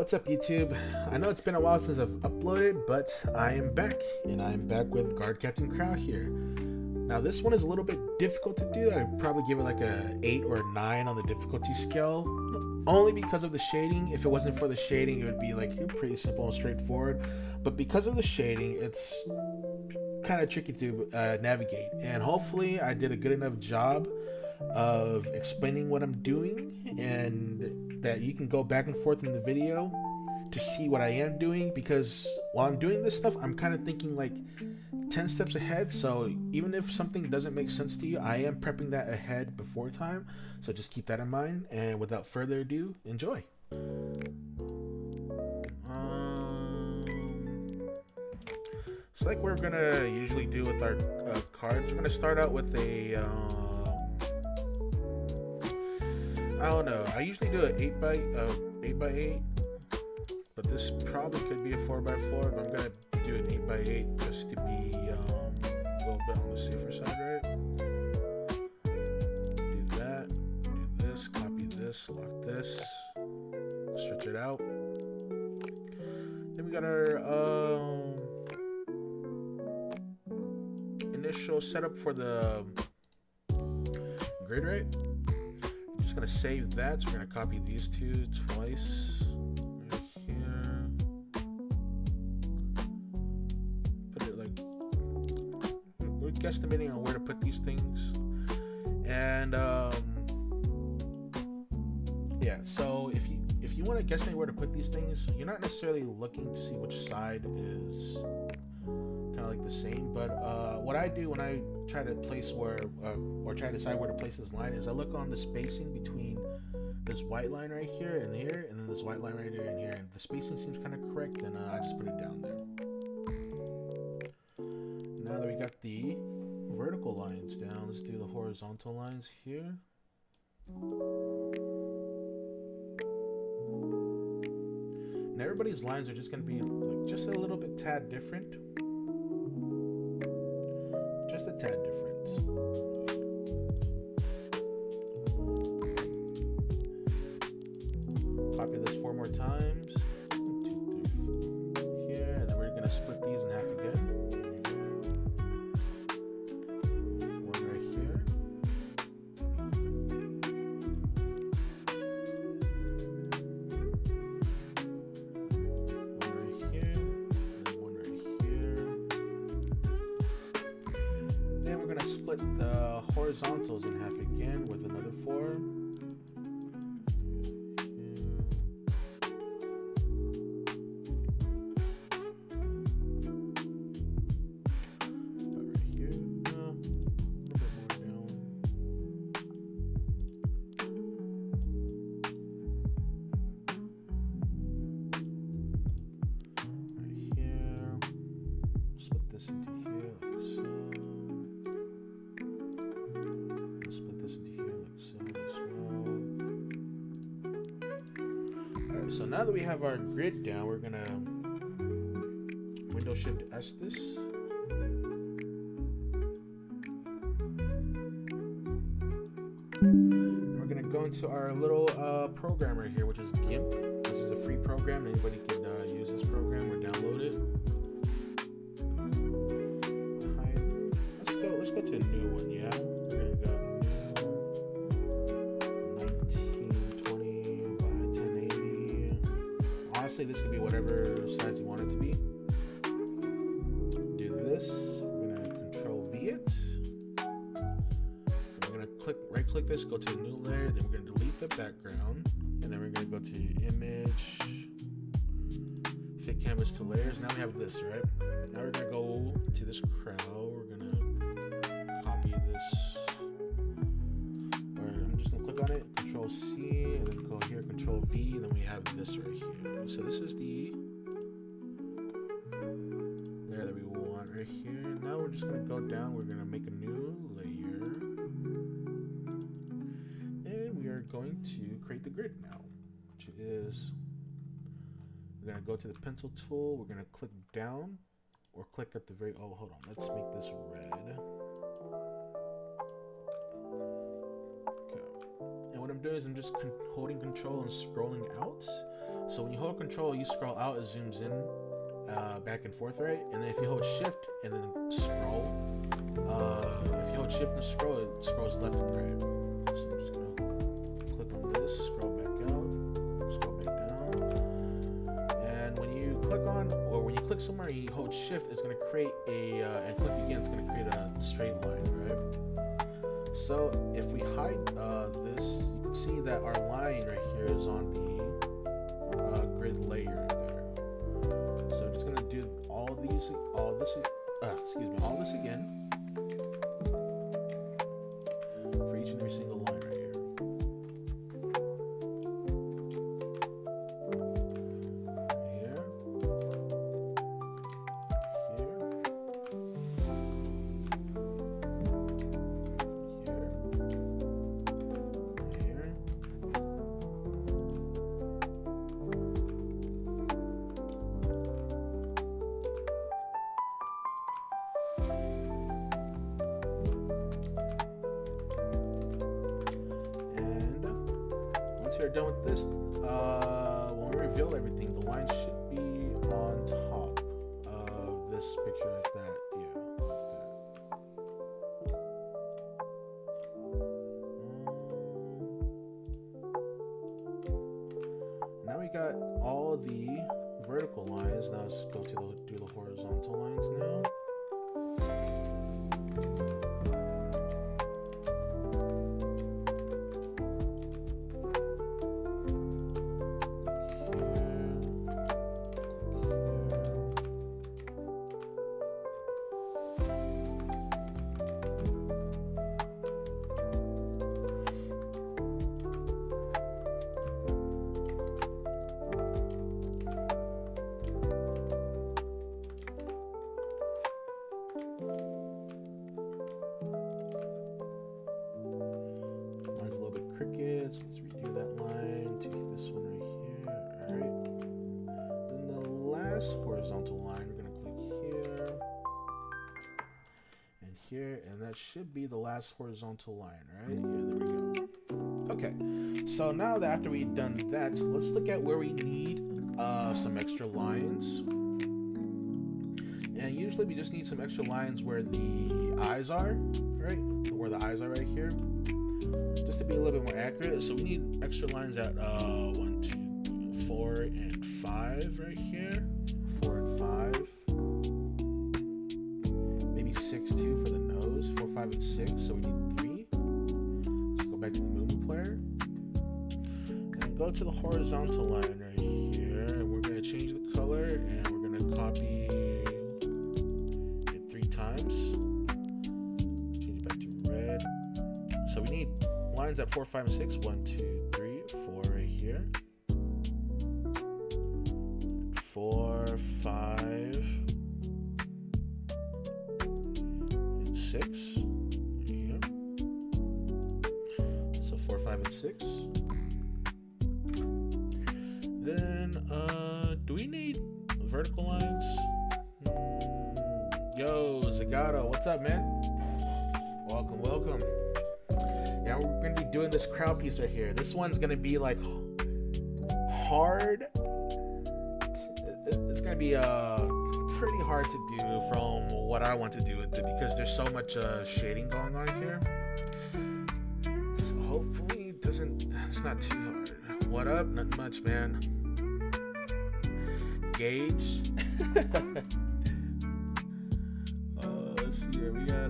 What's up, YouTube? I know it's been a while since I've uploaded, but I am back, and I'm back with Guard Captain Krau here. Now, this one is a little bit difficult to do. I'd probably give it like a 8 or a 9 on the difficulty scale, only because of the shading. If it wasn't for the shading, it would be like pretty simple and straightforward. But because of the shading, it's kind of tricky to navigate. And hopefully, I did a good enough job of explaining what I'm doing, and that you can go back and forth in the video to see what I am doing, because while I'm doing this stuff, I'm kind of thinking like 10 steps ahead. So even if something doesn't make sense to you, I am prepping that ahead before time. So just keep that in mind, and without further ado, enjoy. It's like we're gonna usually do with our cards. We're gonna start out with a I don't know. I usually do an 8x8, but this probably could be a 4x4. But I'm gonna do an 8x8 just to be a little bit on the safer side, right? Do that. Do this. Copy this. Lock this. Stretch it out. Then we got our initial setup for the grid, right? Just gonna save that, so we're gonna copy these two twice right here, put it like, we're guesstimating on where to put these things. And yeah, so if you want to guesstimate where to put these things, you're not necessarily looking to see which side is kind of like the same, but what I do when I try to place where or try to decide where to place this line is I look on the spacing between this white line right here, and then this white line right here and here, and if the spacing seems kind of correct, then I just put it down there. Now that we got the vertical lines down, let's do the horizontal lines here. And everybody's lines are just going to be like just a little bit tad different. Just a tad different. Copy this 4 more times. 1, 2, 3, 4 here, and then we're gonna split these in half again. One right here. One right here, and one right here. Then we're gonna split the horizontals in half again with another 4. So now that we have our grid down, we're gonna Window Shift S this. And we're gonna go into our little program right here, which is GIMP. This is a free program. Anybody can use this program or download it. Let's go to a new one, yeah. We're gonna go this could be whatever size you want it to be. Do this. We're gonna Control V it. We're gonna right click this, go to a new layer, then we're gonna delete the background, and then we're gonna go to Image, Fit Canvas to Layers. Now we have this, right? Now we're gonna go to this Krau. We're gonna copy this. Or I'm just gonna click on it, Control C, and then go here, Control V, and then we have this right here. So this is the layer that we want right here. Now we're just going to go down. We're going to make a new layer. And we are going to create the grid now, which is, we're going to go to the pencil tool. We're going to click down or click at the very, oh, hold on. Let's make this red. Okay. And what I'm doing is I'm just holding Control and scrolling out. So when you hold control, you scroll out, it zooms in back and forth, right? And then if you hold shift and then scroll, if you hold shift and scroll, it scrolls left and right. So I'm just gonna click on this, scroll back out, scroll back down. And when you click on, or when you click somewhere and you hold shift, it's gonna create a, and click again, it's gonna create a straight line, right? So if we hide this, you can see that our line right here is on the grid layer right there. So we're just gonna do all this again for each and every single line right here. Here. Once you're done with this, when we reveal everything, the line should be on top of this picture like that. Yeah, like that. Now we got all the vertical lines. Now let's go to do the horizontal lines now. Crickets. Let's redo that line to this one right here. Alright. Then the last horizontal line, we're going to click here and here, and that should be the last horizontal line, right? Yeah, there we go. Okay, so now that after we've done that, let's look at where we need some extra lines. And usually we just need some extra lines where the eyes are, right? Where the eyes are right here. Just to be a little bit more accurate, so we need extra lines at 1, 2, 4, and 5 right here. 4 and 5. Maybe 6 too for the nose. 4, 5, and 6. So we need 3. Let's go back to the movie player and go to the horizontal line right here. And we're going to change the color and we're going to copy it 3 times. Change it back to red. So we need lines at 4, 5, and 6. 1, 2, 3, 4 right here. 4, 5, and 6 right here. So 4, 5, and 6. Then, do we need vertical lines? Yo, Zagato, what's up, man? Welcome, welcome. Yeah, we're gonna be doing this Krau piece right here. This one's gonna be like hard. It's gonna be pretty hard to do from what I want to do with it because there's so much shading going on here. So hopefully it's not too hard. What up? Not much, man. Gauge. Let's see here. We got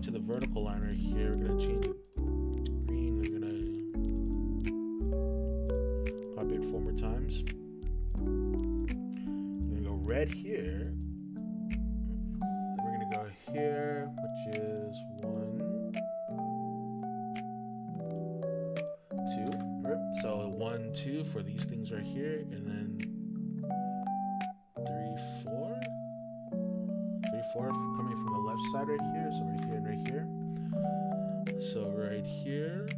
to the vertical line right here. We're gonna change it to green. We're gonna copy it 4 more times. We're gonna go red here. Then we're gonna go here, which is 1, 2. Rip. So 1, 2 for these things right here, and then 3, 4. 3, 4 coming from the left side right here, so right here and right here. So right here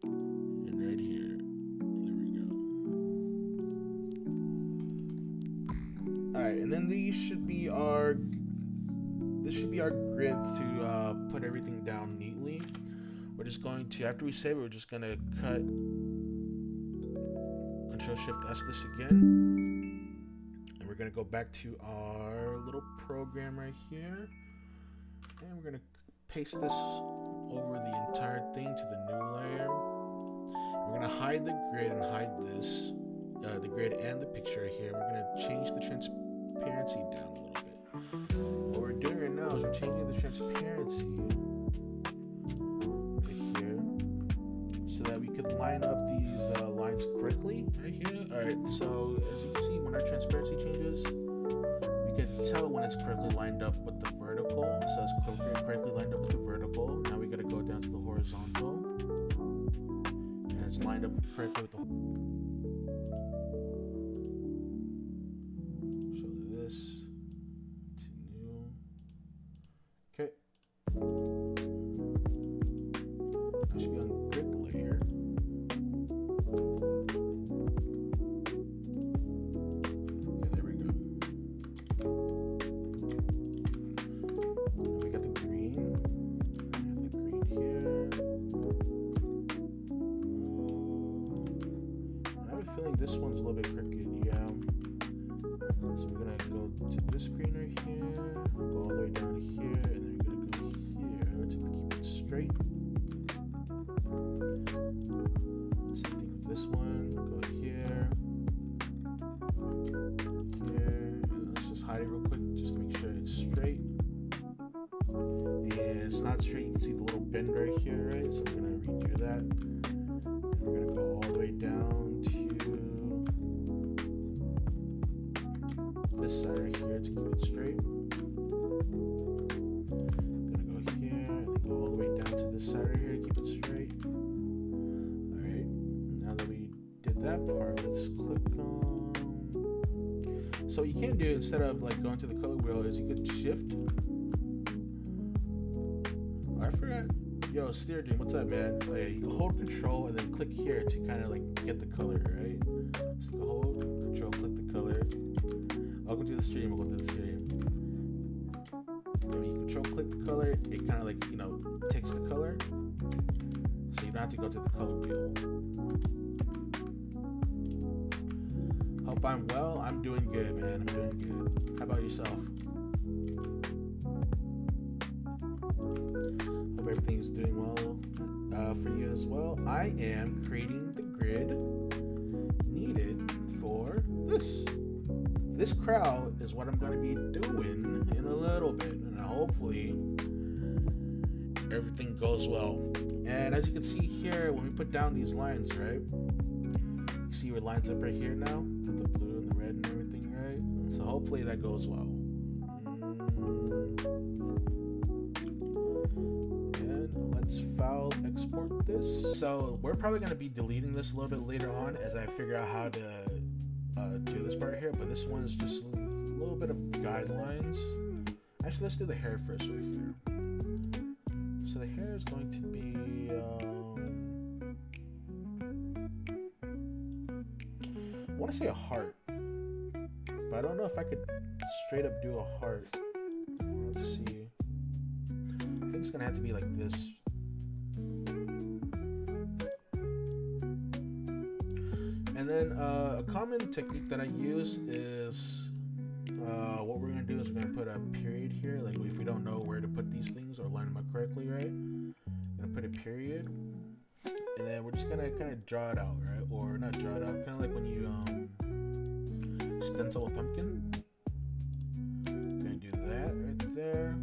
and right here. There we go. All right, and then these should be our. This should be our grid to put everything down neatly. We're just going to, after we save it, we're just going to cut, Control-Shift-S this again. And we're going to go back to our little program right here. And we're going to paste this over the entire thing to the new layer. We're going to hide the grid and hide this, the grid and the picture right here. We're going to change the transparency down a little bit. What we're doing right now is we're changing the transparency right here so that we could line up these lines correctly right here. Alright, so as you can see, when our transparency changes, we can tell when it's correctly lined up with the vertical. So it's correctly lined up with the vertical. Now we gotta go down to the horizontal. And it's lined up correctly with the show this. Okay. That should be on grid layer. Okay, there we go. Now we got the green. We have the green here. I have a feeling this one's a little bit crooked, yeah. So we're gonna go to this screen right here, go all the way down here, and then we're gonna go here to keep it straight. Same thing with this one, go here, here, and let's just hide it real quick just to make sure it's straight. And it's not straight, you can see the little bend right here, right? So we're gonna redo that. And we're gonna go all the way down to this side right here to keep it straight. Gonna go here and then go all the way down to this side right here to keep it straight. Alright, now that we did that part, let's click on. So what you can do instead of like going to the color wheel is you could shift. Oh, I forgot. Yo, Steer Dream, what's up, man? Oh, yeah, you can hold control and then click here to kind of like get the color, right? So you can hold control, click the color. Welcome to the stream. Welcome to the stream. And when you control click the color, it kind of like, you know, takes the color. So you don't have to go to the color wheel. Hope I'm well. I'm doing good, man. I'm doing good. How about yourself? Hope everything's doing well for you as well. I am creating the grid needed for this. This Krau is what I'm going to be doing in a little bit, and hopefully everything goes well. And as you can see here, when we put down these lines, right, you see where it lines up right here now with the blue and the red and everything, right? So hopefully that goes well. And let's file export this. So we're probably going to be deleting this a little bit later on as I figure out how to do this part here, but this one is just a little bit of guidelines. Actually, let's do the hair first right here. So the hair is going to be I want to say a heart, but I don't know if I could straight up do a heart. Let's see. I think it's gonna have to be like this. And then a common technique that I use is what we're going to do is we're going to put a period here. Like if we don't know where to put these things or line them up correctly, right? I'm going to put a period. And then we're just going to kind of draw it out, right? Or not draw it out. Kind of like when you stencil a pumpkin. I'm going to do that right there.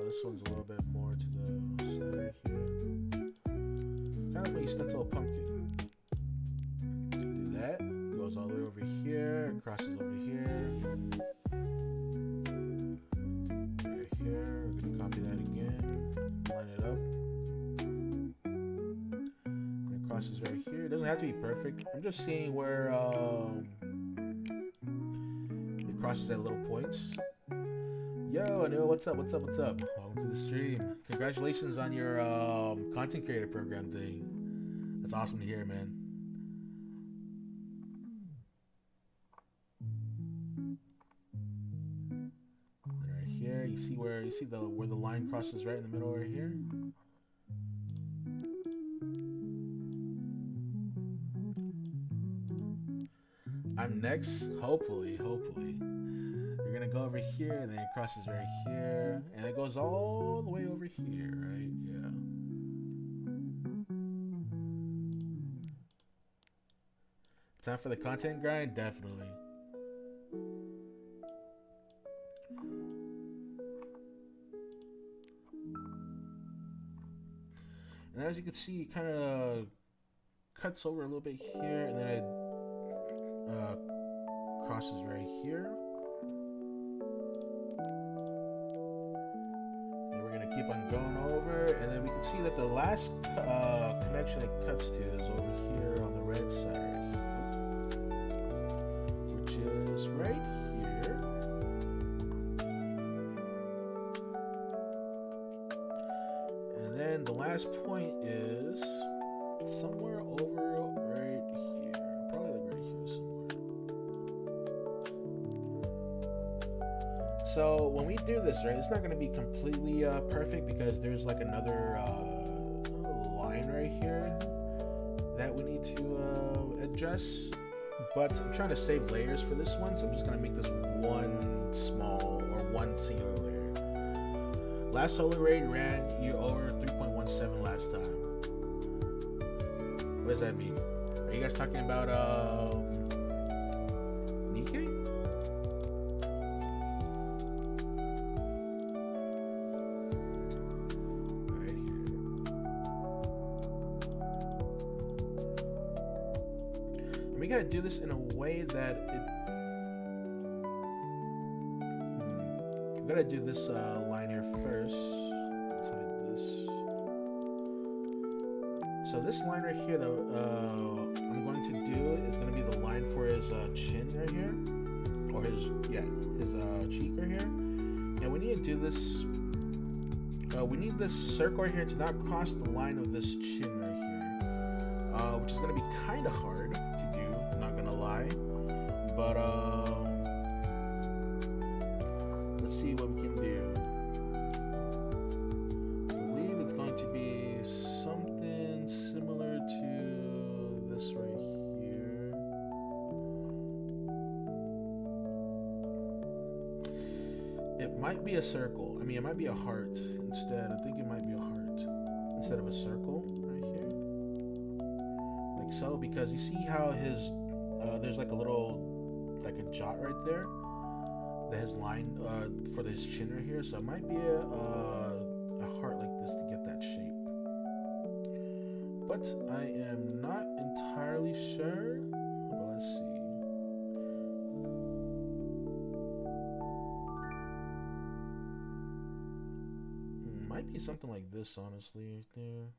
This one's a little bit more to the side here. Kind of like when you stencil a pumpkin. That goes all the way over here, crosses over here, right here. We're gonna copy that again, line it up, and it crosses right here. It doesn't have to be perfect. I'm just seeing where it crosses at little points. Yo, Anil, what's up? What's up? What's up? Welcome to the stream. Congratulations on your content creator program thing. That's awesome to hear, man. Right here, you see where the line crosses right in the middle right here. I'm next, hopefully. You're gonna go over here, and then it crosses right here, and it goes all the way over here, right? Yeah. Time for the content grind? Definitely. And as you can see, it kind of cuts over a little bit here, and then it crosses right here. And we're gonna keep on going over, and then we can see that the last connection it cuts to is over here on the red side, which is right here. And then the last point is somewhere over right here, probably like right here somewhere. So when we do this, right, it's not going to be completely perfect because there's like another line right here that we need to address. But I'm trying to save layers for this one, so I'm just going to make this one small or one singular layer. Last solar raid ran you over 3.17 last time. What does that mean? Are you guys talking about Nikkei? Right here. And we gotta do this in a way that it. We gotta do this line here first. Let's hide this. So this line right here that I'm going to do is going to be the line for his chin right here, or his cheek right here. And we need to do this. We need this circle right here to not cross the line of this chin right here, which is going to be kind of hard to do. I'm not going to lie, but let's see what we can do. I believe it's going to be something similar to this right here. It might be a circle. I mean, it might be a heart instead. I think it might be a heart instead of a circle right here. Like so, because you see how his, there's like a little, like a jot right there. That his line for his chin right here, so it might be a heart like this to get that shape. But I am not entirely sure. But let's see. Might be something like this, honestly, right there.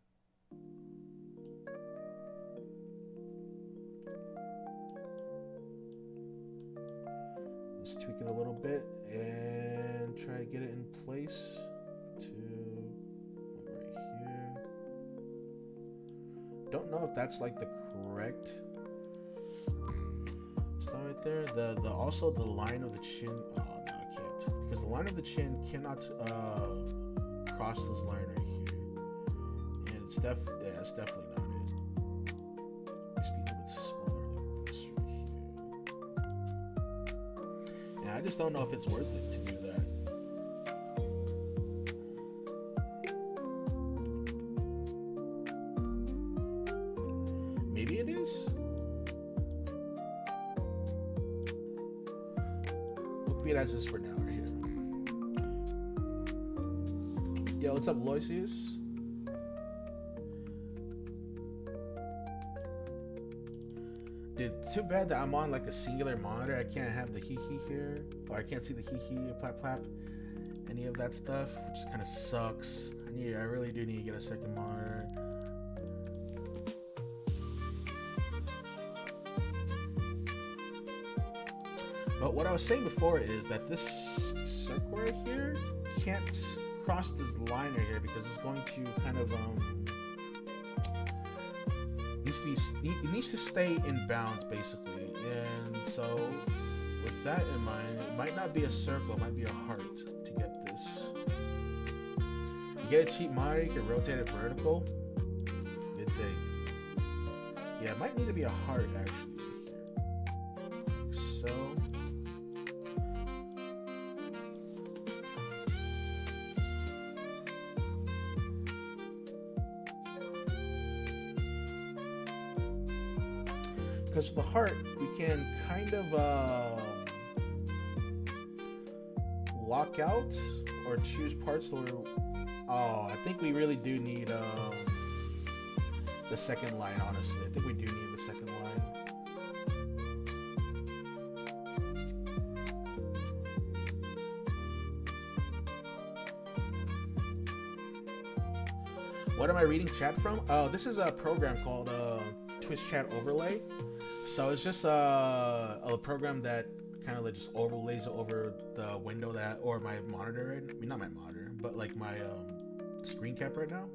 Let's tweak it a little bit and try to get it in place to right here. Don't know if that's like the correct stuff right there. The also the line of the chin. Oh no, I can't, because the line of the chin cannot cross this line right here, and it's definitely not it. Just be a little bit smaller like this right here. Yeah, I just don't know if it's worth it to do that. Maybe it is. We'll leave it as this for now, right here. Yo, what's up, Loisius? Dude, too bad that I'm on like a singular monitor. I can't have the hee-hee here, or I can't see the hee-hee, plap, any of that stuff, which kind of sucks. I really do need to get a second monitor. But what I was saying before is that this circle right here can't cross this line right here because it's going to kind of it needs to stay in bounds basically. And so with that in mind, it might not be a circle, it might be a heart to get this. You get a cheap monitor, you can rotate it vertical. Good take. Yeah, it might need to be a heart actually right here. Like so. Because with the heart, we can kind of lock out or choose parts where. Oh, I think we really do need the second line. Honestly, I think we do need the second line. What am I reading chat from? Oh, this is a program called Twitch Chat Overlay. So it's just a program that kind of like just overlays over the window that or my monitor. I mean, not my monitor, but like my screen cap right now.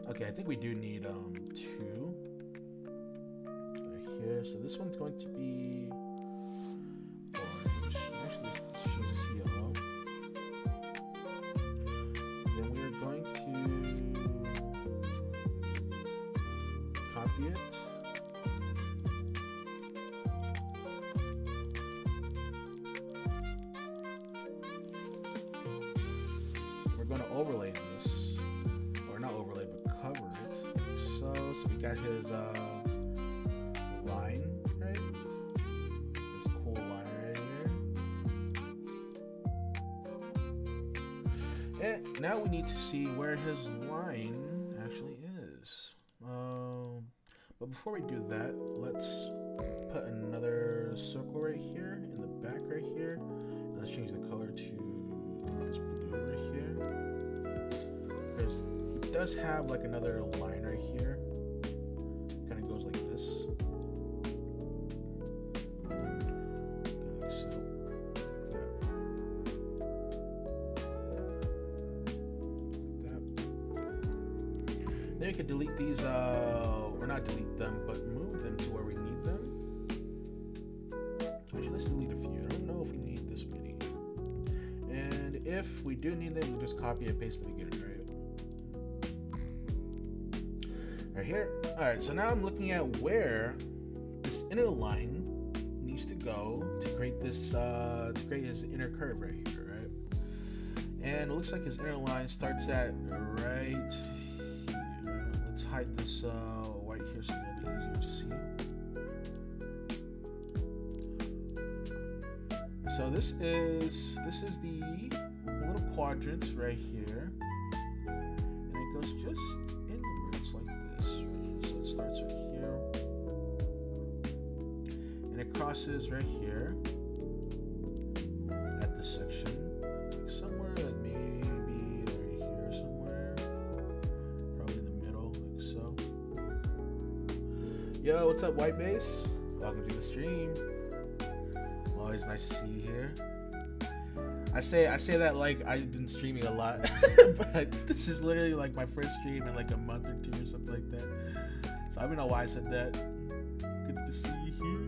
Okay, I think we do need 2 right here. So this one's going to be orange. Actually, let's choose this yellow. Then we're going to copy it. We're going to overlay this, or not overlay, but cover it. So we got his line, right? This cool line right here. And now we need to see where his line actually is. But before we do that, let's put another circle right here in the back right here. And let's change the color to this blue right here. Because he does have like another line right here. Kind of goes like this. Like so. Like that. Then we could delete these or not delete them, but move them to where we need them. Actually, let's delete a few. I don't know if we need this many. And if we do need them, we'll just copy and paste them again, right here. Alright, so now I'm looking at where this inner line needs to go to create this to create his inner curve right here, right? And it looks like his inner line starts at right here. Let's hide this white here so it'll be easier to see. So this is the little quadrants right here, and it goes just inwards like this right here. So it starts right here, and it crosses right here at this section, like somewhere, like maybe right here somewhere, probably in the middle, like so. Yo, what's up, White Base? Welcome to the stream. Always nice to see you here. I say that like I've been streaming a lot, but this is literally like my first stream in like a month or 2 or something like that. So I don't know why I said that. Good to see you here.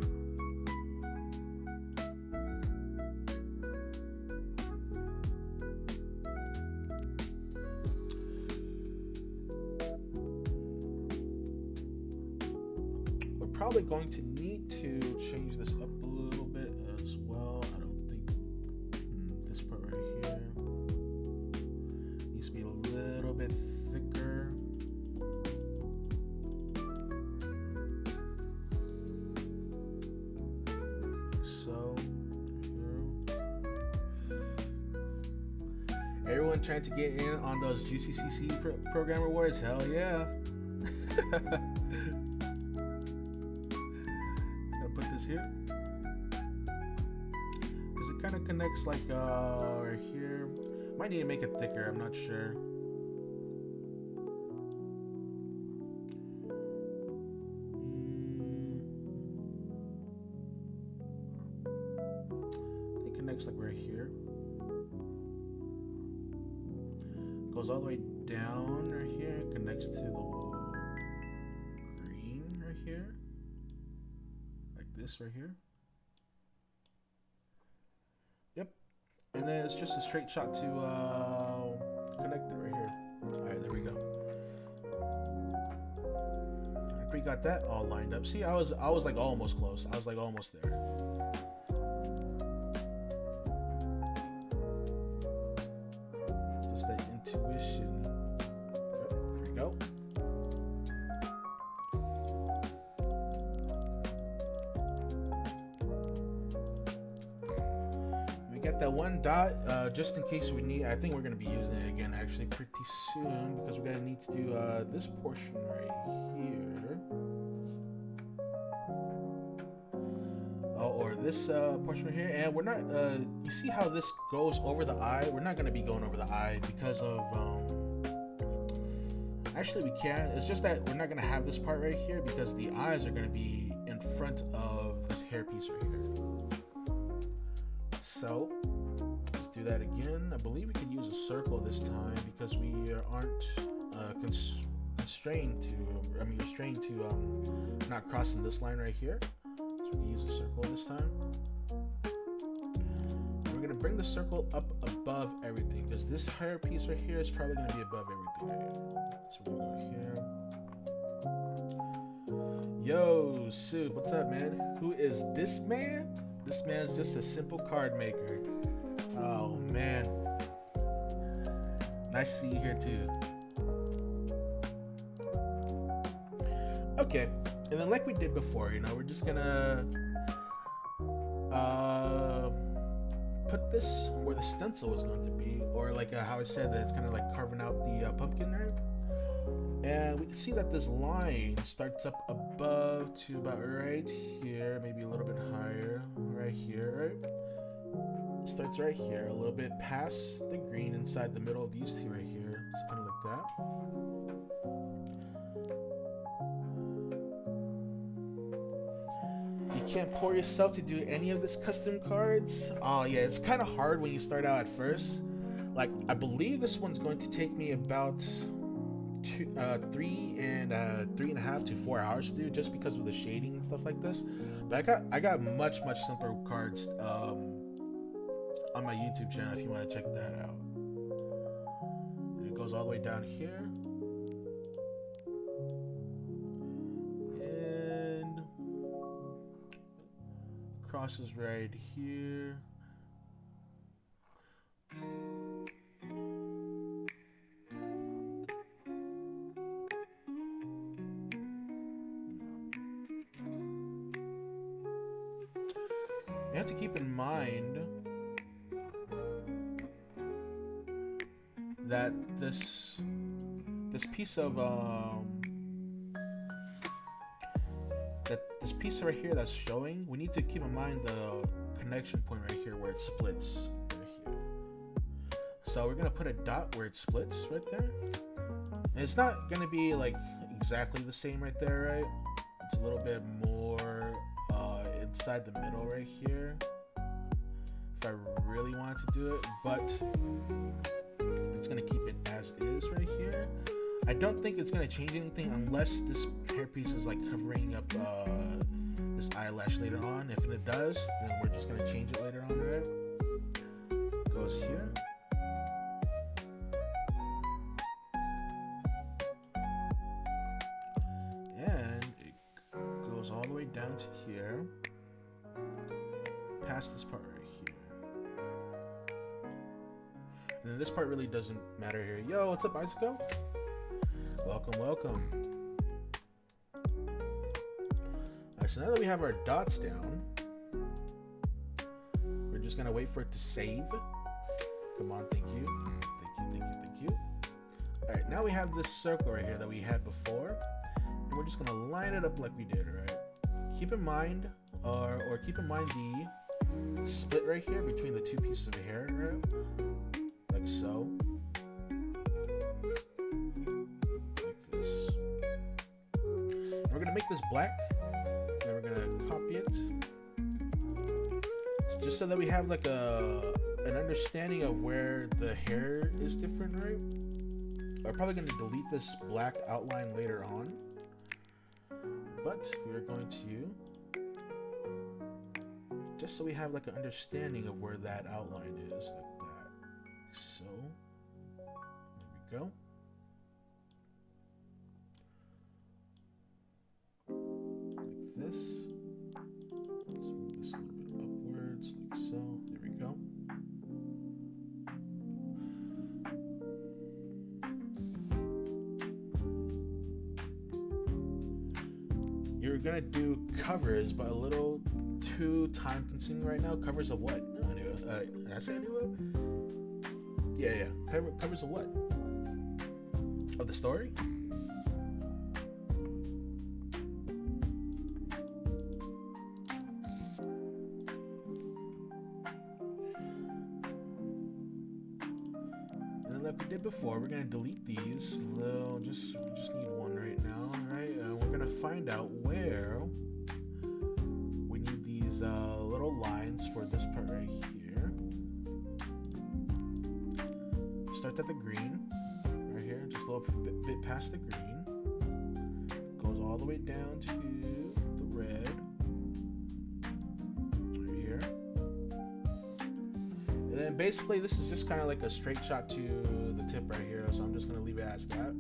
We're probably going to need to change this up a little bit as well. I don't think this part right here needs to be a little bit thicker. So everyone trying to get in on those juicy CC program rewards? Hell yeah. Put this here because it kind of connects like right here. Might need to make it thicker, I'm not sure. goes all the way down right here and connects to the green right here. Like this right here. Yep. And then it's just a straight shot to connect it right here. Alright, there we go. After we got that all lined up. See, I was like almost close. I was like almost there. Just that intuition. Okay, there we go. We got that one dot, just in case we need. I think we're gonna be using it again actually pretty soon because we're gonna need to do this portion right here. Or this portion right here, and we're not. You see how this goes over the eye? We're not gonna be going over the eye because of. Actually, we can. It's just that we're not gonna have this part right here because the eyes are gonna be in front of this hairpiece right here. So let's do that again. I believe we could use a circle this time because we aren't constrained to. I mean, restrained to not crossing this line right here. So we can use a circle this time. We're gonna bring the circle up above everything because this hair piece right here is probably gonna be above everything right here. So we're gonna go here. Yo, Sue, what's up, man? Who is this man? This man's just a simple card maker. Oh man. Nice to see you here too. Okay. And then like we did before, you know, we're just gonna put this where the stencil is going to be, or like how I said that it's kind of like carving out the pumpkin there. And we can see that this line starts up above to about right here, maybe a little bit higher, right here, right? It starts right here, a little bit past the green inside the middle of these two right here. It's kind of like that. You can't pour yourself to do any of this custom cards. Oh yeah, it's kind of hard when you start out at first. Like, I believe this one's going to take me about 3.5 to 4 hours to do, just because of the shading and stuff like this. But I got much simpler cards on my YouTube channel if you want to check that out. And it goes all the way down here. Crosses right here. You have to keep in mind that this piece of this piece right here that's showing, we need to keep in mind the connection point right here where it splits right here. So we're gonna put a dot where it splits right there. And it's not gonna be like exactly the same right there, right? It's a little bit more inside the middle right here if I really wanted to do it, but it's gonna keep it as is right here. I don't think it's gonna change anything unless this hairpiece is like covering up this eyelash later on. If it does, then we're just gonna change it later on, right? Goes here. And it goes all the way down to here. Past this part right here. And then this part really doesn't matter here. Yo, what's up, Bicycle? Welcome, welcome. Alright, so now that we have our dots down, we're just gonna wait for it to save. Come on, thank you. Thank you. Alright, now we have this circle right here that we had before, and we're just gonna line it up like we did, right? Keep in mind, or keep in mind the split right here between the two pieces of hair, right? Like so. We're gonna make this black, and we're gonna copy it, just so that we have like an understanding of where the hair is different, right? I'm probably going to delete this black outline later on, but we're going to, just so we have like an understanding of where that outline is, like that. So, there we go. Like this. Let's move this a little bit upwards, like so. There we go. You're gonna do covers, but a little too time consuming right now. Covers of what? No, did I say I knew it? Yeah. Covers of what? Of the story? And then like we did before, we're gonna delete these. We just need one right now, right? And we're gonna find out where we need these little lines for this part right here. Starts at the green, right here, just a little bit past the green. Goes all the way down to the red, right here. And then basically this is just kind of like a straight shot to the tip right here, so I'm just gonna leave it as that.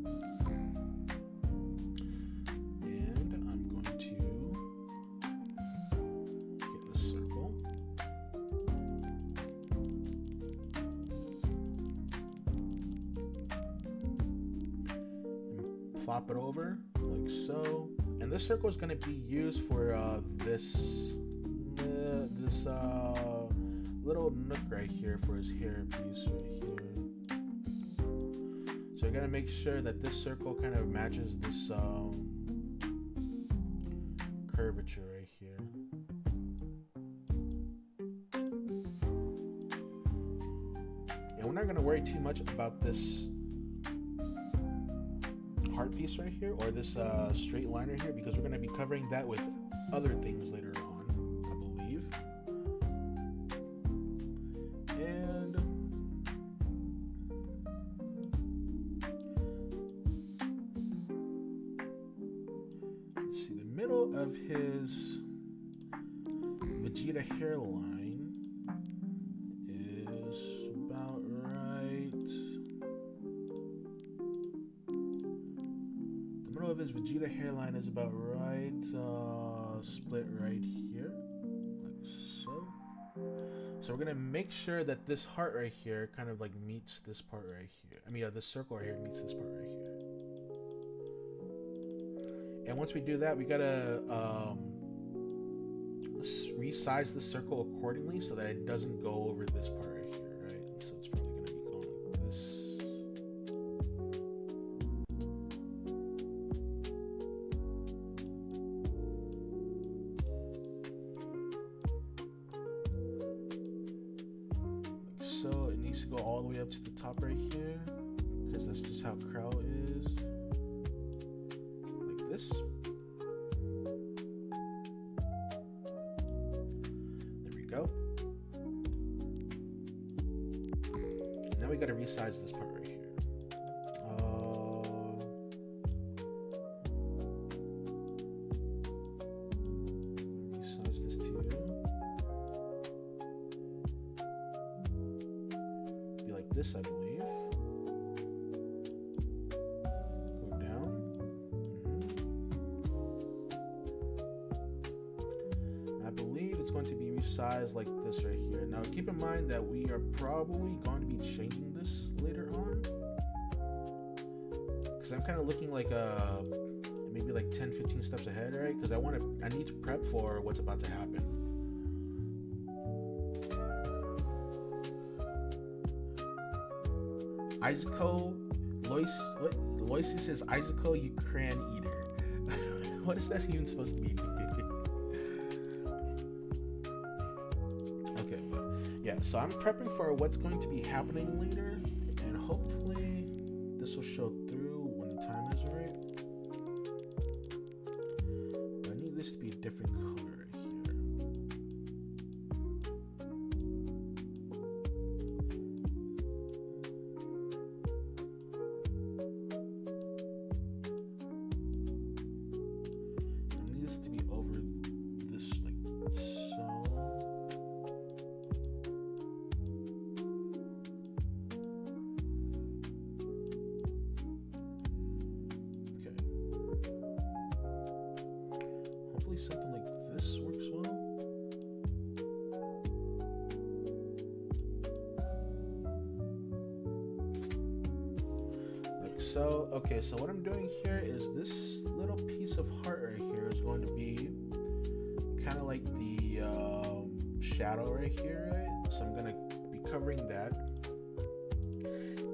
Plop it over like so, and this circle is going to be used for this little nook right here for his hair piece right here. So you're going to make sure that this circle kind of matches this curvature right here. And we're not going to worry too much about this heart piece right here, or this straight liner here, because we're going to be covering that with other things later on, I believe. And let's see, the middle of his Vegeta hairline is about right. Of his Vegeta hairline is about right, split right here, like so. So we're gonna make sure that this heart right here kind of like meets this part right here. I mean, this circle right here meets this part right here. And once we do that, we gotta resize the circle accordingly so that it doesn't go over this part right here, right? So it's probably gonna be going like this. So it needs to go all the way up to the top right here, because that's just how Krau is. Like this. There we go. Now we gotta resize this part right here. Resize this too. This, I believe. Go down. I believe it's going to be resized like this right here. Now keep in mind that we are probably going to be changing this later on, because I'm kind of looking like maybe like 10-15 steps ahead, right? Because I need to prep for what's about to happen. Izuko, Loisi says, Izuko, you cran eater. What is that even supposed to mean? Okay, but yeah, so I'm prepping for what's going to be happening later, and hopefully this will show through when the time is right. But I need this to be a different color right here. maybe something like this works well. Like so. Okay, so what I'm doing here is this little piece of heart right here is going to be kind of like the shadow right here, right? So I'm going to be covering that.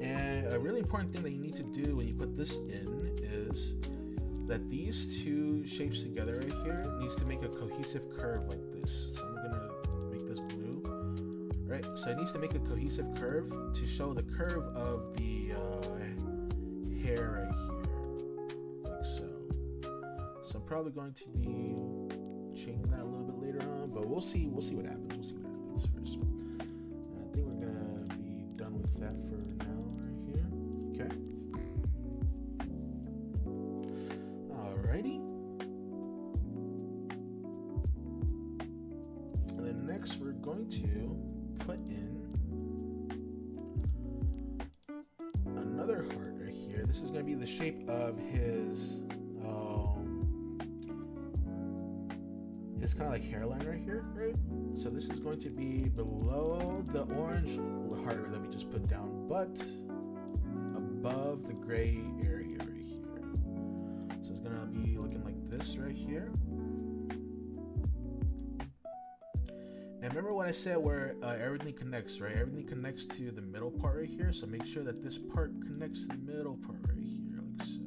And a really important thing that you need to do when you put this in is that these two shapes together right here needs to make a cohesive curve like this. So I'm gonna make this blue, right? So it needs to make a cohesive curve to show the curve of the hair right here, like so. So I'm probably going to be changing that a little bit later on, but we'll see what happens. We'll see what happens first. And I think we're gonna be done with that for now right here. Okay. Alrighty. And then next we're going to put in another heart right here. This is going to be the shape of his kind of like hairline right here, right? So this is going to be below the orange heart that we just put down, but above the gray area right here. So it's gonna be looking like this right here. And remember what I said where everything connects, right? Everything connects to the middle part right here. So make sure that this part connects to the middle part right here, like so.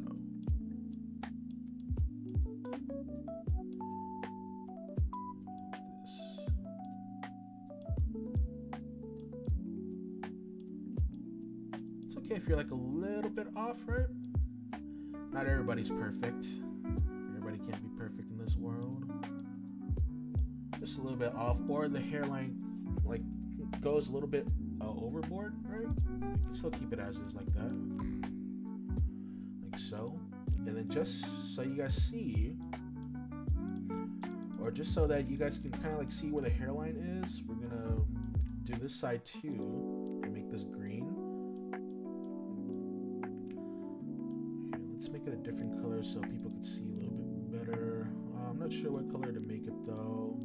Okay, if you're like a little bit off, right? Not everybody's perfect. Everybody can't be perfect in this world. Just a little bit off, or the hairline like goes a little bit overboard, right? You can still keep it as is like that, like so. And then just so you guys see, or just so that you guys can kind of like see where the hairline is, we're gonna do this side too and make this green. Let's make it a different color so people can see a little bit better. I'm not sure what color to make it though.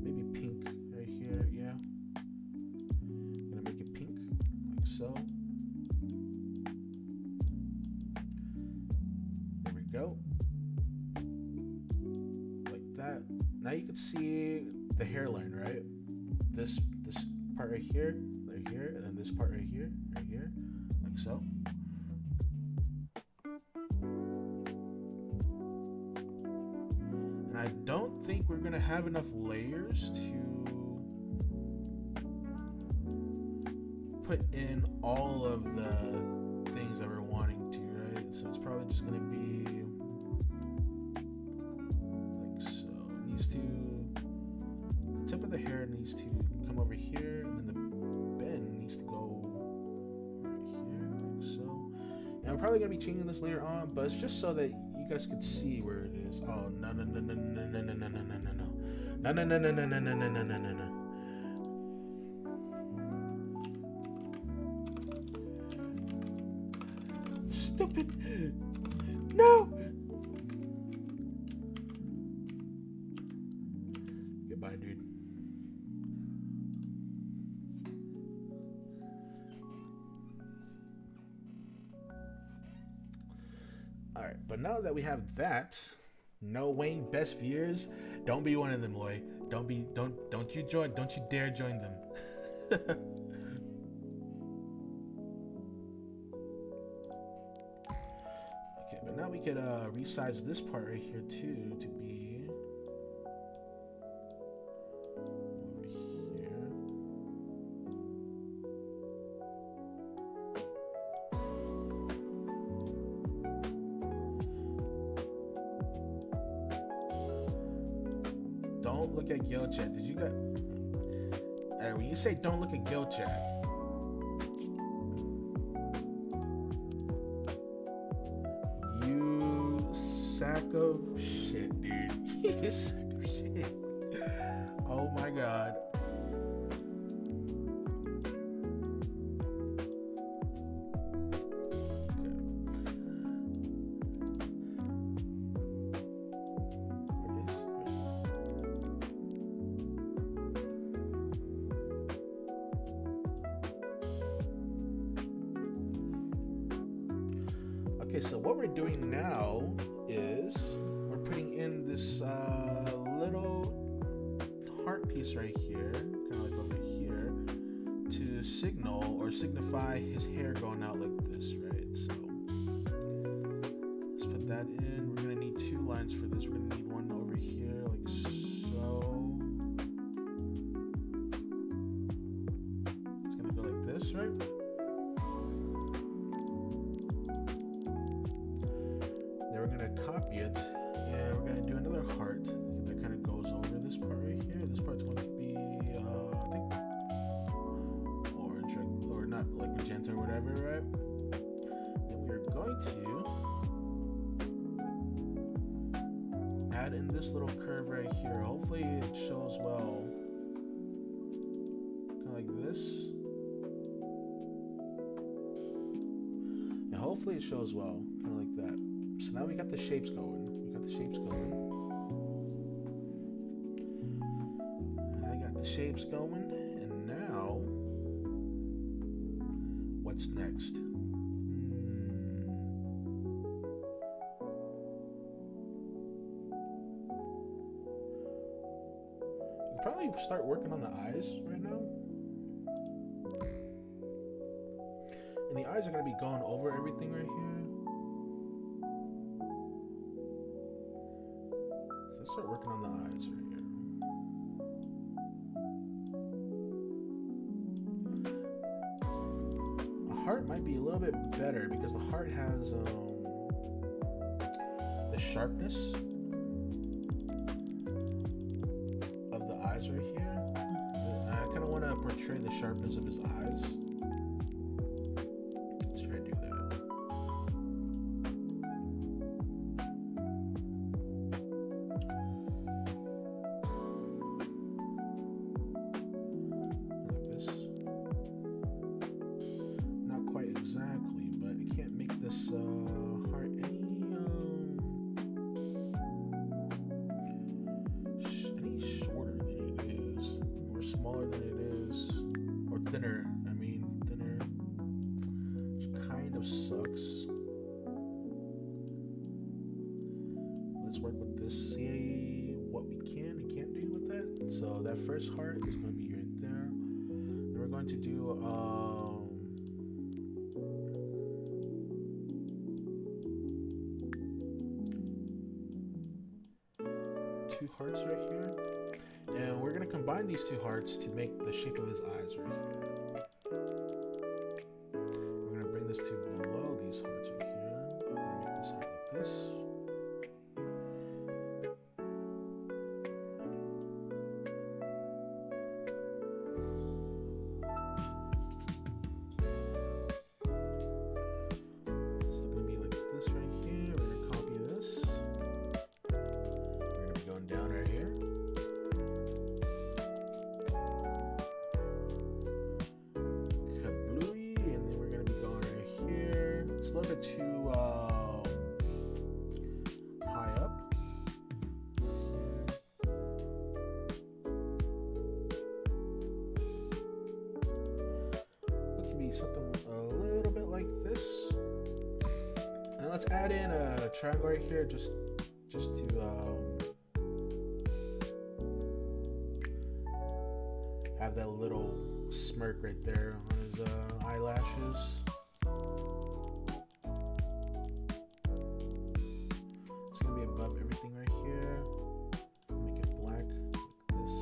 Maybe pink right here, yeah. I'm gonna make it pink, like so. There we go. Like that. Now you can see the hairline, right? This part right here, and then this part right here, like so. I don't think we're gonna have enough layers to put in all of the things that we're wanting to, right? So it's probably just gonna be like so. It needs to, the tip of the hair needs to come over here, and then the bend needs to go right here, like so. And I'm probably gonna be changing this later on, but it's just so that you guys can see where it is. Oh no. Stupid. No. Goodbye, dude. All right, but now that we have that, no Wayne best viewers, don't be one of them, Loy. Don't you dare join them. Okay, but now we could resize this part right here too to be over here. Don't look at Gil Chat. Did you get? When you say don't look at Gil Chat, you sack of shit, dude. You sack of shit. Oh my god. Okay, Okay, so what we're doing now is we're putting in this little heart piece right here, kind of like over here, to signal or signify his hair going out like this, right? So let's put that in. We're gonna need 2 lines for this. We're gonna need one over here, like so. It's gonna go like this, right? Then we're gonna copy it, and we're gonna do another heart that kind of goes over this part right here. This part's going to be, I think, orange or not, like magenta or whatever, right? Then we're going to add in this little curve right here. Hopefully it shows well, kind of like this. And hopefully it shows well, kind of like that. So now we got the shapes going. I got the shapes going, and now what's next? We'll probably start working on the eyes right now. And the eyes are going to be going over everything right here. Let's start working on the eyes right here. A heart might be a little bit better because the heart has the sharpness of the eyes right here. I kind of want to portray the sharpness of his eyes. Let's try to do that. Heart any shorter than it is, or smaller than it is, or thinner. I mean thinner, which kind of sucks. Let's work with this, see what we can and can't do with that. So that first heart is going to be right there. Then we're going to do 2 hearts right here, and we're going to combine these 2 hearts to make the shape of his eyes right here. We're going to bring this to below these hearts right here. We're going to make this heart like this. It's going to be like this right here. We're going to copy this. Down right here. Kablooey, and then we're gonna be going right here. It's a little bit too high up. It could be something a little bit like this. And let's add in a triangle right here, just to have that little smirk right there on his eyelashes. It's gonna be above everything right here. Make it black like this.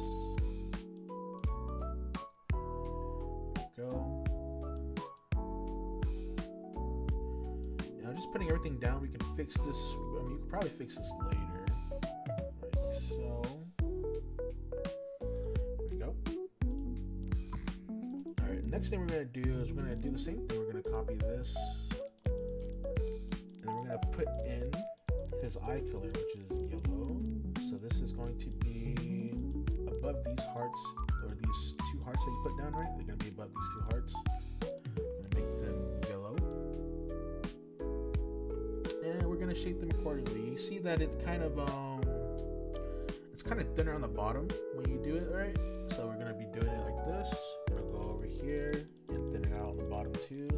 There we go. Now just putting everything down, we can fix this. I mean, you can probably fix this later. Like so. Next thing we're going to do is we're going to do the same thing. We're going to copy this, and we're going to put in his eye color, which is yellow. So this is going to be above these hearts, or these 2 hearts that you put down, right? They're going to be above these 2 hearts. I'm going to make them yellow, and we're going to shape them accordingly. You see that it's kind of thinner on the bottom when you do it, right? So we're going to be doing it like this. We're going to go over here and thin it out on the bottom too.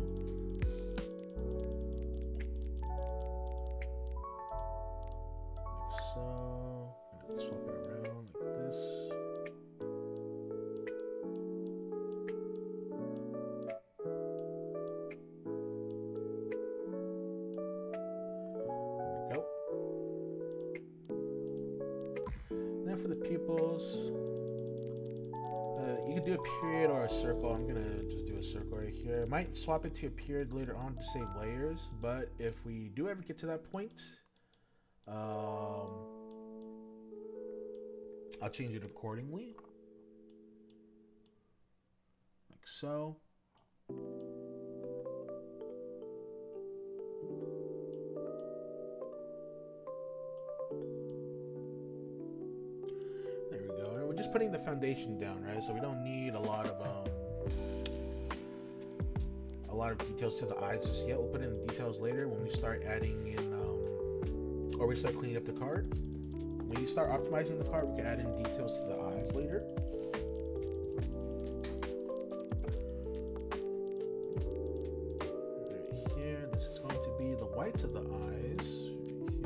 for the pupils, you could do a period or a circle. I'm gonna just do a circle right here. Might swap it to a period later on to save layers, but if we do ever get to that point, I'll change it accordingly, like so. There we go. And we're just putting the foundation down, right? So we don't need a lot of details to the eyes just yet. We'll put in the details later when we start adding in, or we start cleaning up the card. When you start optimizing the card, we can add in details to the eyes later. Right here, this is going to be the whites of the eyes.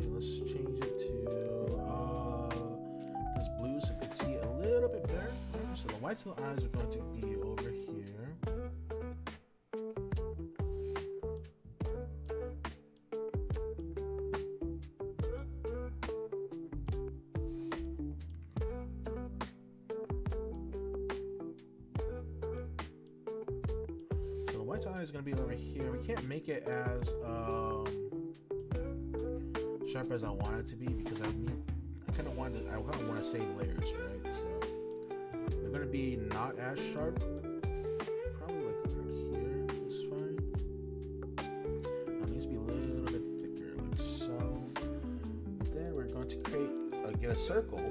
Here, let's change it to this blue so you can see a little bit better. So the whites of the eyes are going to be over here. Is going to be over here. We can't make it as sharp as I want it to be because I kind of want to save layers, right? So they're going to be not as sharp. Probably like right here is fine. It needs to be a little bit thicker, like so. Then we're going to get a circle,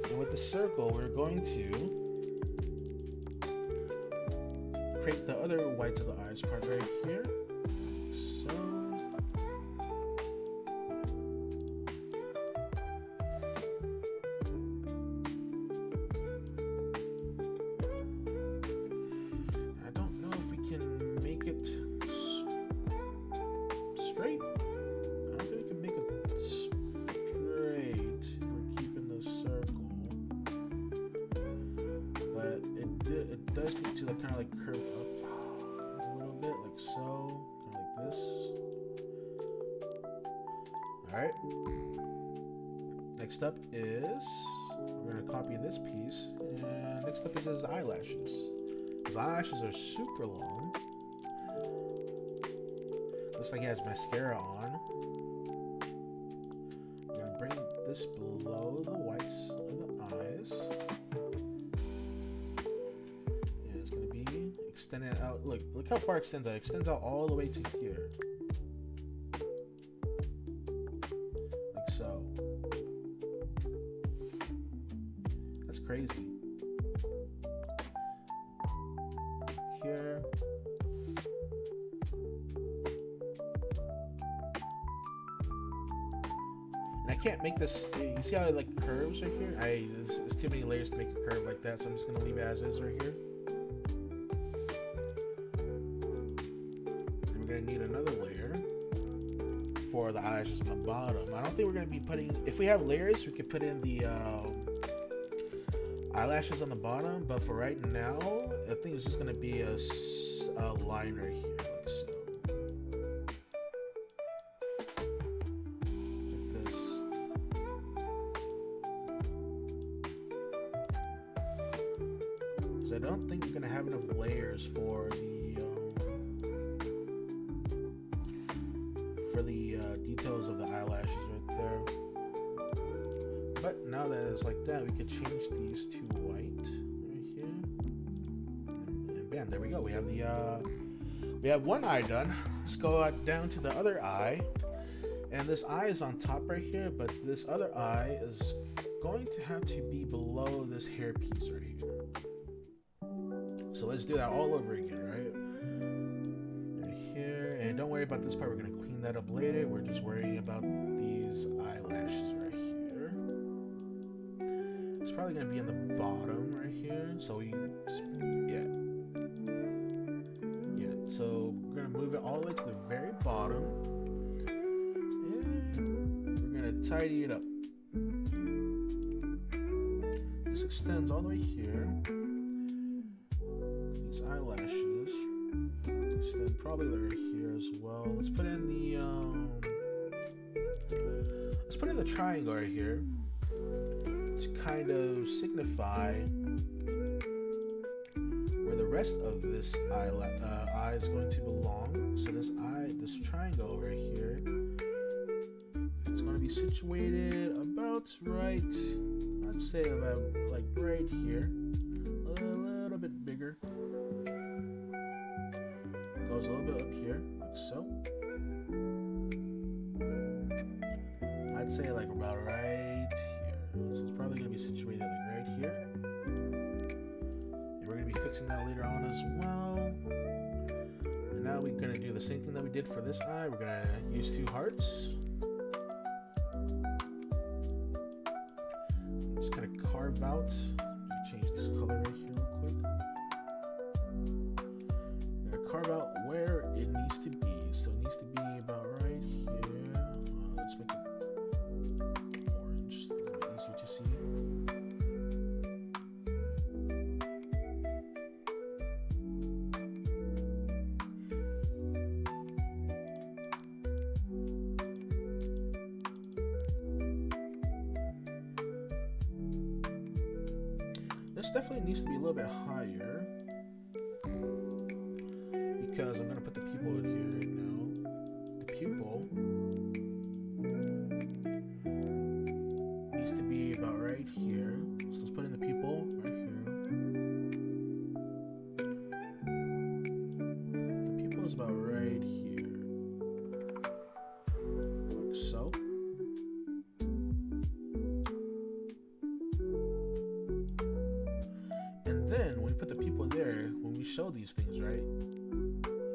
and with the circle, we're going to create the other whites of the eyes part right here. So I don't know if we can make it straight. I don't think we can make it straight if we're keeping the circle. But it does need to kind of like curve up a little bit, like so, kind of like this. Alright. Next up is, we're going to copy this piece, and next up is his eyelashes. His eyelashes are super long. Looks like he has mascara on. We're going to bring this below the whites of the eyes. Extend it out. Look how far it extends out. It extends out all the way to here. Like so. That's crazy. Here. And I can't make this. You see how it like curves right here? It's too many layers to make a curve like that, so I'm just gonna leave it as is right here. Need another layer for the eyelashes on the bottom. I don't think we're going to be putting, if we have layers, we could put in the eyelashes on the bottom, but for right now, I think it's just going to be a line right here, like so. Like this. Because I don't think we're going to have enough layers for the details of the eyelashes right there. But now that it's like that, we could change these to white right here, and bam, there we go. We have one eye done. Let's go down to the other eye, and this eye is on top right here, but this other eye is going to have to be below this hair piece right here. So let's do that all over again, right? Right here, and don't worry about this part. We're gonna clean that up later. We're just worrying about these eyelashes right here. It's probably gonna be in the bottom right here. So so we're gonna move it all the way to the very bottom, and we're gonna tidy it up. This extends all the way here. These eyelashes extend probably right here as well. Let's put in the let's put in the triangle right here to kind of signify where the rest of this eye is going to belong. So this triangle over here, it's going to be situated about right, I'd say about like right here, a little bit bigger. Goes a little bit up here, like so. I'd say like about right here. So it's probably going to be situated like right here. And we're going to be fixing that later on as well. And now we're going to do the same thing that we did for this eye. We're going to use 2 hearts. Just kind of carve out. Change this color right here real quick. I'm going to carve out where it needs to be. So it needs to be about right here. Let's make it orange, a little bit easier to see. This definitely needs to be a little bit higher because I'm going to put the pupil in here right now. The pupil needs to be about right here. So let's put in the pupil right here. The pupil is about right here. Like so. And then when we put the pupil there, when we show these things, right?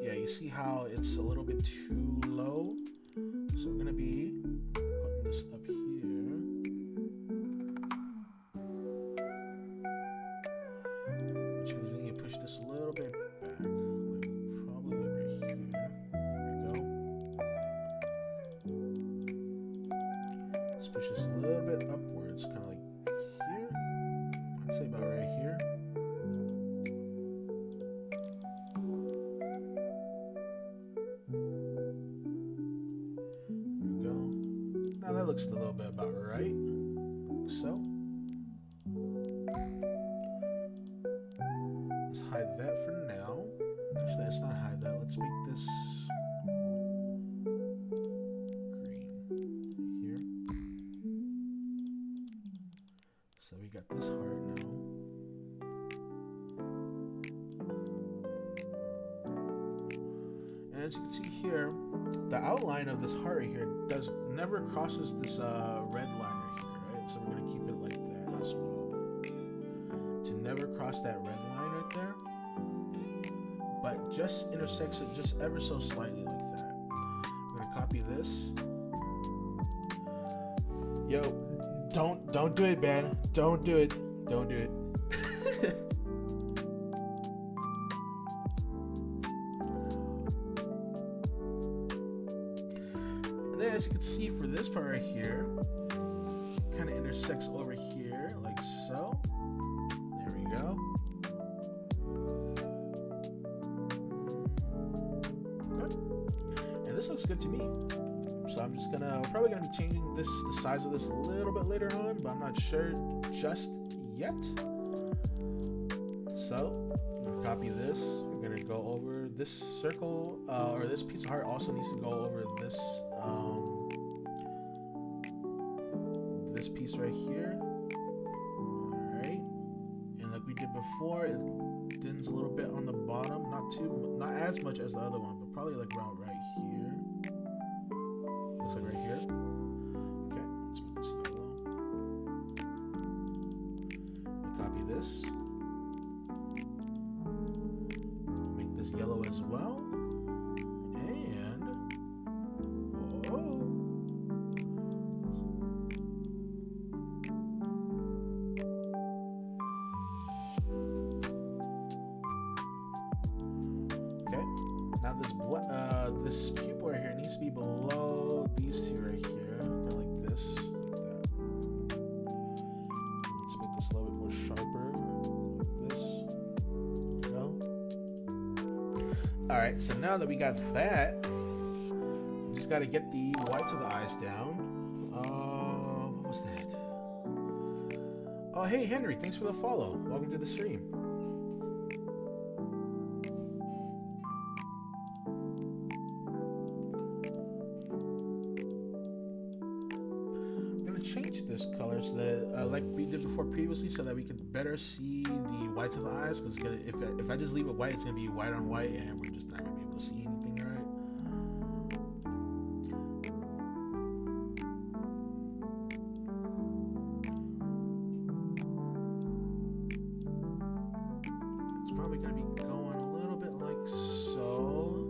Yeah, you see how it's a little bit too low? So we're gonna be putting this up here. Which means we need to push this a little bit back. Like probably like right here. There we go. Let's push this a little bit upwards, kind of like here. I'd say about right here. That looks a little bit about right, like so. Let's hide that for now. Actually, let's not hide that. Let's make this green here. So we got this heart now. And as you can see here, the outline of this heart right here never crosses this red line right here, right? So we're gonna keep it like that as well. To never cross that red line right there, but just intersects it just ever so slightly like that. We're gonna copy this. Yo, don't do it, man. Don't do it. Don't do it. As you can see for this part right here, kind of intersects over here like so. There we go. Okay. And this looks good to me. So I'm just we're probably gonna be changing the size of this a little bit later on, but I'm not sure just yet. So I'm gonna copy this. We're gonna go over this circle, or this piece of heart also needs to go over this this piece right here. Alright, and like we did before, it thins a little bit on the bottom, not as much as the other one, but probably like around right here. Looks like right here. Okay, let's make this yellow. Copy this. Make this yellow as well. And now this pupil right here needs to be below these two right here, kind of like this, like that. Let's make this a little bit more sharper, like this. There we go. All right, so now that we got that, we just got to get the whites of the eyes down. What was that? Oh, hey Henry, thanks for the follow. Welcome to the stream. I'm gonna change this color so that, like we did before previously, so that we could better see the whites of the eyes. Because if I just leave it white, it's gonna be white on white, and we're just not gonna be able to see anything, right? Probably going to be going a little bit like so.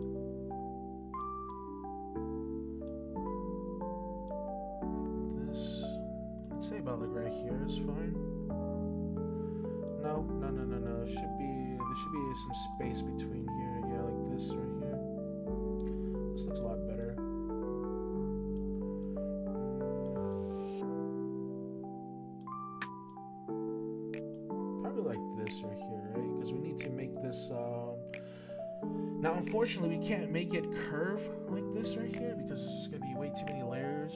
Like this. I'd say about like right here is fine. No. There should be some space between here. Yeah, like this right here. This looks a lot better. Probably like this right here, right? Because we need to make this now unfortunately we can't make it curve like this right here because it's gonna be way too many layers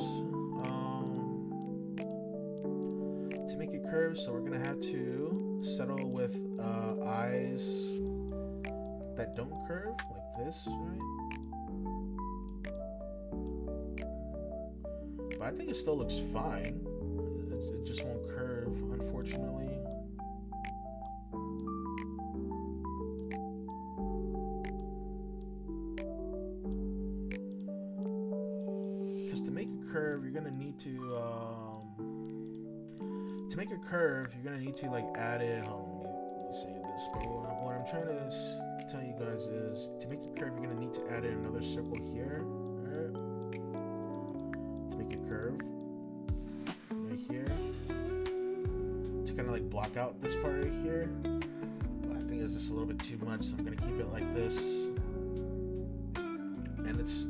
to make it curve, so we're gonna have to settle with eyes that don't curve like this, right? But I think it still looks fine. It just won't curve, unfortunately. You're gonna need to make a curve. You're gonna need to like add in. Hold on, let me say this. But what I'm trying to tell you guys is to make a curve, you're gonna need to add in another circle here, right? To make a curve right here to kind of like block out this part right here. But I think it's just a little bit too much, so I'm gonna keep it like this. And it's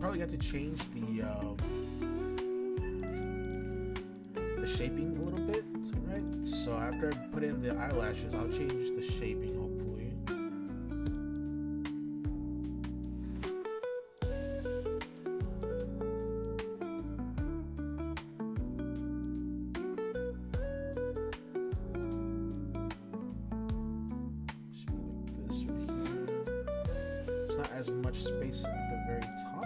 probably got to change the shaping a little bit, right? So after I put in the eyelashes, I'll change the shaping, hopefully. Should be like this right here. There's not as much space at the very top.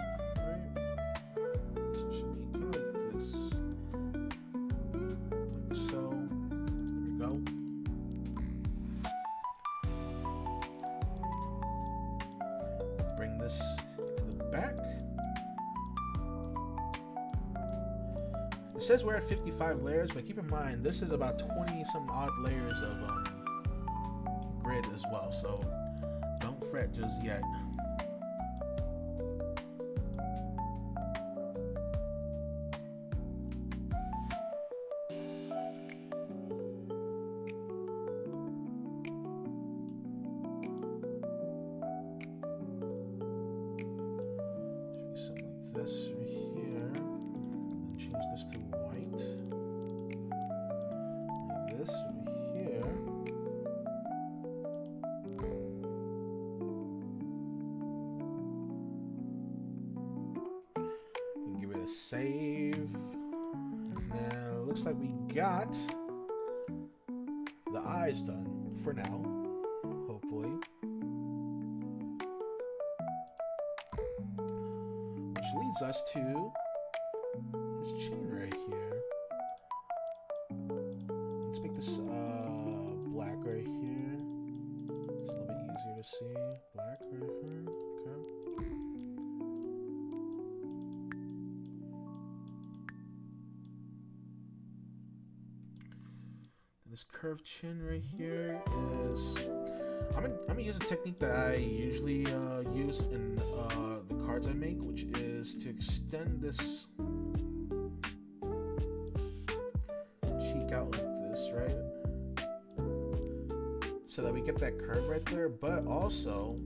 It says we're at 55 layers, but keep in mind this is about 20 some odd layers of grid as well, so don't fret just yet. Should be something like this right here. Change this to white. Like this right here. We can give it a save. And then it looks like we got the eyes done for now, hopefully. Which leads us to his chin right here. Let's make this black right here. It's a little bit easier to see. Black right here. Okay. And this curved chin right here is. I'm gonna use a technique that I usually use in the cards I make, which is to extend this cheek out like this, right? So that we get that curve right there, but also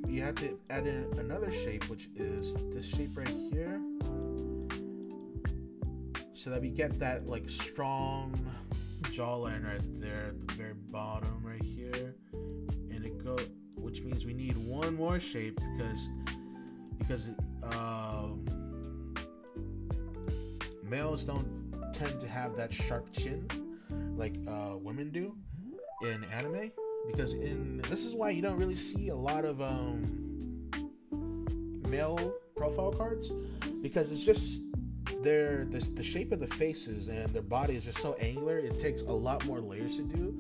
you have to add in another shape, which is this shape right here, so that we get that like strong jawline right there at the very bottom right here, and it go, which means we need one more shape because males don't tend to have that sharp chin like women do in anime, because this is why you don't really see a lot of male profile cards, because it's just the shape of the faces and their body is just so angular. It takes a lot more layers to do,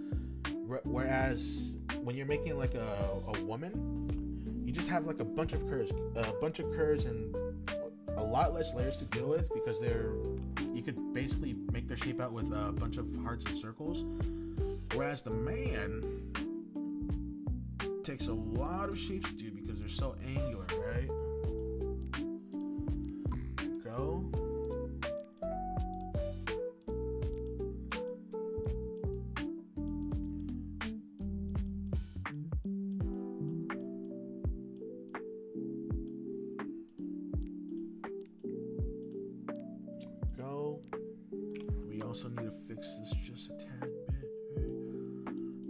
whereas when you're making like a woman, you just have like a bunch of curves and a lot less layers to deal with, because you could basically make their shape out with a bunch of hearts and circles, whereas the man takes a lot of shapes to do because they're so angular, right? Go. We also need to fix this just a tad bit, right?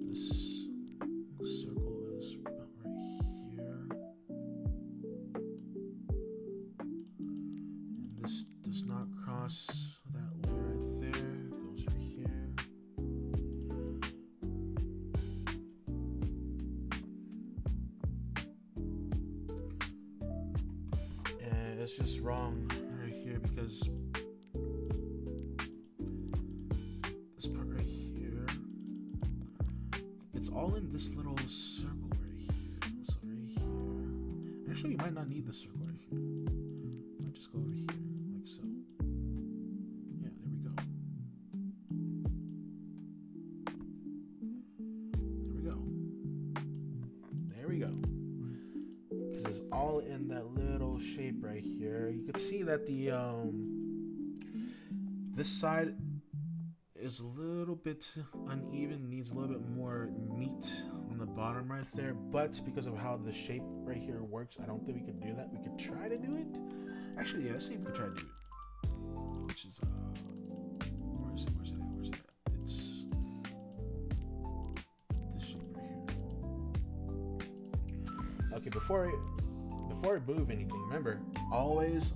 This circle is about right here. And this does not cross that layer right there. It goes right here. And it's just wrong right here, because all in this little circle right here. So right here. Actually, you might not need the circle right here. Might just go over here, like so. Yeah, there we go. There we go. There we go. Because it's all in that little shape right here. You can see that the this side is a little bit uneven, needs a little bit more meat on the bottom right there, but because of how the shape right here works, I don't think we can do that. We could try to do it. Actually, yeah, let's see if we can try to do it. Which is where's it at? It's this shape right here. Okay, before we move anything, remember, always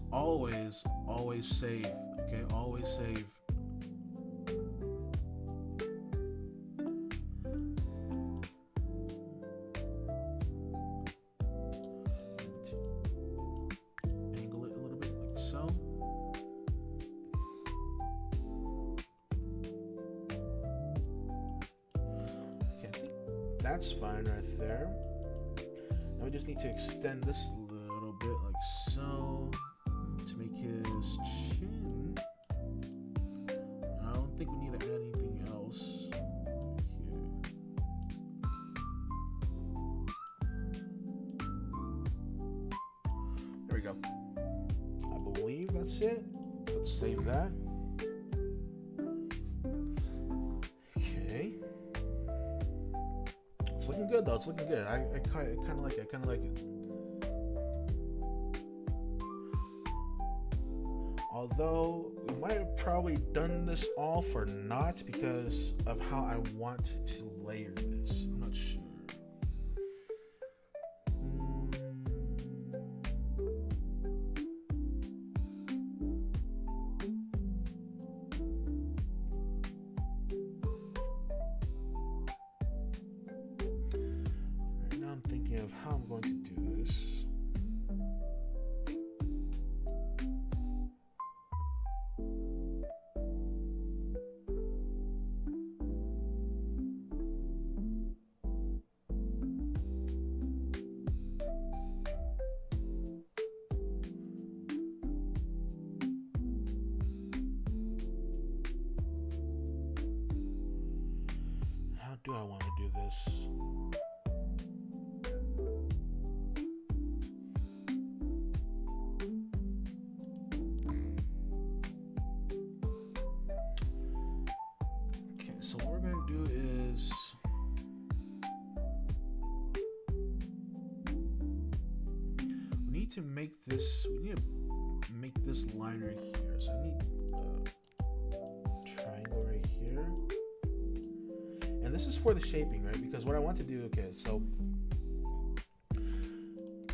save. Okay, always save. That's fine right there. Now we just need to extend this a little bit like so to make his chin. I don't think we need to add anything else here. There we go. I believe that's it. Let's save that. It's looking good though. It's looking good. I kind of like it. I kind of like it. Although we might have probably done this all for naught because of how I want to layer this. I'm not sure. Of how I'm going to do this. How do I want to do this? So what we're going to do is we need to make this line right here. So I need a triangle right here. And this is for the shaping, right? Because what I want to do, okay, so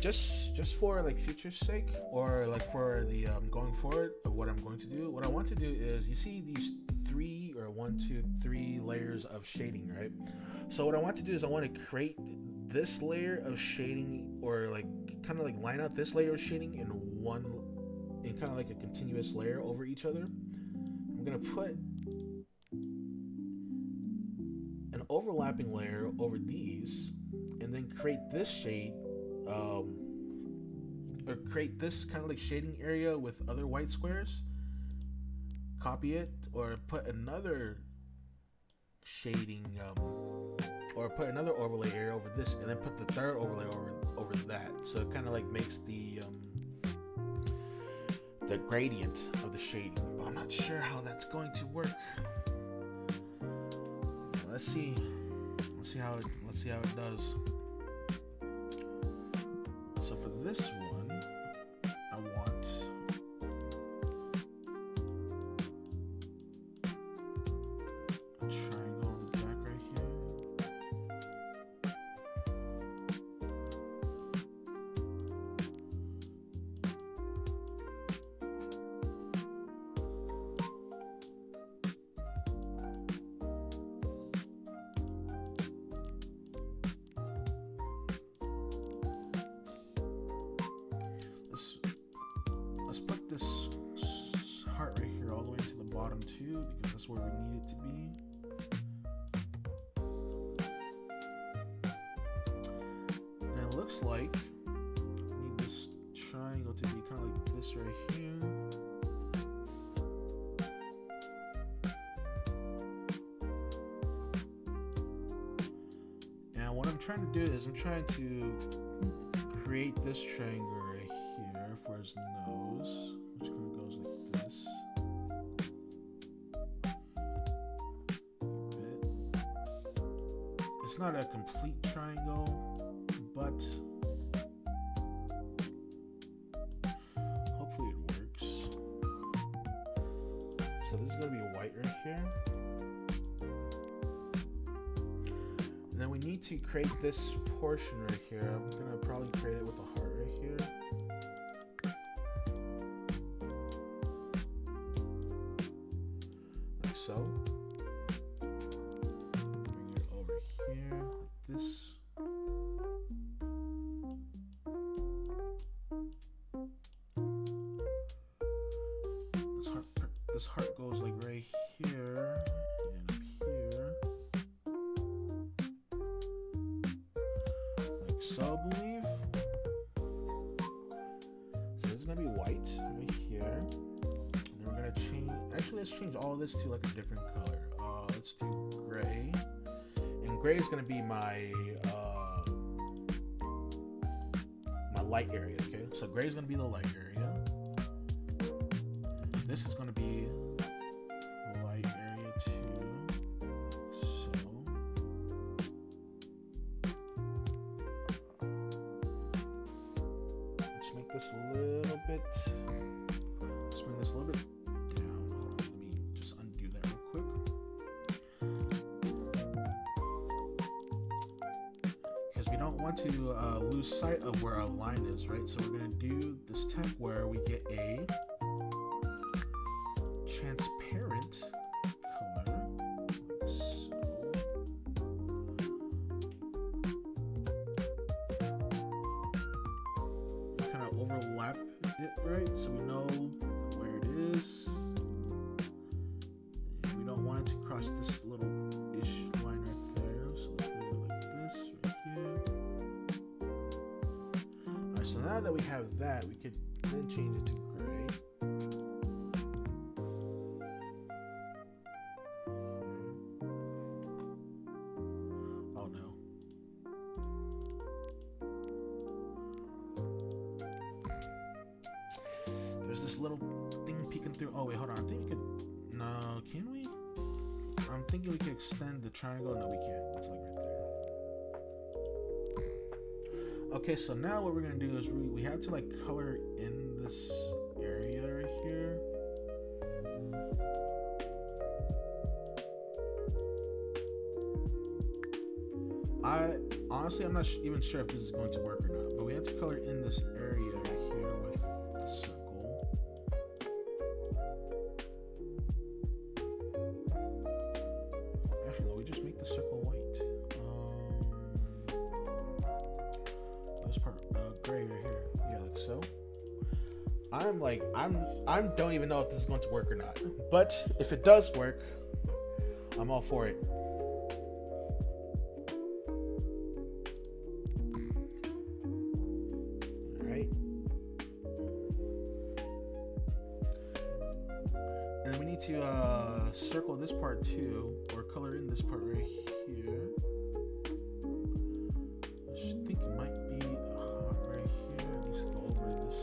just for like future's sake, or like for the going forward of what I'm going to do, what I want to do is, you see these three or 1, 2, 3 layers of shading, right? So what I want to do is I want to create this layer of shading, or like kind of like line out this layer of shading in kind of like a continuous layer over each other. I'm gonna put an overlapping layer over these, and then create this shade, or create this kind of like shading area with other white squares. Copy it, or put another shading, or put another overlay area over this, and then put the third overlay over that. So it kind of like makes the gradient of the shading. But I'm not sure how that's going to work. Let's see how it does. So for this one, I want a triangle on the back right here. Let's put this heart right here all the way to the bottom too, because that's where we need it to be. And it looks like we need this triangle to be kind of like this right here. And what I'm trying to do is I'm trying to create this triangle right here for his nose, which kind of goes like this. It's not a complete triangle, but hopefully it works. So this is going to be white right here. And then we need to create this portion right here. I'm going to probably create it with a heart right here. Like so. Bring it over here like this. This heart goes like right here and up here. Like so, I believe. So this is gonna be white right here. And then we're gonna change, actually let's change all of this to like a different color. Let's do gray. And gray is gonna be my my light area, okay? So gray is gonna be the light area. This is gonna be light area too. So let's make this a little bit, let's bring this a little bit down. Hold on, let me just undo that real quick. Because we don't want to lose sight of where our line is, right? So we're gonna do this temp where we get a transparent color, like so. Kind of overlap it, right? So we know where it is. And we don't want it to cross this little ish line right there. So let's move it like this right here. Alright, so now that we have that, we could then change it to gray. There's this little thing peeking through. Oh wait, hold on. I think we could. No, can we? I'm thinking we can extend the triangle. No, we can't. It's like right there. Okay, so now what we're gonna do is we have to like color in this area right here. I Honestly, I'm not even sure if this is going to work or not, but we have to color in this area right here with the circle. Actually, no, we just make the circle white. This part, gray right here. Yeah, like so. I don't even know if this is going to work or not, but if it does work, I'm all for it. All right. And we need to circle this part too, or color in this part right here. I think it might be right here. At least go over this.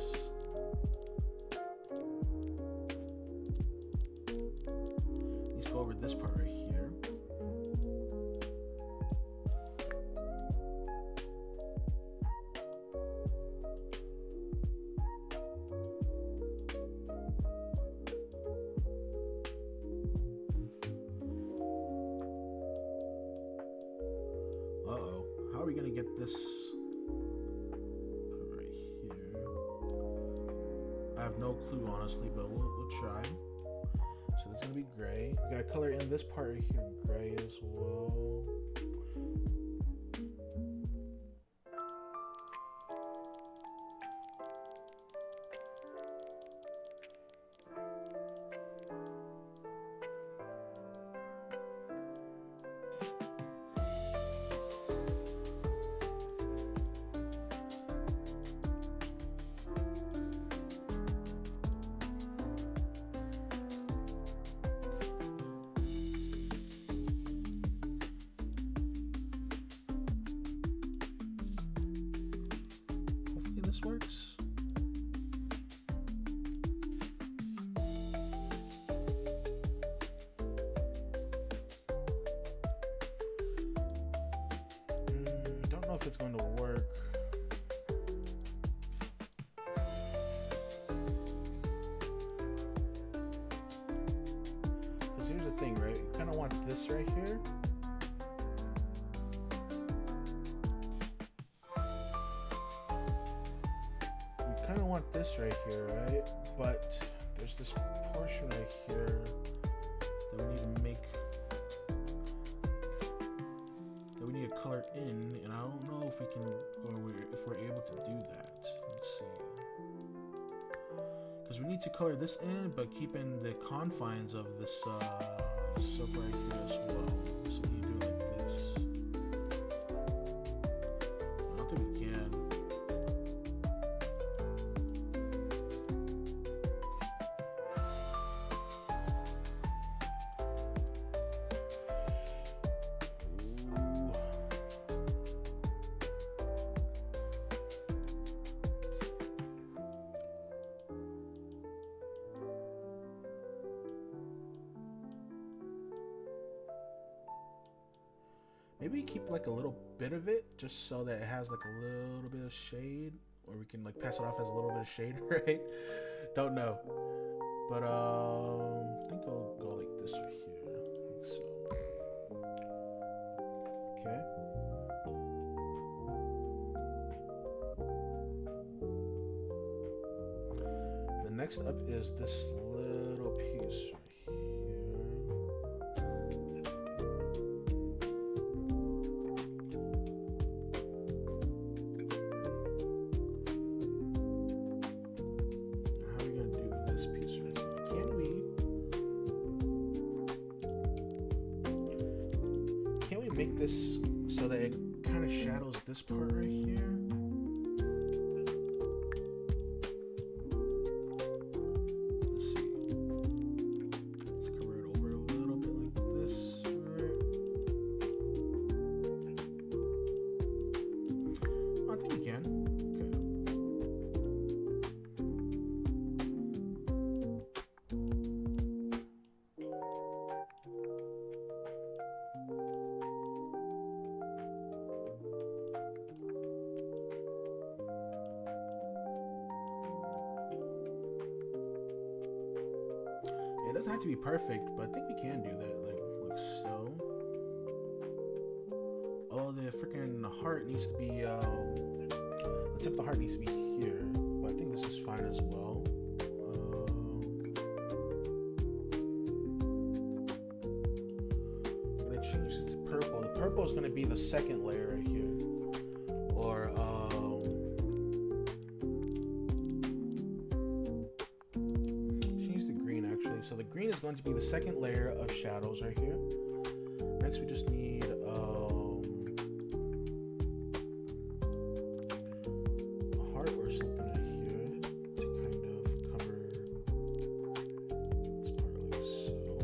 Let's go over this part right here. Uh-oh. How are we gonna get this right here? I have no clue, honestly, but we'll try. So that's gonna be gray. We gotta color in this part right here gray as well. This works. Don't know if it's going to work. Because here's the thing, right? You kind of want this right here. Kind of want this right here, right? But there's this portion right here that we need to make, that we need to color in, and I don't know if we can, or if we're able to do that. Let's see. Because we need to color this in, but keep in the confines of this circle right here as well. So we do it like this. I don't think we can. Maybe keep like a little bit of it just so that it has like a little bit of shade, or we can like pass it off as a little bit of shade, right? Don't know. But I think I'll go like this right here, like so. Okay. The next up is this little piece right here. Make this so that it kind of shadows this part right here. Let's see. Let's cover it over a little bit like this, right? Oh, I think we can. It doesn't have to be perfect, but I think we can do that, like so. Oh, the freaking heart needs to be, the tip of the heart needs to be here, but I think this is fine as well. I'm gonna change this to purple. The purple is gonna be the second layer right here, or change the green actually. So the green is going to be the second layer of shadows right here. Next, we just need a heart or something right here to kind of cover this part like so.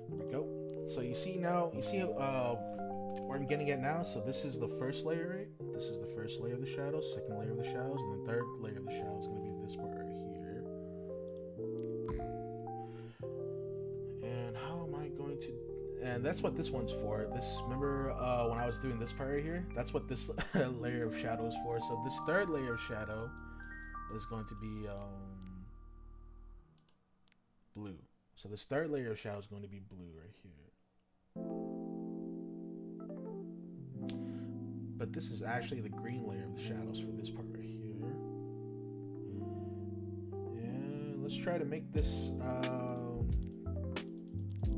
There we go. So you see now, where I'm getting at now. So this is the first layer, right? This is the first layer of the shadows, second layer of the shadows, and the third layer of the shadows is going to be this part right here. And how am I going to... And that's what this one's for. This, remember when I was doing this part right here? That's what this layer of shadow is for. So this third layer of shadow is going to be blue. So this third layer of shadow is going to be blue right here. But this is actually the green layer of the shadows for this part right here. And let's try to make this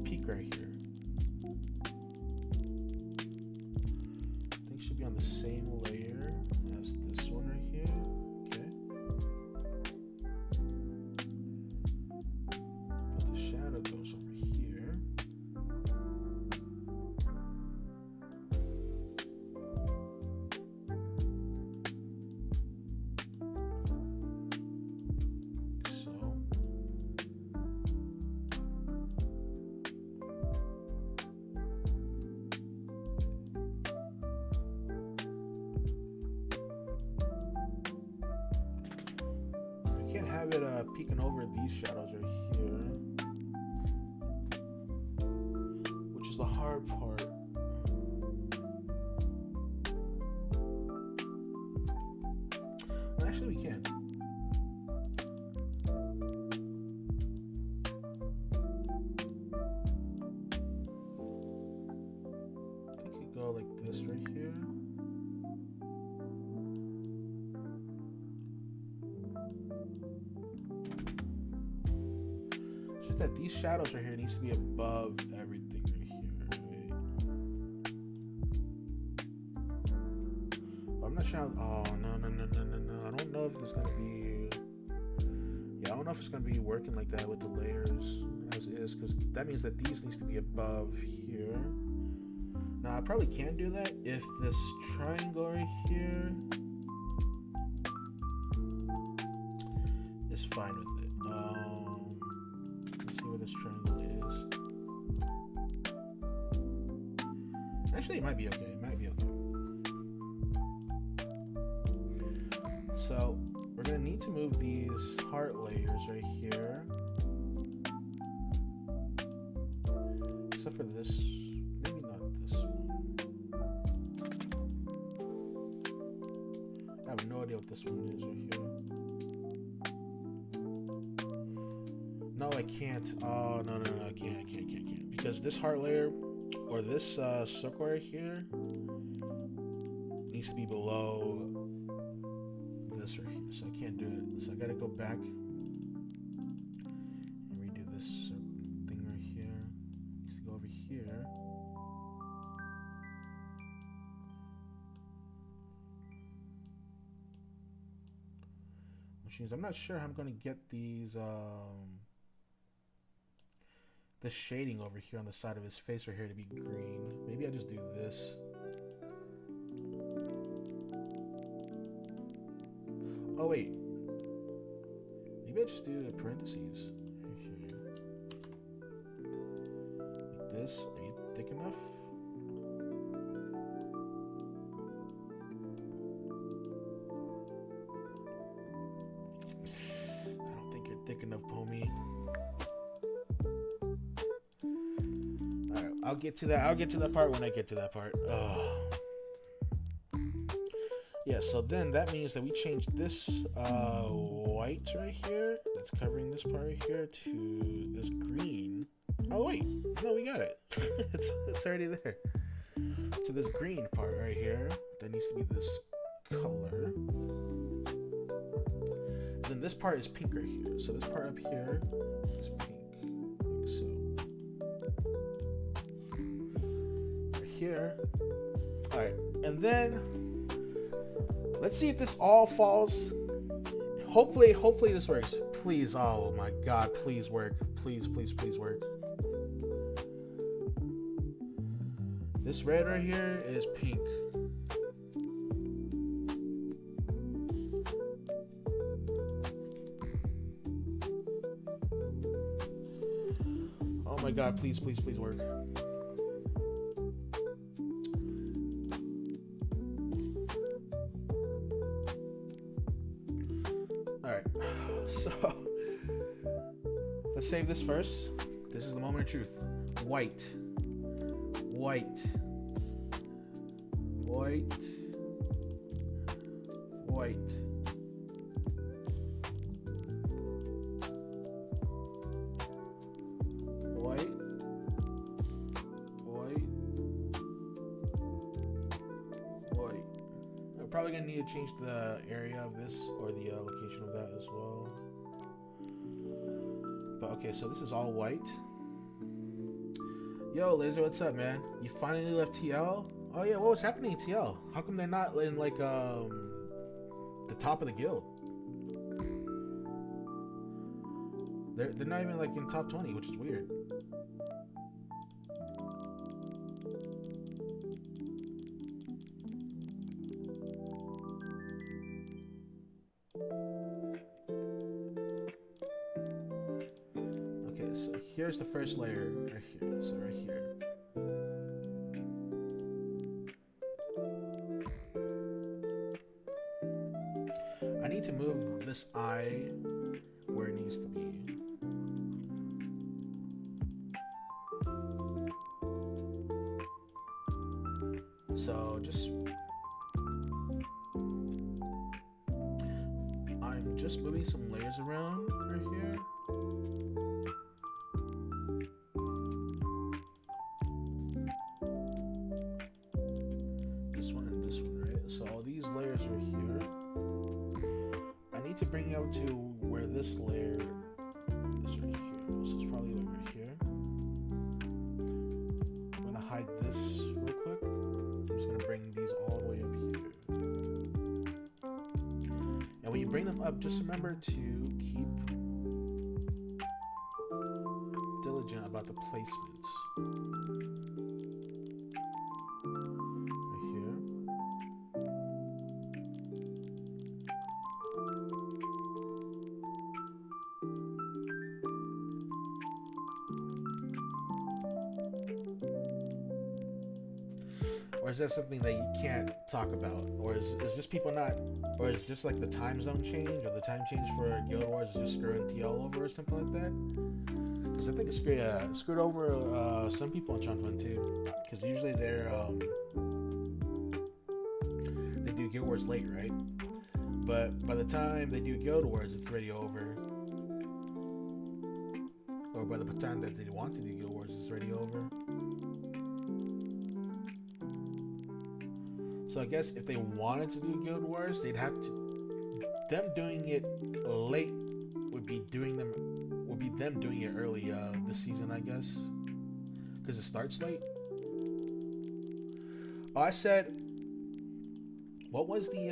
peak right here. I think it should be on the same layer as this one right here. Okay. But the shadow goes over here. Have it peeking over these shadows right here, which is the hard part. Actually, we can. I think you go like this right here. That these shadows right here needs to be above everything right here, right? But I'm not sure. Oh no! I don't know if it's gonna be. Yeah, I don't know if it's gonna be working like that with the layers as is, because that means that these needs to be above here. Now I probably can do that if this triangle right here is fine with it. Where this triangle is. Actually, it might be okay. It might be okay. So we're gonna need to move these heart layers right here, except for this. Maybe not this one. I have no idea what this one is right here. No, I can't. Oh, no, I can't. Because this heart layer, or this circle right here, needs to be below this right here. So I can't do it. So I gotta go back and redo this thing right here. It needs to go over here. Which means I'm not sure how I'm gonna get these the shading over here on the side of his face right here to be green. Maybe I just do this. Oh wait, maybe I just do the parentheses right here like this. Are you thick enough? I don't think you're thick enough, Pommy. I'll get to that. I'll get to that part when I get to that part. Yeah, Yeah, so then that means that we change this white right here that's covering this part right here to this green. Oh wait, no, we got it. it's already there. To this green part right here that needs to be this color. And then this part is pink right here. So this part up here is pink, like so. Right here. All right, and then let's see if this all falls. Hopefully this works. Please, oh my God, please work. Please work. This red right here is pink. Oh my God, please work. Alright, so let's save this first. This is the moment of truth. White. White. I'm probably gonna need to change the area of this or the location of that as well. But okay, so this is all white. Yo, Laser, what's up, man? You finally left TL? Oh yeah, what was happening in TL? How come they're not in like the top of the guild? They're not even like in top 20, which is weird. Okay, so here's the first layer right here. So right here. I need to move this eye where it needs to be. So I'm just moving some layers around right here. This one and this one, right? So all these layers are here. I need to bring it out to where this layer is right here. So it's probably like right here. I'm gonna hide this real quick. I'm just gonna bring these all the way up here. And when you bring them up, just remember to keep diligent about the placements. Right here. Or is that something that you can't talk about? Or is just people not, or is just like the time zone change or the time change for Guild Wars just screwing TL over or something like that? Because I think it's screwed over some people in Cont too. Because usually they do Guild Wars late, right? But by the time they do Guild Wars, it's already over. Or by the time that they want to do Guild Wars, it's already over. So I guess if they wanted to do Guild Wars, they'd have to. Them doing it late would be them doing it early this season, I guess, because it starts late. Oh, I said, what was the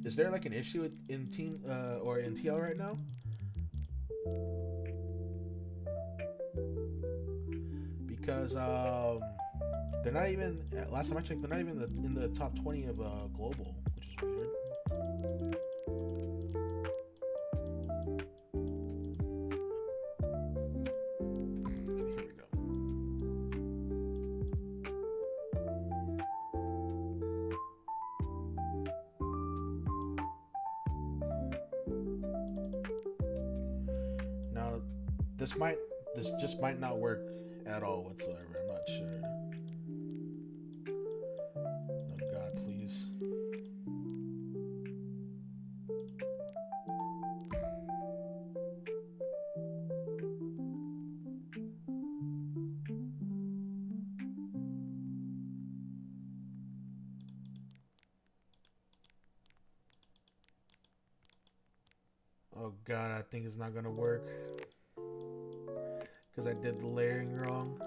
Is there like an issue in team or in TL right now? Because they're not even, last time I checked, they're not even in the top 20 of global, which is weird. Okay, here we go. Now, this just might not work at all whatsoever. I'm not sure. Oh God, please. god, I think it's not gonna work. Because I did the layering wrong.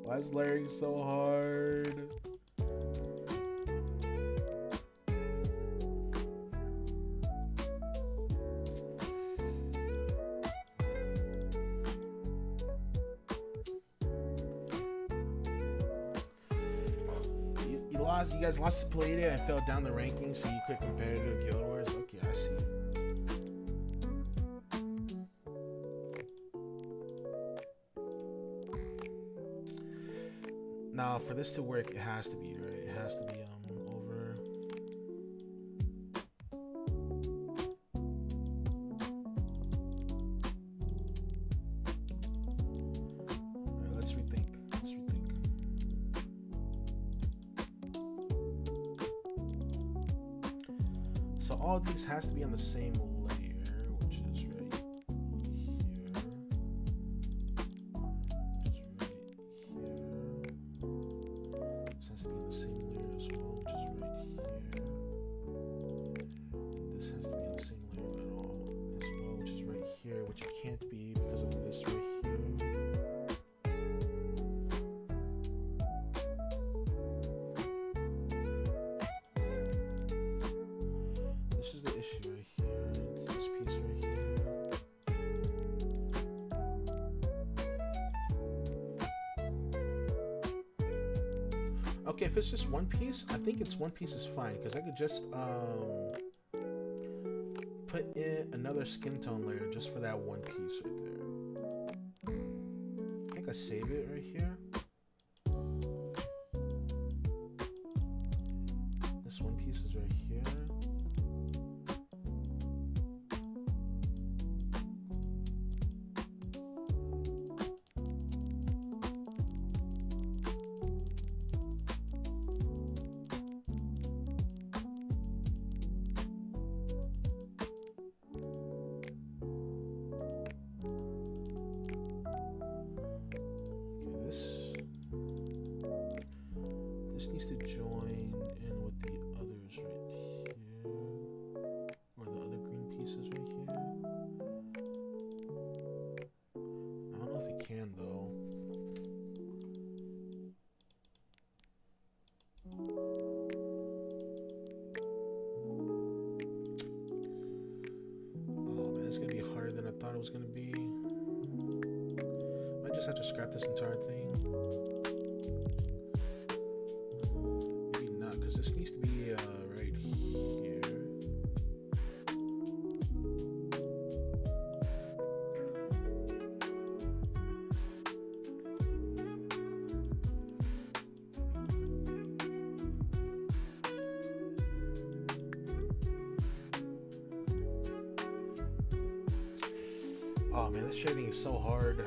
Why is layering so hard? You guys lost to Palladium and fell down the rankings, so you quit competitive Guild Wars? Okay, I see. Now, for this to work, it has to be, right? It has to be over. Alright, let's rethink. Let's rethink. So all of these has to be on the same layer, which is right here. This has to be on the same layer as well, which is right here. This has to be on the same layer at all as well, which is right here, which it can't be because of this right here. This is the issue right here. It's this piece right here. Okay, if it's just one piece, I think it's one piece is fine because I could just put in another skin tone layer just for that one piece right there. I think I save it right here. This one piece is right here. This needs to join in with the others right here, or the other green pieces right here. I don't know if it can though. Oh man, it's gonna be harder than I thought it was gonna be. Might just have to scrap this entire thing. This needs to be right here. Oh man, this shading is so hard.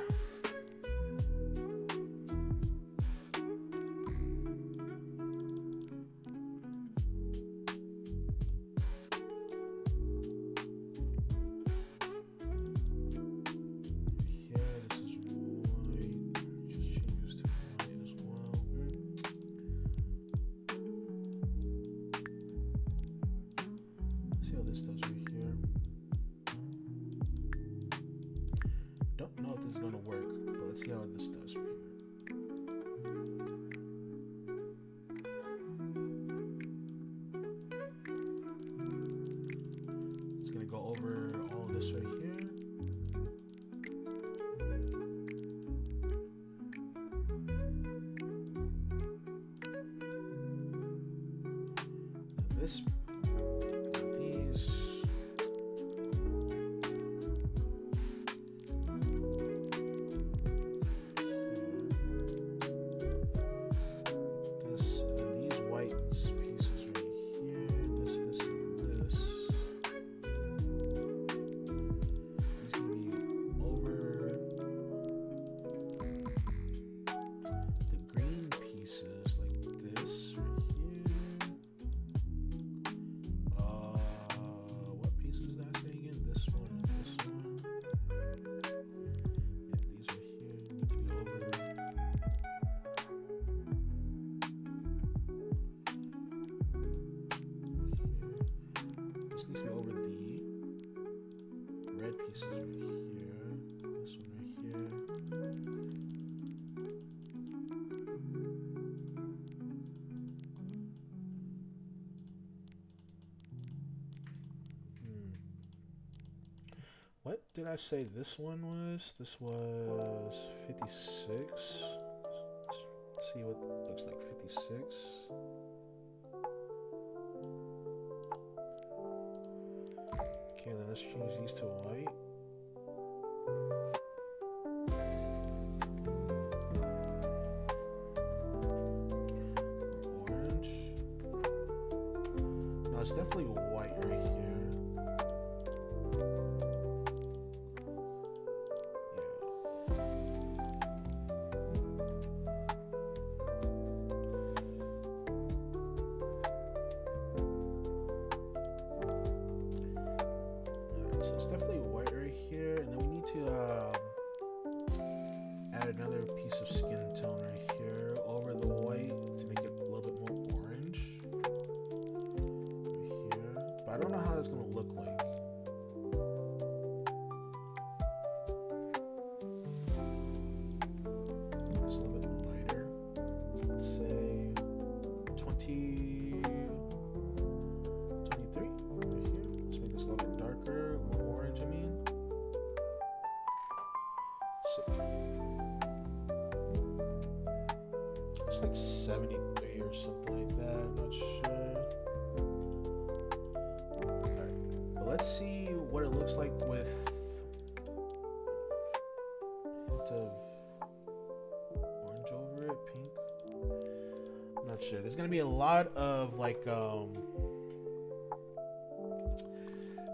This does right here. Don't know if this is gonna work, but let's see how this does right here. It's gonna go over all of this right here. Now this. this needs to be over the red pieces right here. This one right here. What did I say this one was? This was 56. Let's see what it looks like 56. Okay, then let's change these to white. Orange. No, it's definitely white right here. So it's definitely white right here, and then we need to add another piece of skin tone right here over the white to make it a little bit more orange right here. But I don't know how that's going to look like. It's a little bit lighter. Let's say 23 right here. Let's make this a little bit darker. Orange, I mean. So, it's like 73 or something like that. I'm not sure. Alright, but let's see what it looks like with a hint of orange over it, pink. I'm not sure. There's gonna be a lot of like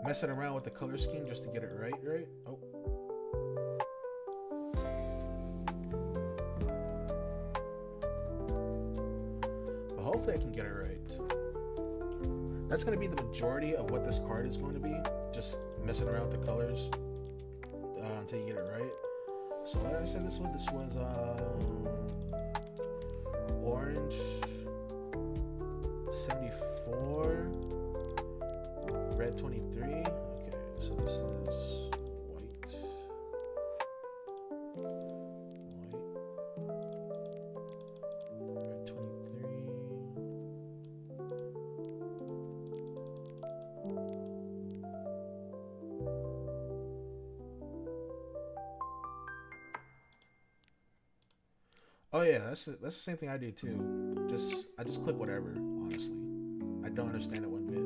messing around with the color scheme just to get it right? Oh. But hopefully I can get it right. That's going to be the majority of what this card is going to be. Just messing around with the colors until you get it right. So what did I say this one? This was orange 74. Red 23. Okay, so this is white. Red 23. Oh yeah, that's the same thing I do too. I just click whatever, honestly. I don't understand it one bit.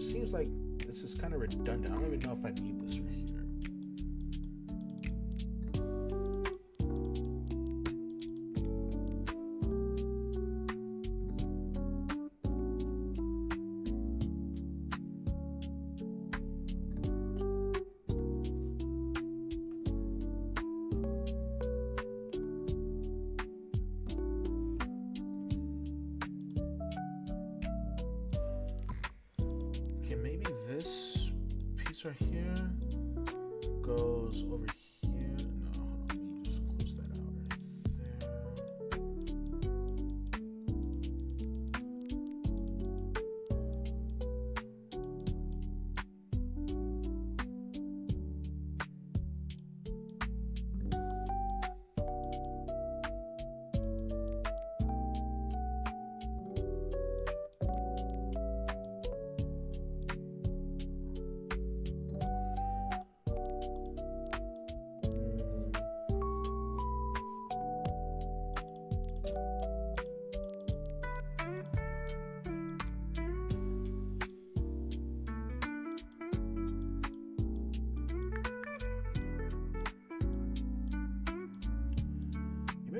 Seems like this is kind of redundant. I don't even know if I need this right here. This piece right here goes over here. No, hold on, let me just close that out right there.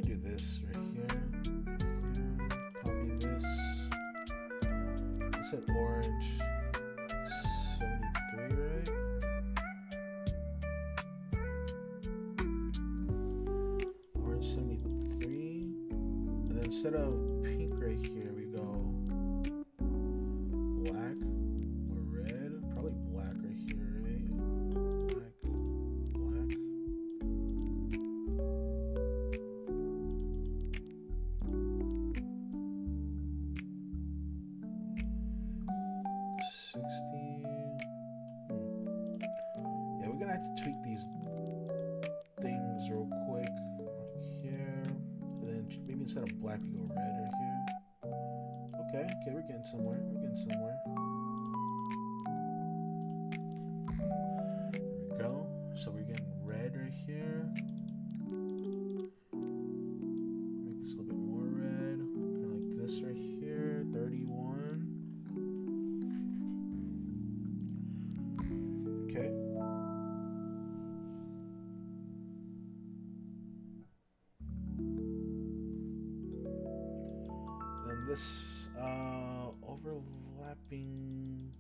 Do this right here. Copy this. It said orange 73, right? Orange 73. And then instead of pink right here, we go black or red. Probably black right here, right? Black. have to tweak these things real quick. Like here. And then maybe instead of black, we go red right here. Okay, we're getting somewhere. There we go. So we're getting red right here. Make this a little bit more red. Kind of like this right here. 31. Okay. Then this overlapping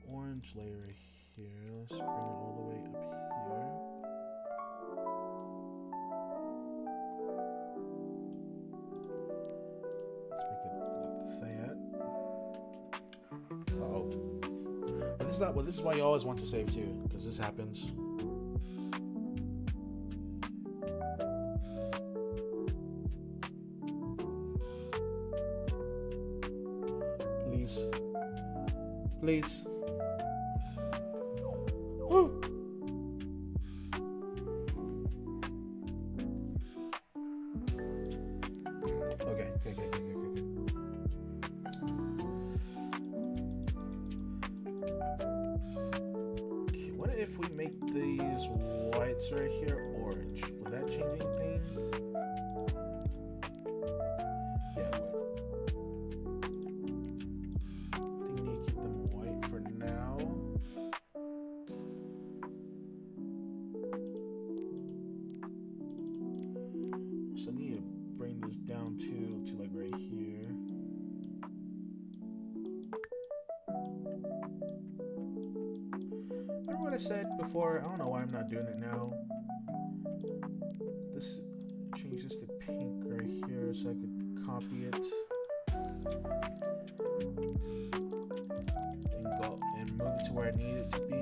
orange layer right here. Let's bring it all the way up here. Let's make it like that. Uh-oh. But this is not, well, this is why you always want to save too, because this happens. Please. Woo. Okay. What if we make these whites right here orange? Will that change anything? Yeah, it would. So I need to bring this down to like right here. Remember what I said before? I don't know why I'm not doing it now. This change this to pink right here so I could copy it and go and move it to where I need it to be.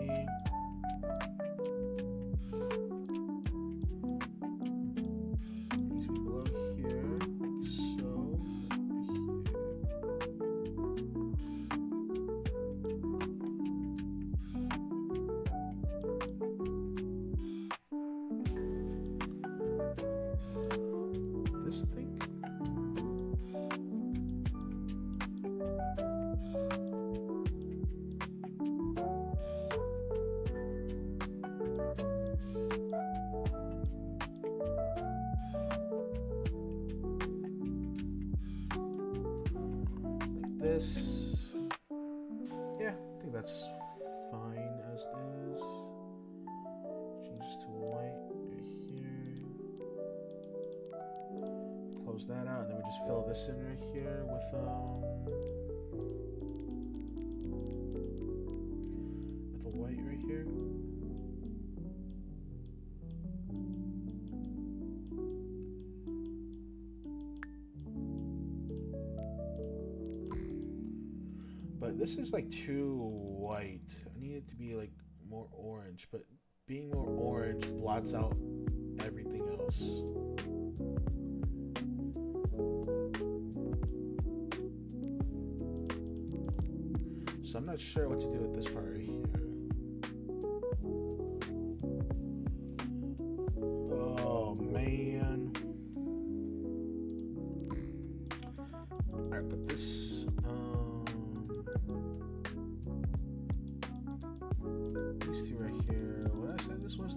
This, yeah, I think that's fine as is. Change to white right here. Close that out, and then we just fill this in right here with the white right here. But this is like too white. I need it to be like more orange, but being more orange blots out everything else. So I'm not sure what to do with this part right here. Oh man. Alright, but this these two right here. What I said this was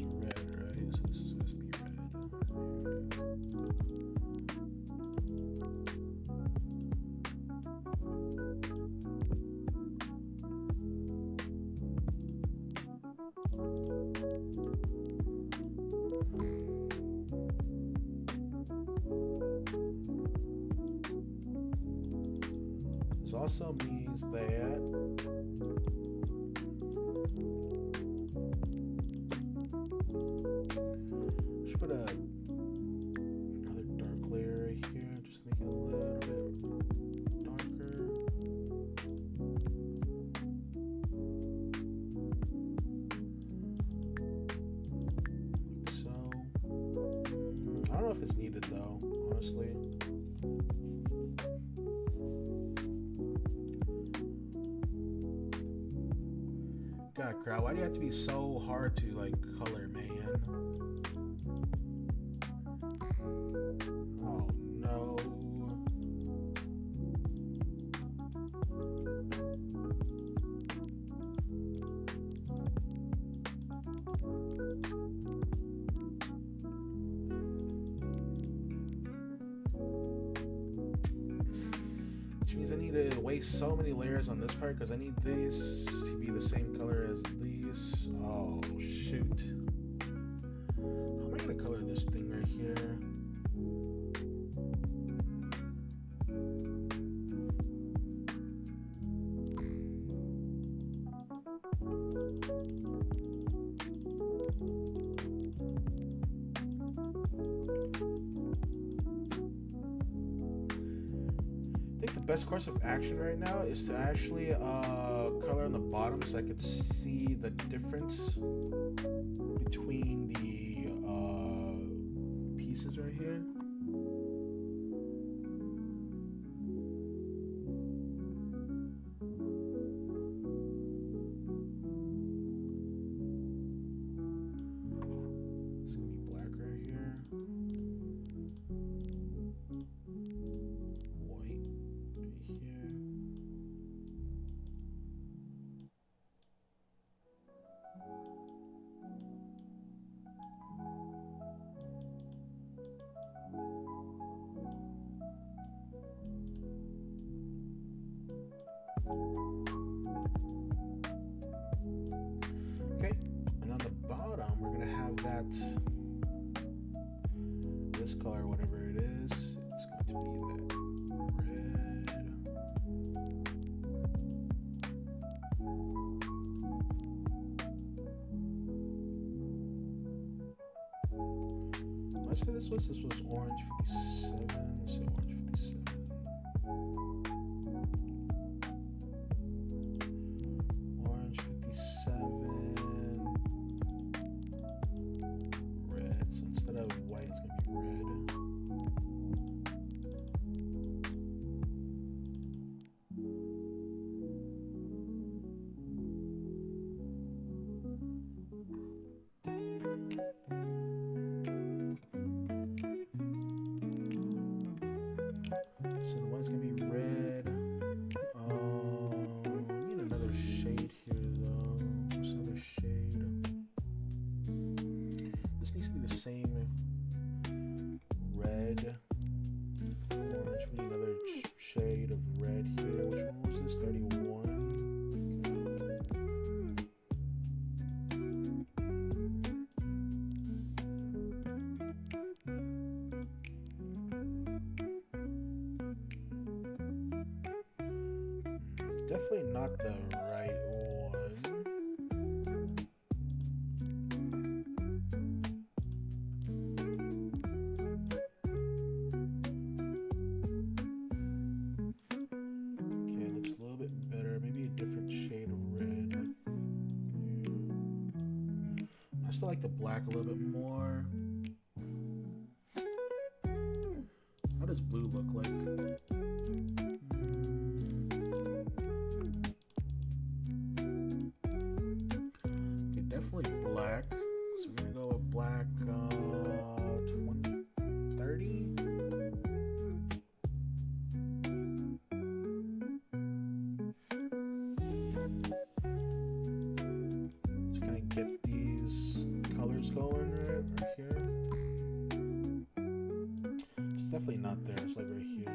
red, right? So this has to be red. This also means that just put another dark layer right here, just make it a little bit darker. Like so. I don't know if it's needed though, honestly. God, Krau, why do you have to be so hard to like color, man? Oh no. Which means I need to waste so many layers on this part because I need these to be the same color as these. Oh, shoot. How am I going to color this thing right here? I think the best course of action right now is to actually color on the bottom so I could see the difference between the pieces right here. It's gonna be black right here. Okay, and on the bottom we're gonna have that this color, whatever it is. It's going to be that red. Let's say this was orange 57. So orange 57. Orange 57. Red. So instead of white, it's gonna be red. So the white's gonna be red. We need another shade here though. What's another shade? This needs to be the same red. Orange. We need another shade of red here. Which one was this? 31. Definitely not the right one. Okay, it looks a little bit better. Maybe a different shade of red. I still like the black a little bit more. How does blue look like? Definitely black. So we're gonna go with black 130. Just gonna get these colors going right here. It's definitely not there. It's like right here.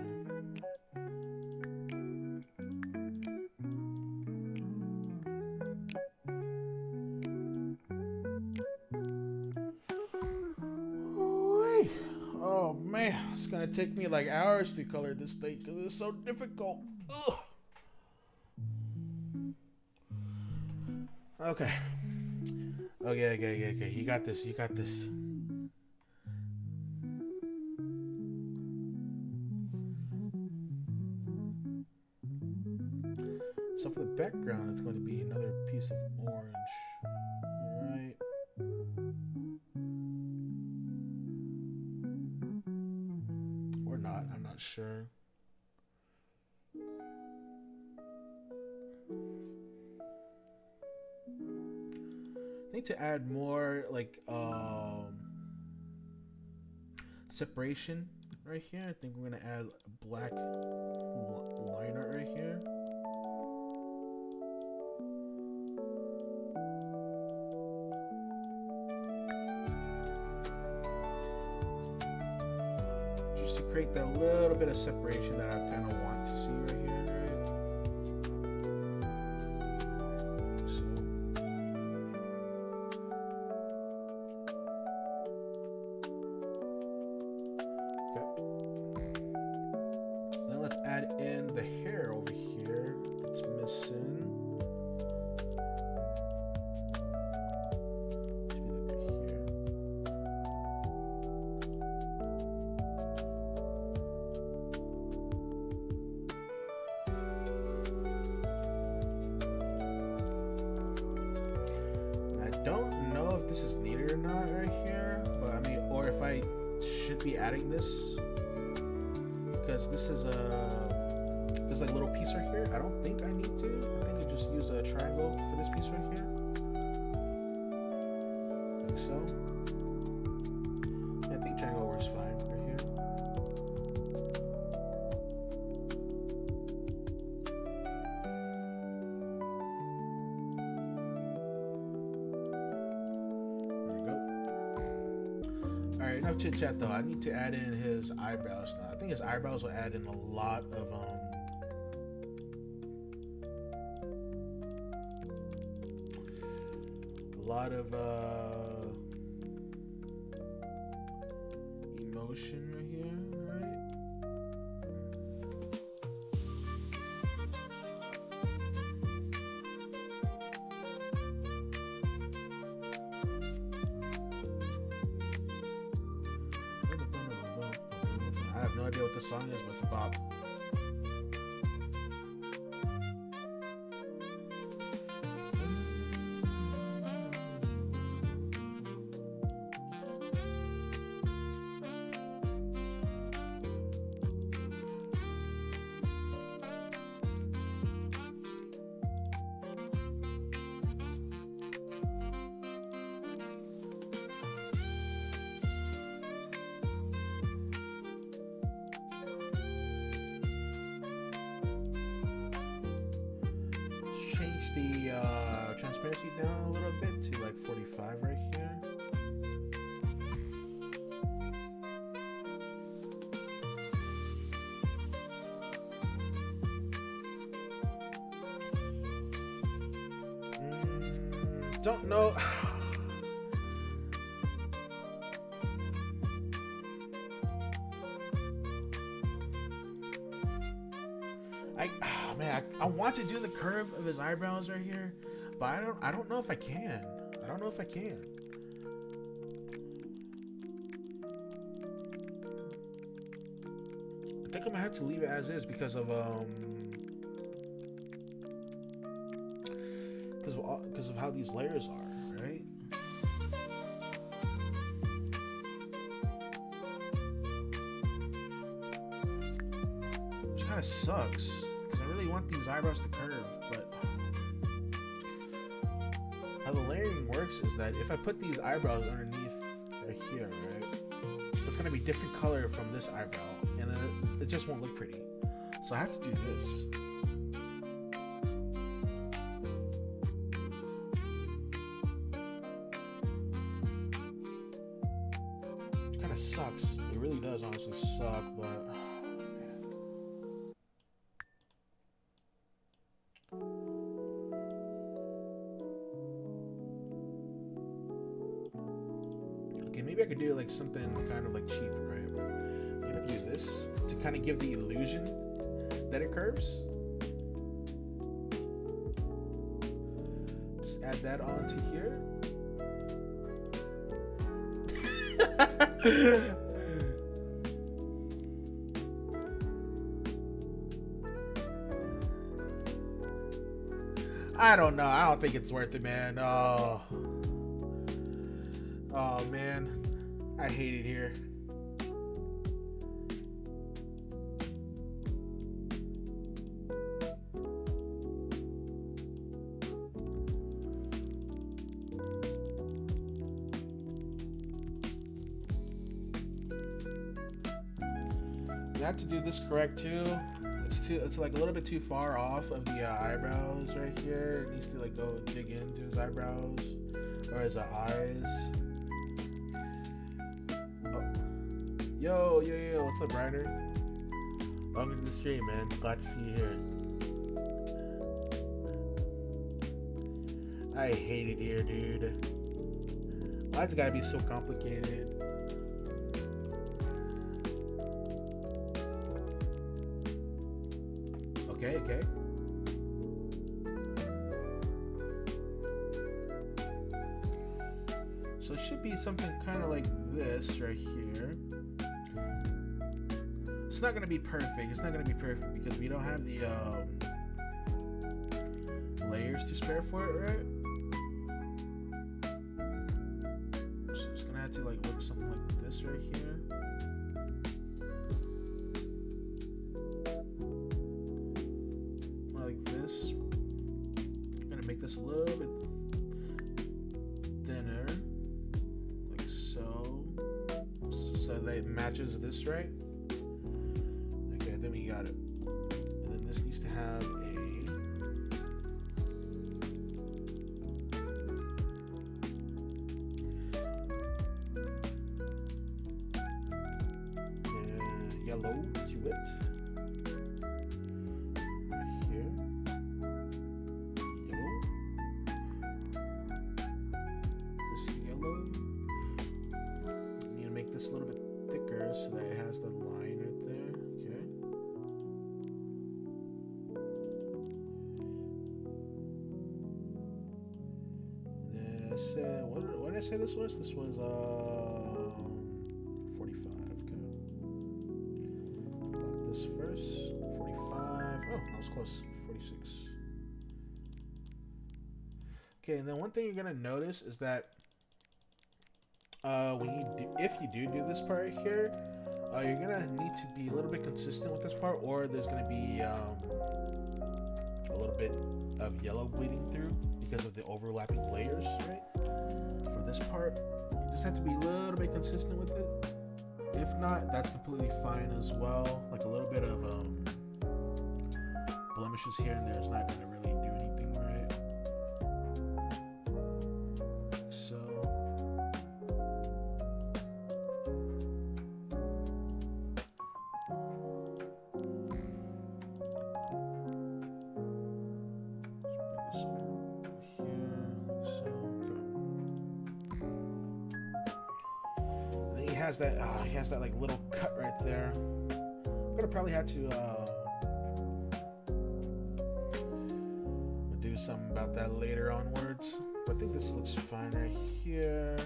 Oh man, it's gonna take me like hours to color this thing because it's so difficult. Ugh. Okay. Okay. You got this. So for the background, it's going to be another piece of orange. Right. Or not, I'm not sure. I need to add more like separation right here. I think we're gonna add a black line art right here. Just to create that little bit of separation that I kind of want to see right here, right? So. Add in the hair over here that's missing. I don't know if this is needed or not right here, but I mean, or if I should be adding this. Because this is there's like a little piece right here. I don't think I need to. I think I just use a triangle for this piece right here. Like so. I think triangle works fine right here. There we go. Alright, enough chit chat though. I need to add in his eyebrows now. I think his eyebrows will add in a lot of emotion right here, right? I have no idea what the song is, but it's a bop. The transparency down a little bit to like 45 right here. Don't know. I want to do the curve of his eyebrows right here, but I don't know if I can. I don't know if I can. I think I'm gonna have to leave it as is because of how these layers are, right? Which kind of sucks. I really want these eyebrows to curve, but how the layering works is that if I put these eyebrows underneath right here, right, it's gonna be different color from this eyebrow, and then it just won't look pretty. So I have to do this. It kind of sucks. It really does honestly suck, but. Maybe I could do like something kind of like cheap, right? Maybe I could do this to kind of give the illusion that it curves. Just add that onto here. I don't know. I don't think it's worth it, man. Oh man, I hate it here. we have to do this correct too. It's like a little bit too far off of the eyebrows right here. It needs to like go dig into his eyebrows or his eyes. Oh. Yo, what's up, Ryder? Welcome to the stream, man. Glad to see you here. I hate it here, dude. Why's it gotta be so complicated? Okay. So it should be something kind of like this right here. It's not gonna be perfect. It's not gonna be perfect because we don't have the layers to spare for it, right? So it's gonna have to like look something like this right here. This a little bit thinner, like so that it matches this, right? Okay, then we got it. And then this needs to have a yellow to it. A little bit thicker so that it has the line right there. Okay. This what did I say this was? This was 45. Okay. Lock this first. 45. Oh, that was close. 46. Okay, and then one thing you're gonna notice is that if you do this part right here, you're gonna need to be a little bit consistent with this part, or there's gonna be a little bit of yellow bleeding through because of the overlapping layers, right? For this part, you just have to be a little bit consistent with it. If not, that's completely fine as well. Like a little bit of blemishes here and there is not gonna really do anything, right? So. He has that like little cut right there. I'm gonna probably have to do something about that later onwards. But I think this looks fine right here.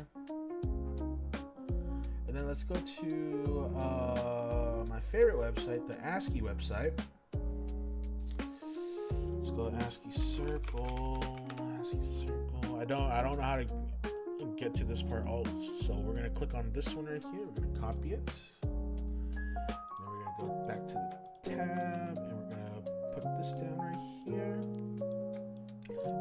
And then let's go to my favorite website, the ASCII website. Let's go to ASCII Circle. ASCII Circle. I don't know how to get to this part alt, so we're gonna click on this one right here. We're gonna copy it. Then we're gonna go back to the tab, and we're gonna put this down right here.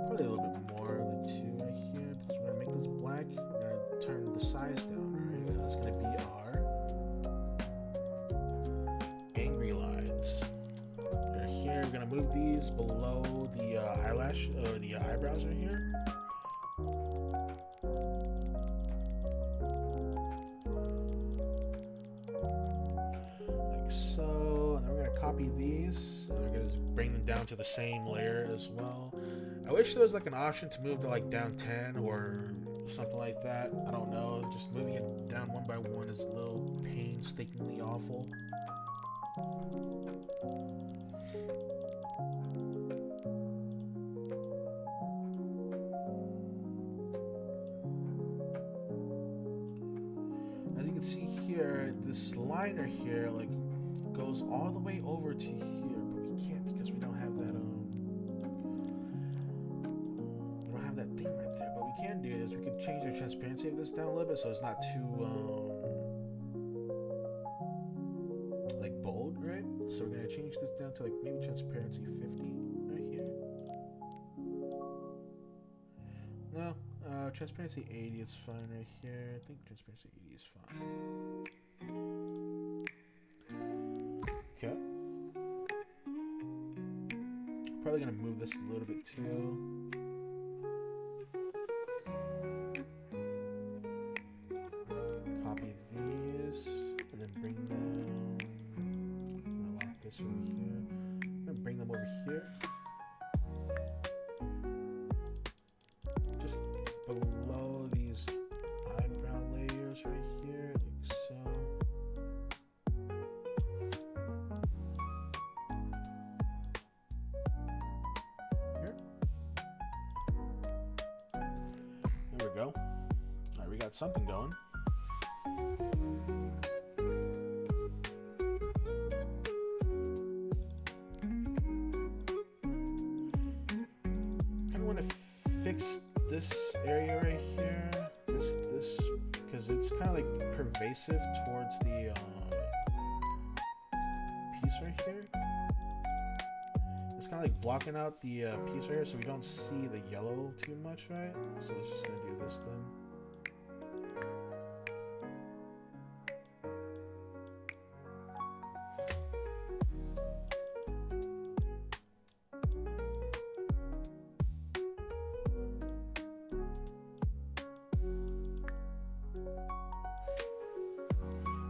Probably a little bit more, like 2 right here, because we're gonna make this black. We're gonna turn the size down, right? And that's gonna be our angry lines. Right here, we're gonna move these below the eyelash or the eyebrows right here. Copy these, and we're gonna bring them down to the same layer as well. I wish there was like an option to move to like down 10 or something like that. I don't know. Just moving it down one by one is a little painstakingly awful. As you can see here, this liner here, like, goes all the way over to here, but we can't because we don't have that thing right there. But we can do is we can change the transparency of this down a little bit so it's not too like bold, right? So we're gonna change this down to like maybe transparency 50 right here. No, transparency 80 is fine right here. I think transparency 80 is fine. probably gonna move this a little bit too. Copy these and then bring them. I'm gonna lock this over here. I'm gonna bring them over here. Just below these eyebrow layers right here, like so. There we go. Alright, we got something going. Kind of want to fix this area right here. This, because it's kind of like pervasive towards the piece right here. It's kind of like blocking out the piece right here, so we don't see the yellow too much, right? So let's just gonna do this then.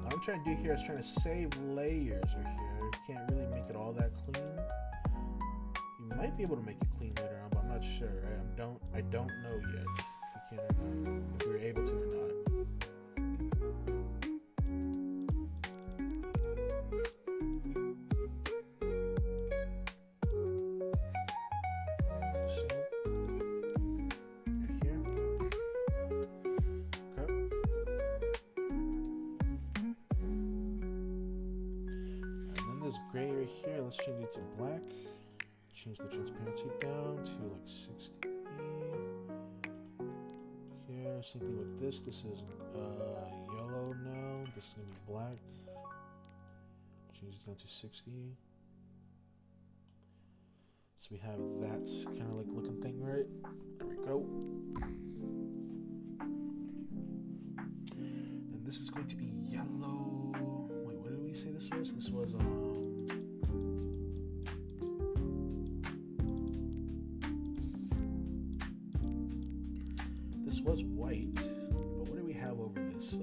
What I'm trying to do here is trying to save layers right here. You can't really make it all that clean. You might be able to make it clean later on, but I'm not sure. I don't know yet if we can or not, if we're able to or not. Gray right here, let's change it to black. Change the transparency down to like 60. Here, same thing with this. This is yellow now. This is gonna be black. Change it down to 60. So we have that kind of like looking thing, right? There we go. Then this is going to be yellow. Wait, what did we say this was? This was this was white, but what do we have over this?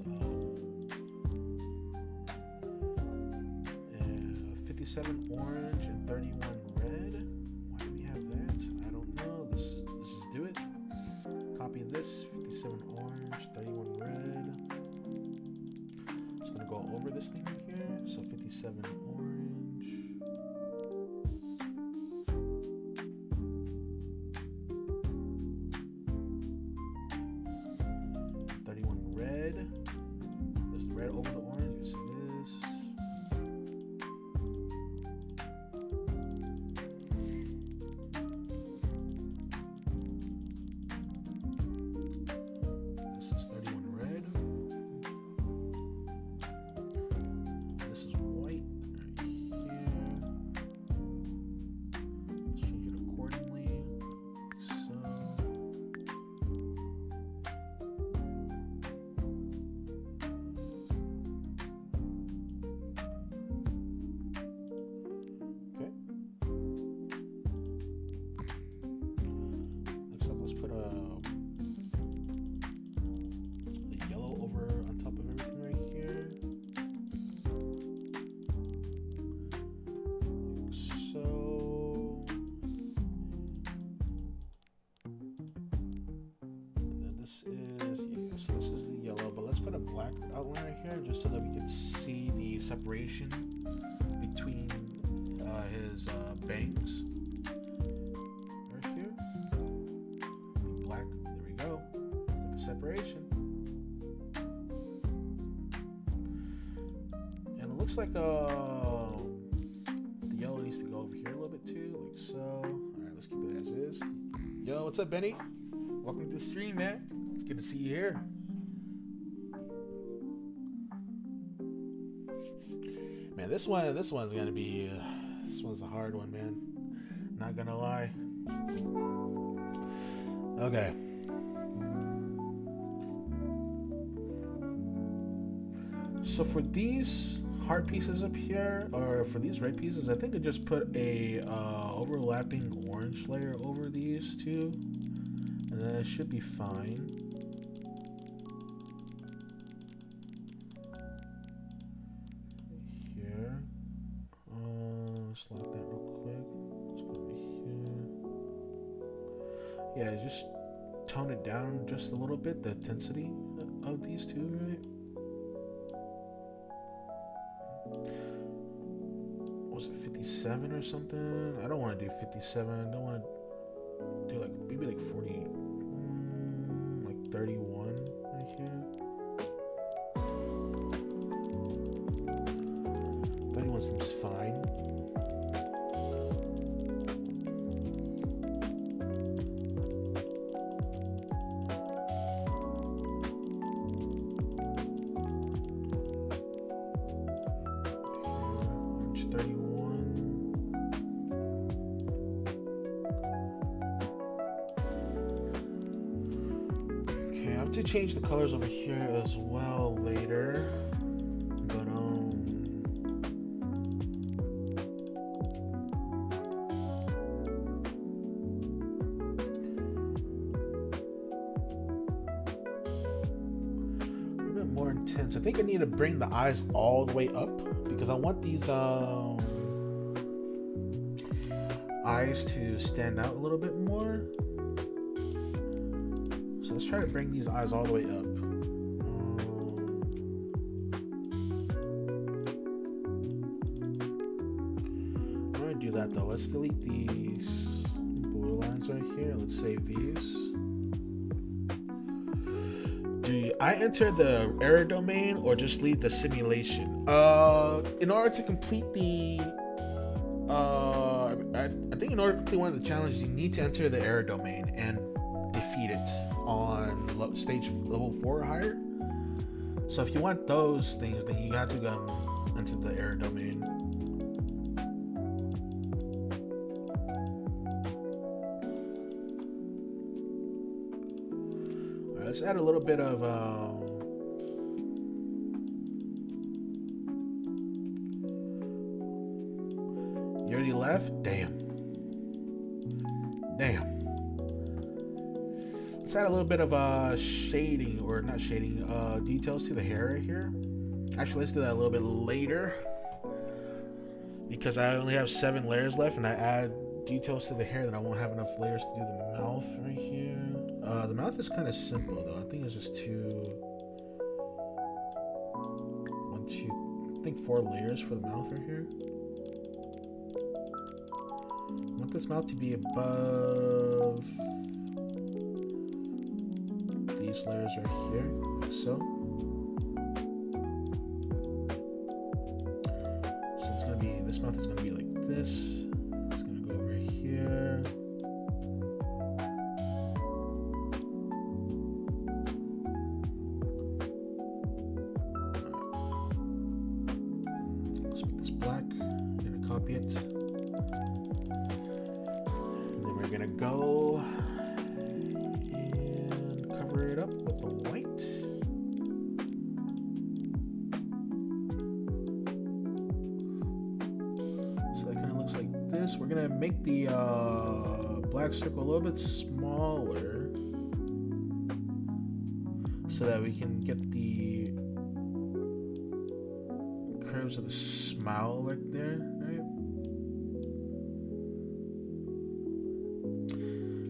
57 orange and 31 red. Why do we have that? I don't know. Let's just do it. Copy this. 57 orange, 31 red. Just gonna go over this thing right here. So 57 orange. 31 red. Is the red over the orange? Yes, it is. This is 31 red. This is white right here. Let's change it accordingly. So. Next up, let's put a yellow over on top of everything right here. Like so. And then this is, yeah, so this is the yellow, but let's put a black outline right here just so that we can see the separation between his bangs. Right here. Black. There we go. Got the separation. And it looks like the yellow needs to go over here a little bit too, like so. Alright, let's keep it as is. Yo, what's up, Benny? Welcome to the stream, man. It's good to see you here. Man, this one's gonna be this one's a hard one, man. Not gonna lie. Okay. So for these heart pieces up here, or for these red pieces, I think I just put a overlapping orange layer over these two, and then it should be fine. Here, let's lock that real quick. Let's go over here. Yeah, just tone it down just a little bit, the intensity of these two, right? Was it 57 or something? I don't want to do 57. I don't want to do like maybe like 40, like 31 right here. 31 seems fine. To change the colors over here as well later, but a bit more intense. I think I need to bring the eyes all the way up because I want these eyes to stand out a little bit more. Let's try to bring these eyes all the way up. I'm going to do that though. Let's delete these blue lines right here. Let's save these. Do I enter the error domain or just leave the simulation? In order to complete the I think in order to complete one of the challenges, you need to enter the error domain and defeat it on stage level 4 or higher. So if you want those things, then you have to go into the error domain. Alright, let's add a little bit of you already left? Damn. Let's add a little bit of shading, or not shading, details to the hair right here. Actually, let's do that a little bit later because I only have 7 layers left, and I add details to the hair, then I won't have enough layers to do the mouth right here. The mouth is kind of simple though. I think it's just 4 layers for the mouth right here. I want this mouth to be above these layers right here, like so. So it's gonna be, this mouth is gonna be like this. It's gonna go over here. Let's make this black. I'm gonna copy it. And then we're gonna go it up with the white. So that kind of looks like this. We're gonna make the black circle a little bit smaller so that we can get the curves of the smile right there, right?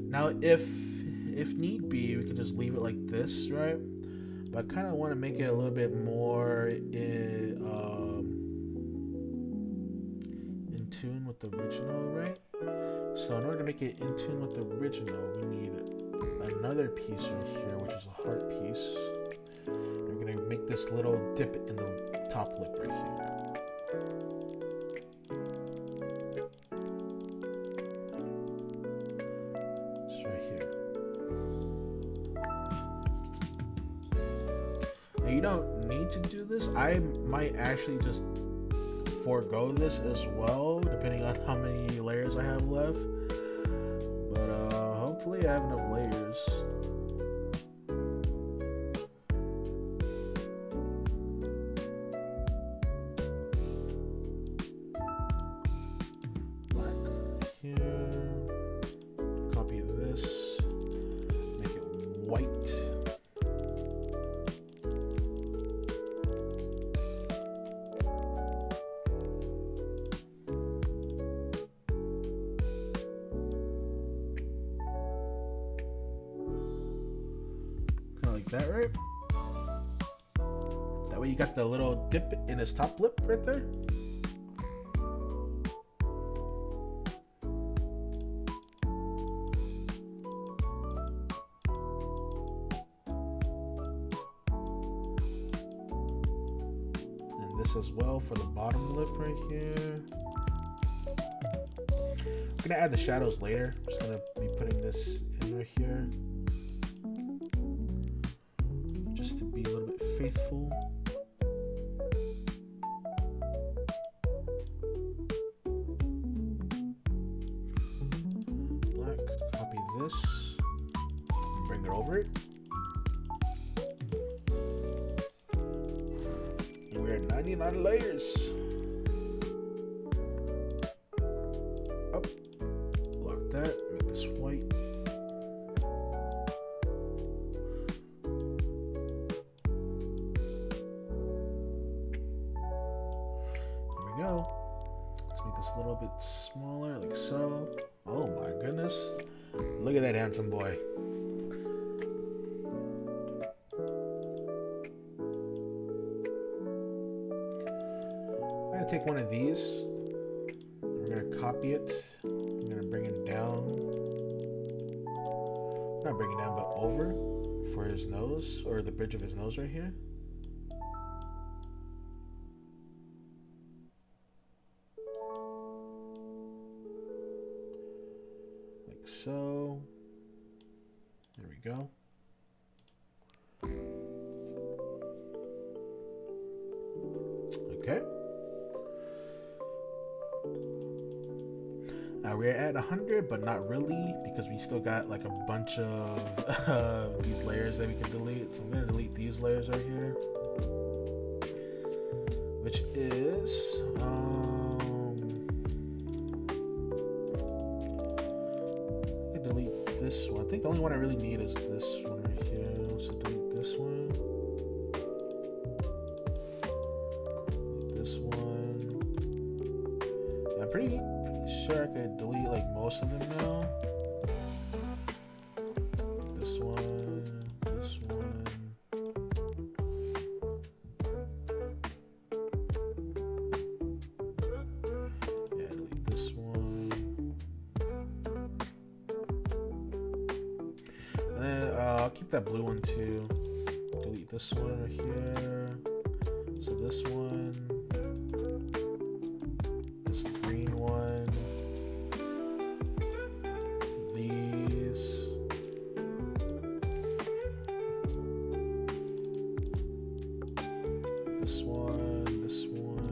Now if need be, we can just leave it like this, right? But I kind of want to make it a little bit more in tune with the original, right? So in order to make it in tune with the original, we need another piece right here, which is a heart piece. And we're going to make this little dip in the top lip right here. You don't need to do this. I might actually just forego this as well, depending on how many layers I have left. But hopefully I have enough layers. white. Kind of like that, right? That way you got the little dip in his top lip right there. This as well for the bottom lip right here. I'm gonna add the shadows later. I'm just gonna be putting this in right here just to be a little bit faithful. Black, copy this, and bring it over it. We're at 99 layers. Up, lock that, make this white. There we go. Let's make this a little bit smaller, like so. Oh my goodness. Look at that handsome boy. Take one of these, we're going to copy it, I'm going to bring it down, not bring it down but over for his nose, or the bridge of his nose right here. Like so. There we go. Okay. We're at 100, but not really, because we still got like a bunch of these layers that we can delete. So I'm gonna delete these layers right here, which is I delete this one. I think the only one I really need is this one right here. So delete this one. Delete this one. I'm pretty sure I could delete like most of them now. This one, this one. Yeah, delete this one. And then I'll keep that blue one too. Delete this one right here. So this one. This green one. This one, this one.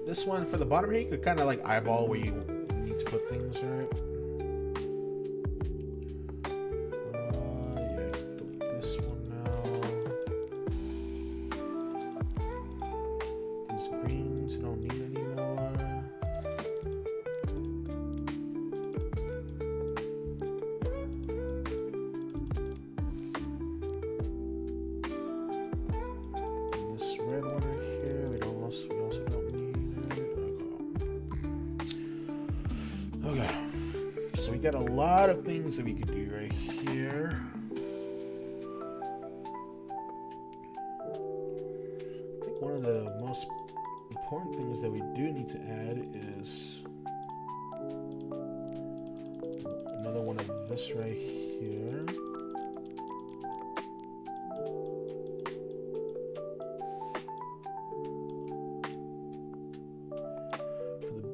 This one for the bottom here, you could kind of like eyeball where you need to put things, right? Yeah, delete this one now. These greens you don't need anymore. Red one right here. We also don't need it. Okay. So we got a lot of things that we could do right here. I think one of the most important things that we do need to add is another one of this right here.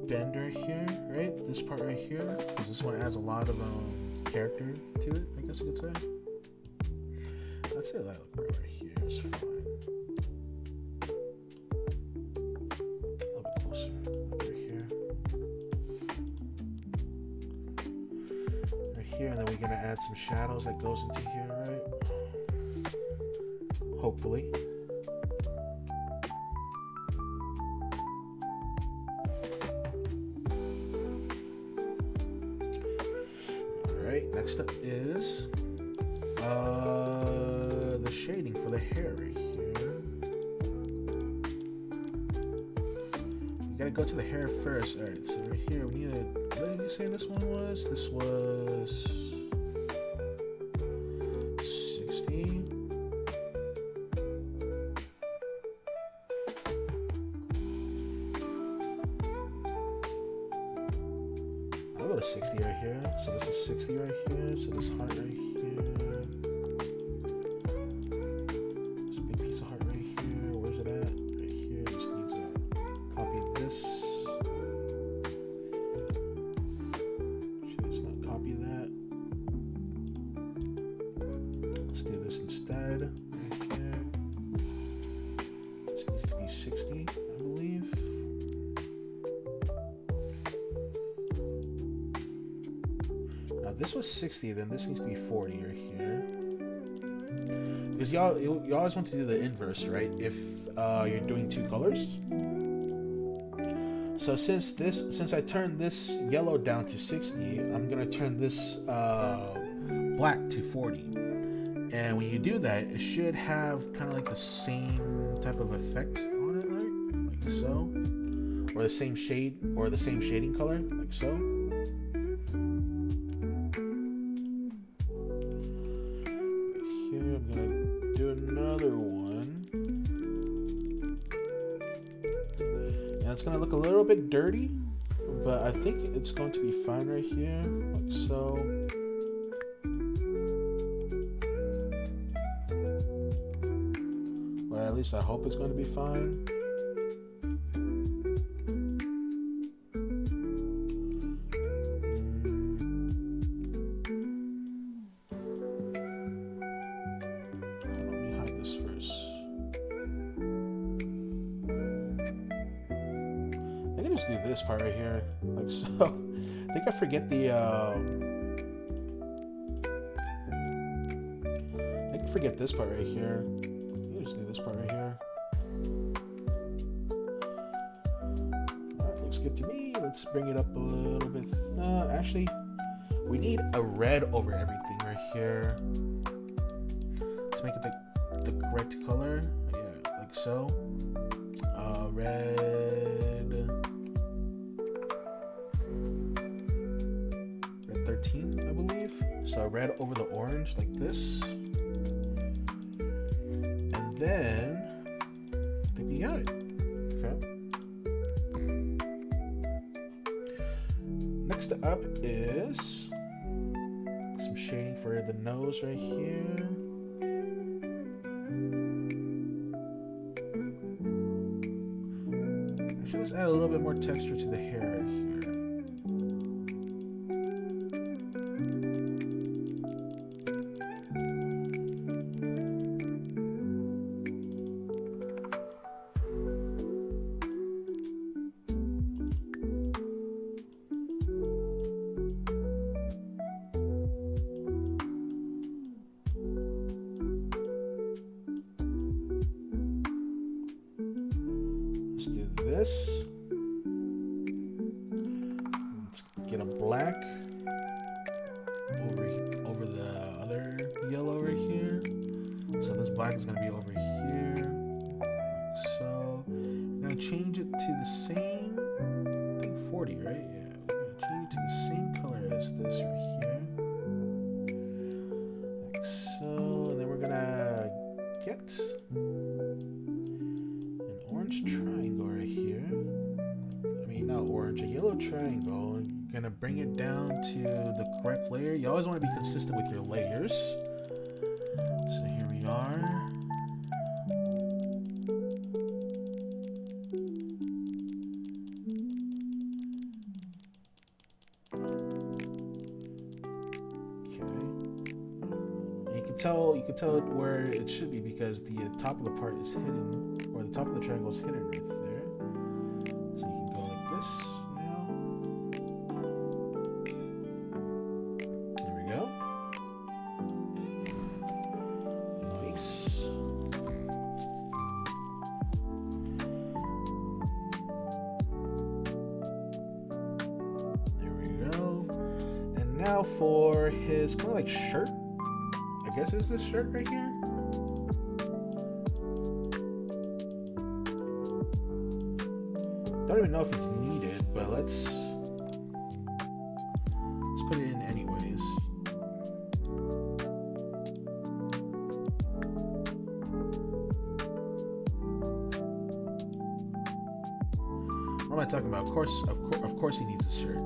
Bend right here, right? This part right here, because this one adds a lot of character to it, I guess you could say. I'd say that look right here is fine. A little bit closer, right here. Right here, and then we're gonna add some shadows that goes into here, right? Hopefully. right, next up is the shading for the hair right here. You gotta go to the hair first. All right, so right here we need a. What did you say this one was? This was 60. I'll go to 60 right here. So this is 60 right here. So this heart right here. This big piece of heart right here. Where's it at? Right here. Just needs to copy this. Should just not copy that. Let's do this instead. Right here. This needs to be 60, I believe. This was 60, then this needs to be 40 right here. Because you always want to do the inverse, right? If you're doing two colors. So since I turned this yellow down to 60, I'm gonna turn this black to 40. And when you do that, it should have kind of like the same type of effect on it, right? Like so, or the same shade, or the same shading color, like so. I'm gonna do another one, and it's gonna look a little bit dirty, but I think it's going to be fine right here, like so. Well, at least I hope it's going to be fine. Just do this part right here, like so. I think I forget the this part right here. Just do this part right here. That looks good to me. Let's bring it up a little bit. Actually, we need a red over everything right here. Let's make it the correct color. Yeah, like so. Red 13, I believe. So red over the orange, like this. And then I think we got it. Okay. Next up is some shading for the nose right here. Actually, let's add a little bit more texture to the hair right here. Let's do this. Let's get a black over the other yellow right here. So this black is going to be over here, like so. I'm going to change it to the same, I think 40, right? Yeah, we're going to change it to the same color as this right here, like so. And then we're going to get orange triangle right here. I mean, not orange, a yellow triangle. You're gonna bring it down to the correct layer. You always want to be consistent with your layers. So here we are. You can tell where it should be because the top of the part is hidden, or the top of the triangle is hidden right there. So you can go like this now. There we go. Nice. There we go. And Now for his kind of like shirt. I guess is this shirt right here. Don't even know if it's needed, but let's put it in anyways. What am I talking about? Of course he needs a shirt.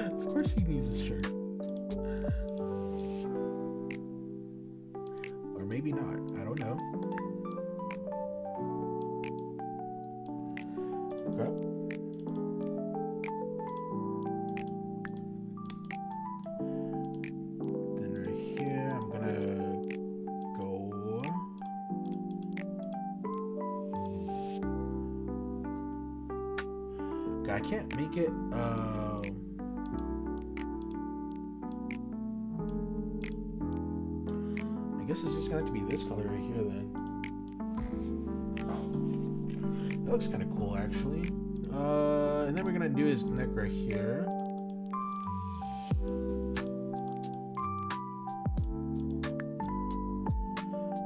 Of course he needs a shirt. Or maybe not. I don't know. Okay. Then right here, I'm gonna go. Okay, I can't make it. I guess it's just gonna have to be this color right here then. That looks kind of cool actually. And then we're gonna do his neck right here.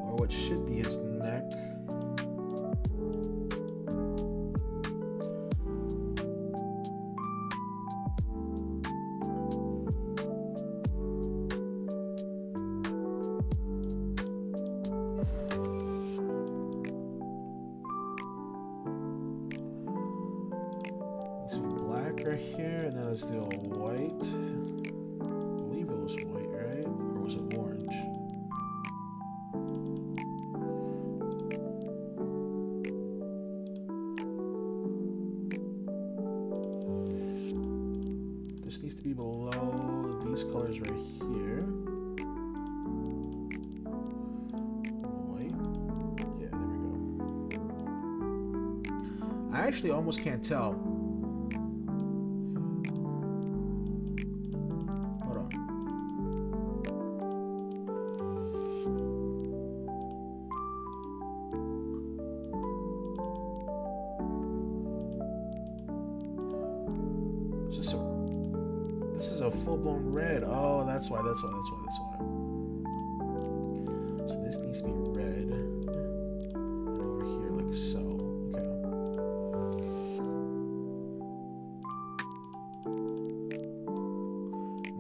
Or what should be his neck. Right here, and then let's do a white. I believe it was white, right? Or was it orange? This needs to be below these colors right here. White. Yeah, there we go. I actually almost can't tell. This is a full-blown red. Oh, that's why. So this needs to be red. And over here, like so. Okay.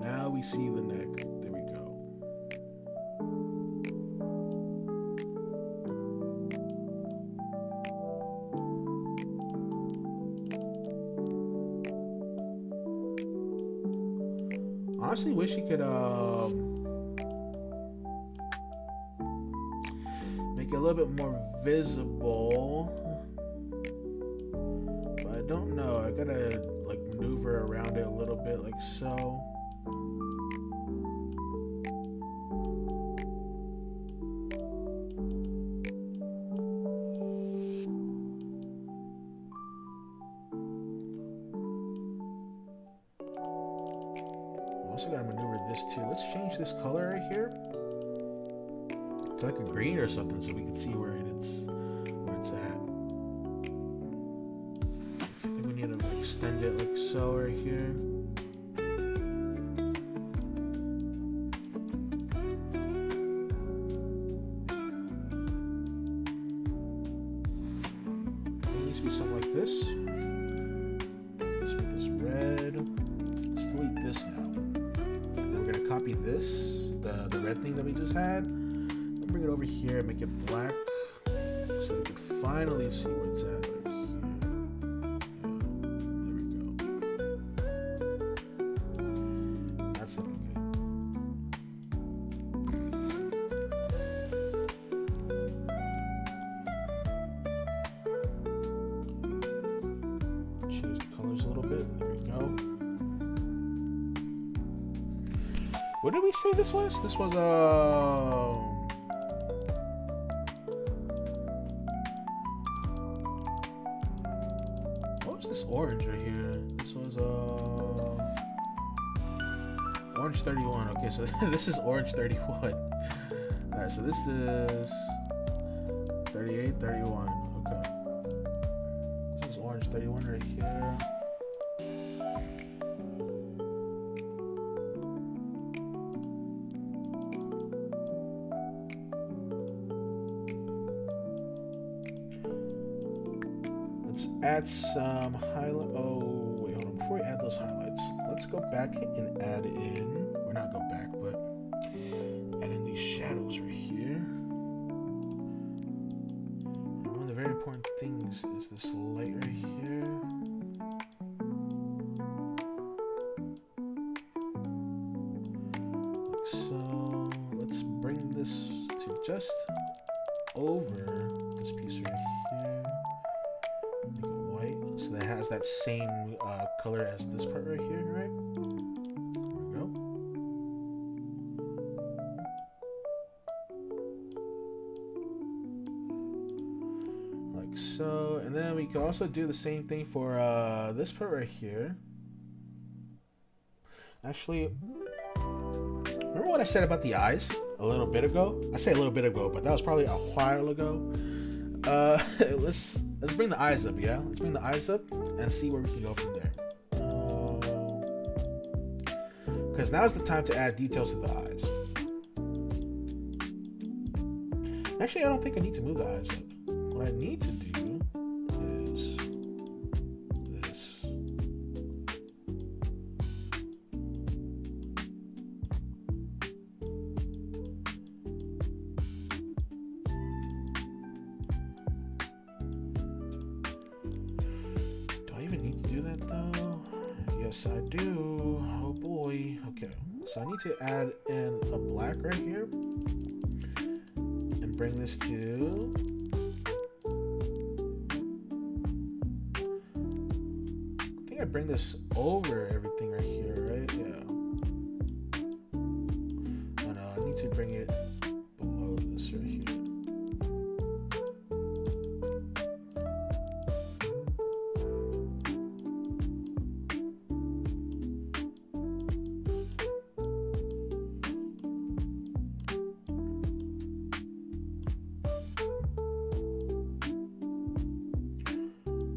Now we see the neck. There we go. Honestly, wish you could make it a little bit more visible, but I don't know. I gotta like maneuver around it a little bit, like so. Also gotta maneuver this too. Let's change this color right here to like a green or something, so we can see where it's at. I think we need to extend it like so right here. It needs to be something like this. Let's make this red. Let's delete this now. We're gonna copy this, the red thing that we just had, and bring it over here and make it black, so we can finally see where it's at. Like here. Yeah, there we go. That's looking good. Change the colors a little bit. There we go. What did we say this was? This was what was this orange right here? This was orange 31. Okay, so this is orange 31. Alright, so this is 38, 31. Okay. This is orange 31 right here. add some highlight. Oh, wait, hold on. Before we add those highlights, let's go back and add in, or not go back, but add in these shadows right here. And one of the very important things is this light right here. Like so. Let's bring this to just over this piece right here. Make it white so that it has that same color as this part right here, right? There we go. Like so. And then we can also do the same thing for this part right here. Actually, remember what I said about the eyes a little bit ago? I say a little bit ago, but that was probably a while ago. Let's bring the eyes up, yeah? Let's bring the eyes up and see where we can go from there. Because now's the time to add details to the eyes. Actually, I don't think I need to move the eyes up. What I need to do is this. Do I even need to do that though? Yes, I do. Oh boy. Okay, so I need to add in a black right here and bring this to I bring this over everything right here, right? Yeah. Oh no, I need to bring it below this right here.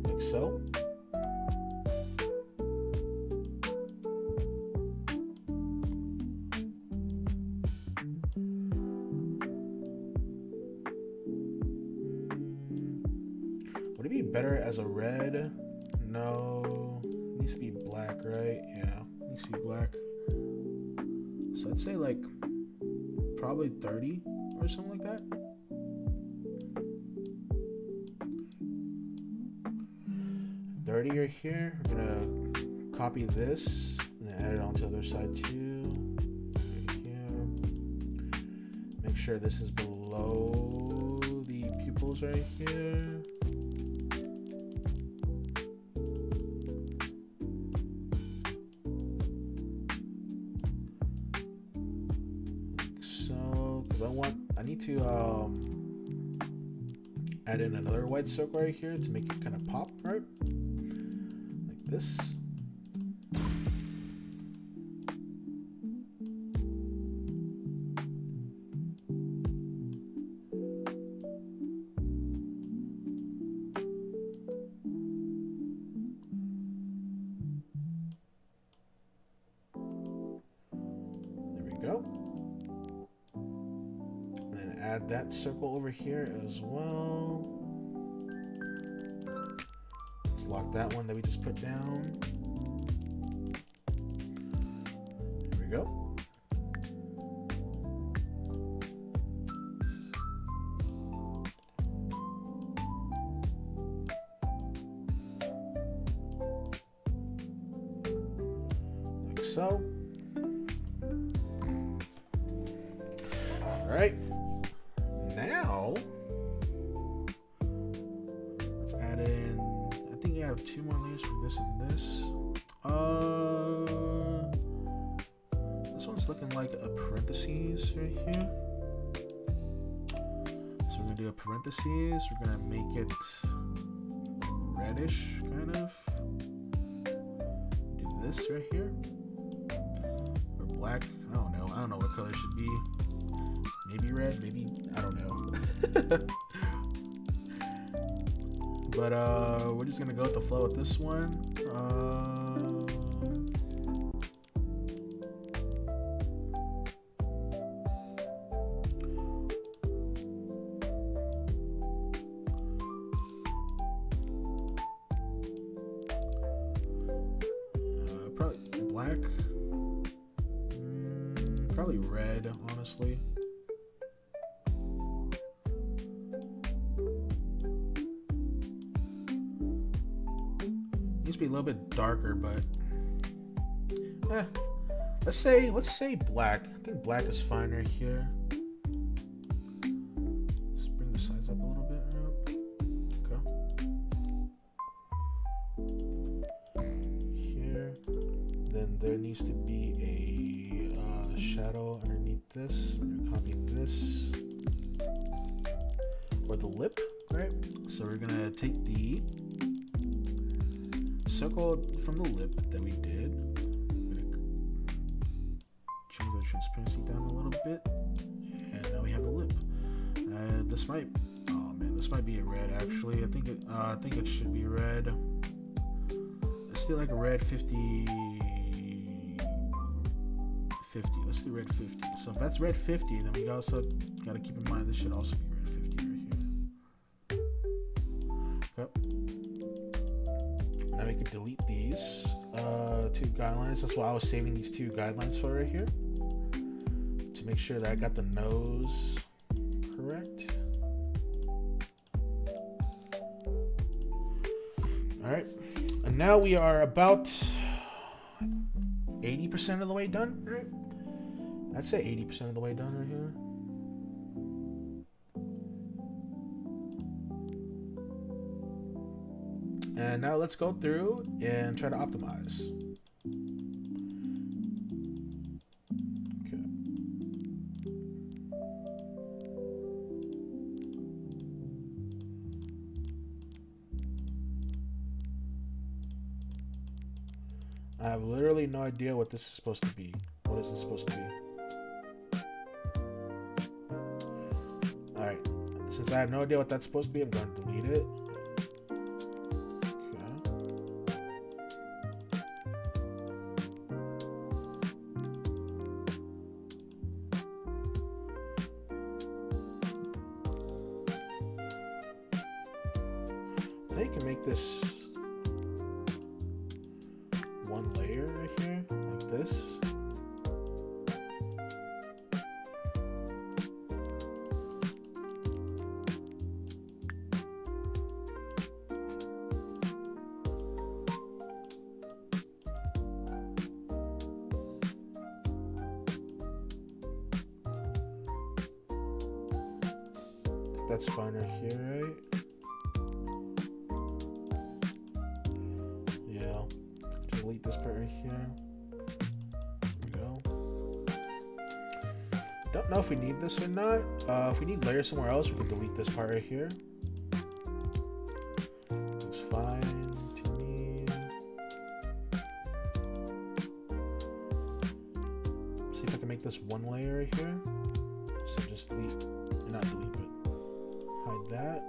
Like so. Would it be better as a red? No. It needs to be black, right? Yeah, it needs to be black. So I'd say like probably 30 or something like that. Right here. We're gonna copy this and then add it onto the other side too. Right here. Make sure this is below the pupils right here. Like so, because I need to add in another white circle right here to make it kind of pop, right? This. There we go. And then add that circle over here as well. Lock that one that we just put down. There we go. Like so. All right. Now let's add in. I think I have 2 more layers for this and this. This one's looking like a parentheses right here. So we're gonna do a parentheses. We're gonna make it reddish, kind of. Do this right here. Or black. I don't know. I don't know what color it should be. Maybe red. Maybe I don't know. But we're just gonna go with the flow with this one. Probably red, honestly. Needs to be a little bit darker, but let's say black. I think black is fine right here. Let's bring the size up a little bit. Okay. Here. Then there needs to be a shadow underneath this. We're gonna copy this. Or the lip, right? So we're gonna take the circle from the lip that we did. Change the transparency down a little bit, and now we have the lip. This might be a red actually. I think it should be red. Let's do like a red 50. Let's do red 50. So if that's red 50, then we also gotta keep in mind this should also be red 50 right here. Okay. Now we can delete these two guidelines. That's why I was saving these two guidelines for right here, to make sure that I got the nose correct. Alright, and now we are about 80% of the way done, right? I'd say 80% of the way done right here. And now let's go through and try to optimize. Okay. I have literally no idea what this is supposed to be. What is this supposed to be? Alright. Since I have no idea what that's supposed to be, I'm going to delete it. They can make this one layer right here, like this. That's fine right here, right? Delete this part right here. There we go. Don't know if we need this or not. If we need layers somewhere else, we can delete this part right here. Looks fine to me. See if I can make this one layer right here. So just delete, not delete, but hide that.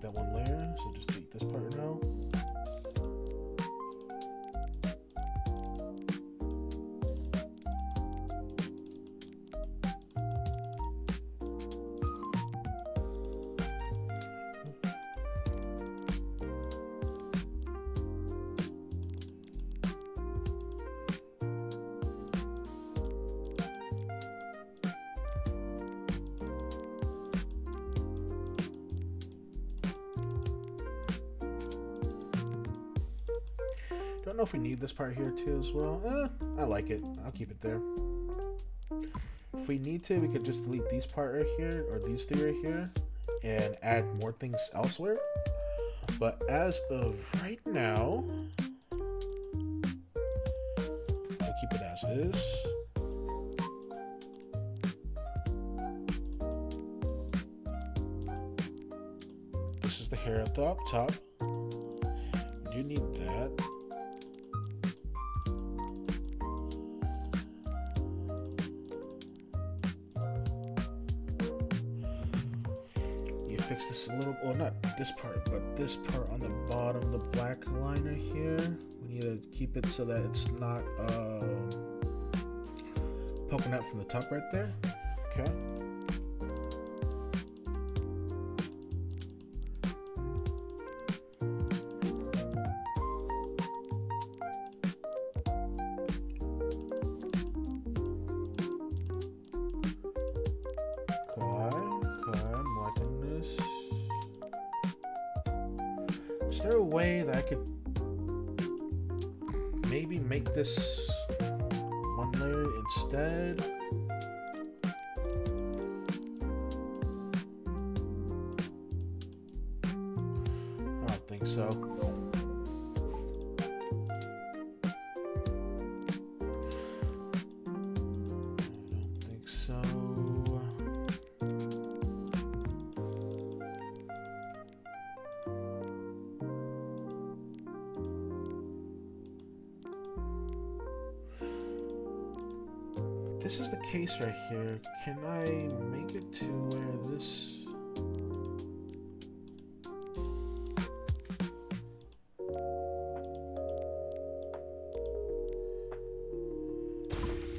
That one layer, so just delete this part now. Don't know if we need this part here too as well. I like it. I'll keep it there. If we need to, we could just delete these part right here, or these three right here, and add more things elsewhere. But as of right now, we'll keep it as is. This is the hair at the up top. You do need that. Fix this a little, well, not this part, but this part on the bottom, the black line right here. We need to keep it so that it's not poking out from the top right there. Okay. there a way that I could maybe make this one layer instead? I don't think so. This is the case right here. Can I make it to where this...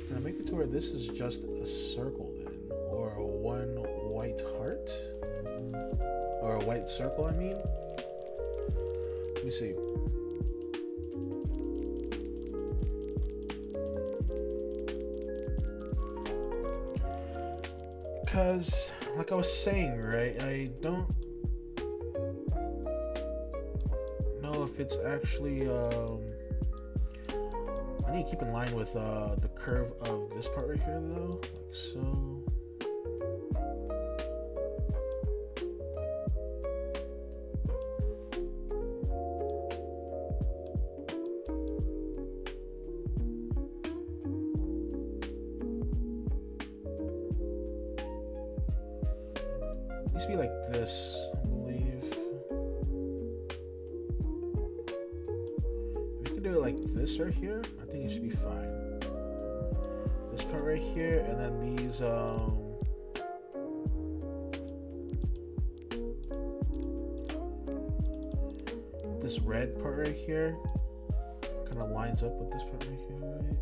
Can I make it to where this is just a circle then? Or a one white heart? Or a white circle, I mean? Let me see. Because, like I was saying, right, I don't know if it's actually, I need to keep in line with the curve of this part right here, though, like so. It used to be like this, I believe. If you can do it like this right here, I think it should be fine. This part right here, and then these, this red part right here kind of lines up with this part right here, right?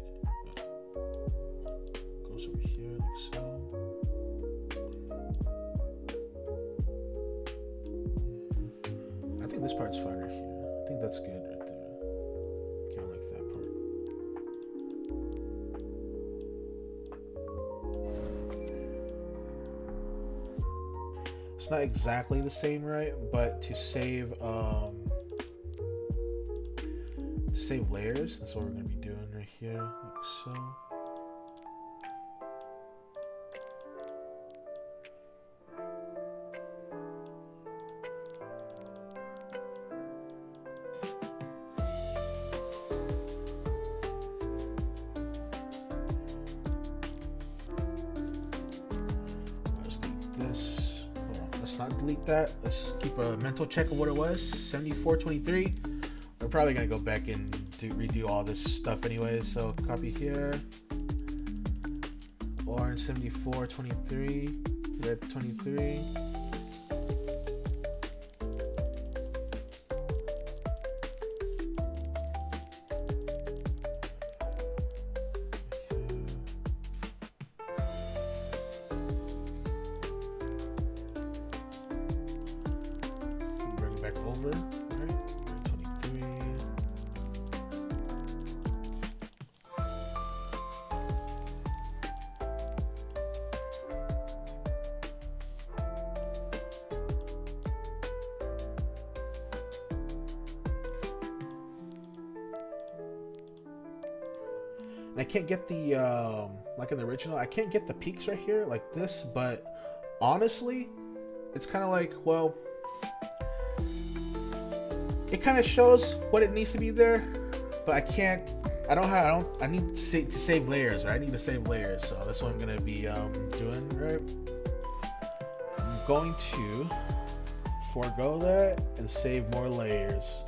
Goes over here like so. This part's fine right here. I think that's good right there. Kind of like that part. It's not exactly the same, right? But to save layers, that's what we're gonna be doing right here, like so. Not delete that. Let's keep a mental check of what it was. 7423. We're probably gonna go back and redo all this stuff anyways. So copy here. Orange 7423. Red 23. Over, right? 23. And I can't get the like in the original, I can't get the peaks right here like this, but honestly, it's kind of like, well, it kind of shows what it needs to be there, but I can't. I need to save layers, right? I need to save layers, so that's what I'm gonna be doing, right? I'm going to forego that and save more layers.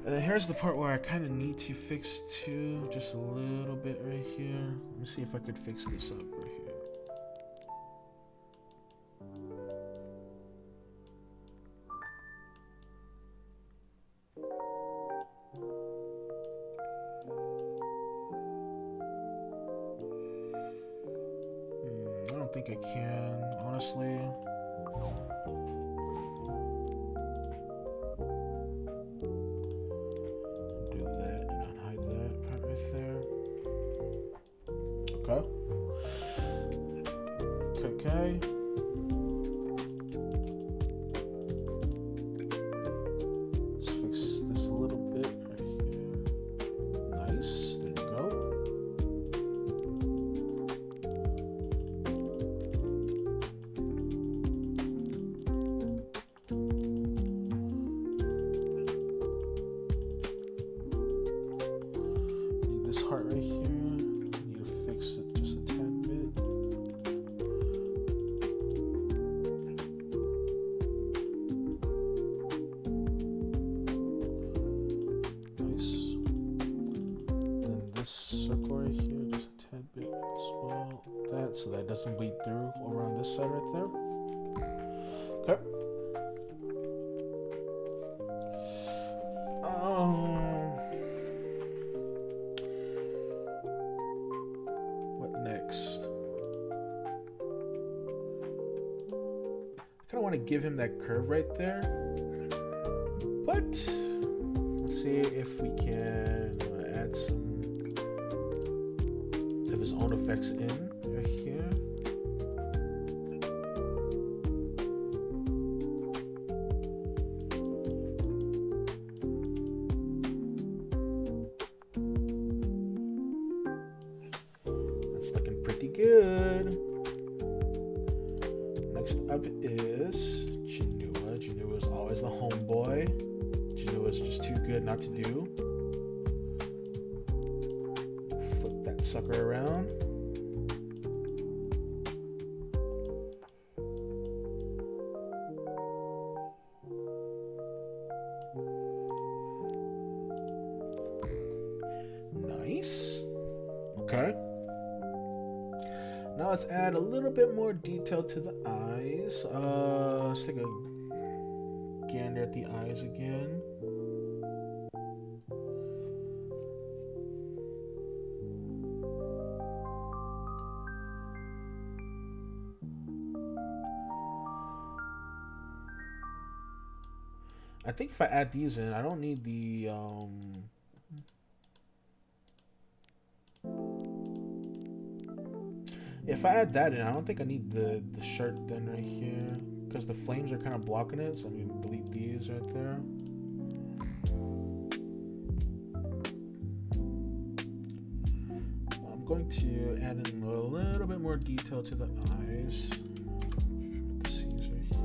And then here's the part where I kind of need to fix too, just a little bit right here. Let me see if I could fix this up right here. I don't think I can, honestly. Do that and unhide that part right there. Okay. so that doesn't bleed through over on this side right there. Okay. What next? I kind of want to give him that curve right there, but let's see if we can add some of his own effects in right here. That's looking pretty good. Next up is Jinua. Jinua is always the homeboy. Jinua is just too good not to do. Flip that sucker around. Nice. Okay. Now let's add a little bit more detail to the eyes. Let's take a gander at the eyes again. I think if I add these in, I don't need the if I add that in, I don't think I need the shirt then right here, because the flames are kind of blocking it, so I'm going to delete these right there. I'm going to add in a little bit more detail to the eyes. The C's right here.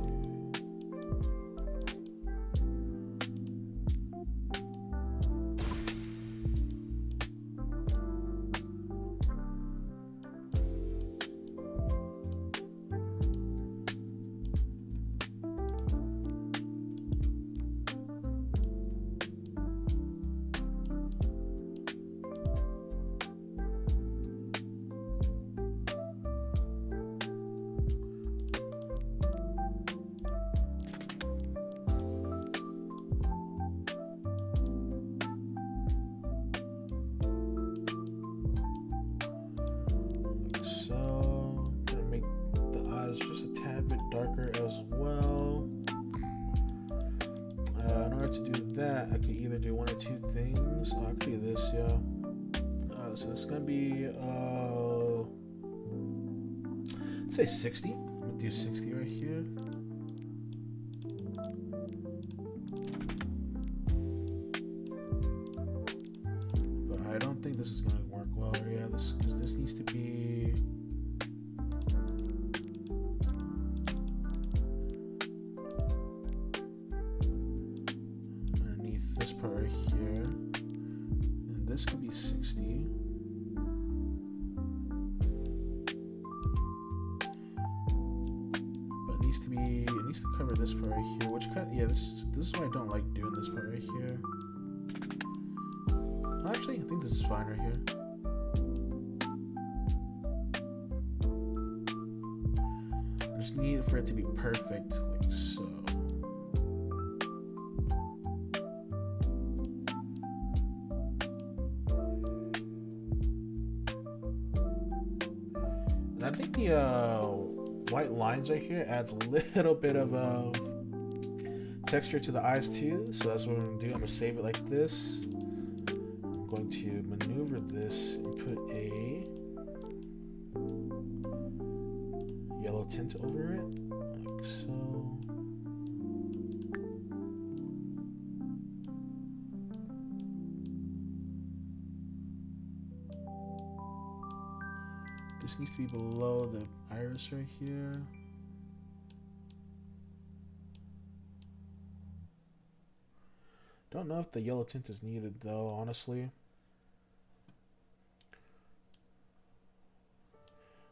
Darker as well. In order to do that, I could either do one or two things. I could do this, yeah. So this is gonna be let's say 60. I'm gonna do 60 right here. But I don't think this is gonna work well. Yeah, because this needs to be. This part right here, and this could be 60. But it needs to cover this part right here, which kind of, yeah, this is why I don't like doing this part right here. Actually, I think this is fine right here. I just need for it to be perfect, like so. I think the white lines right here adds a little bit of texture to the eyes too. So that's what I'm going to do. I'm going to save it like this. I'm going to maneuver this and put a yellow tint over it, like so. This needs to be below the iris right here. Don't know if the yellow tint is needed though, honestly.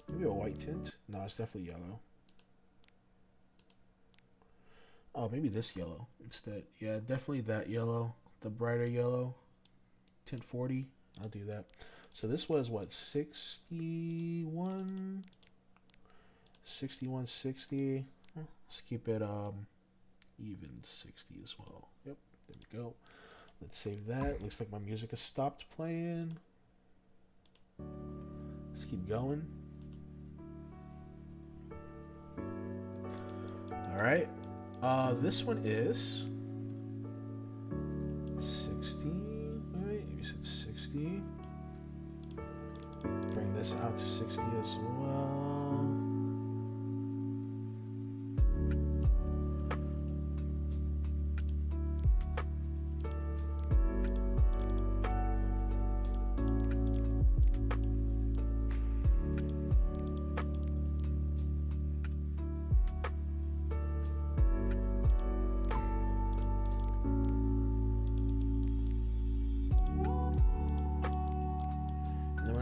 Maybe a white tint? No, it's definitely yellow. Oh, maybe this yellow instead. Yeah, definitely that yellow. The brighter yellow. Tint 40. I'll do that. So this was what, 61? 61, 60. Let's keep it even 60 as well. Yep, there we go. Let's save that. Looks like my music has stopped playing. Let's keep going. All right. This one is 60. All right, you said 60. Bring this out to 60 as well.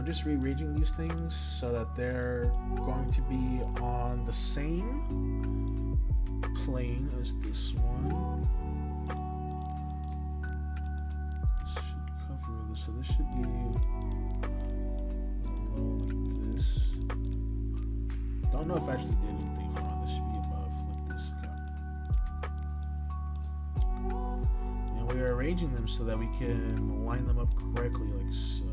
Just rearranging these things so that they're going to be on the same plane as this one. This should cover this, so this should be like this. Don't know if I actually did anything. Hold on, this should be above like this. Okay. And we are arranging them so that we can line them up correctly, like so.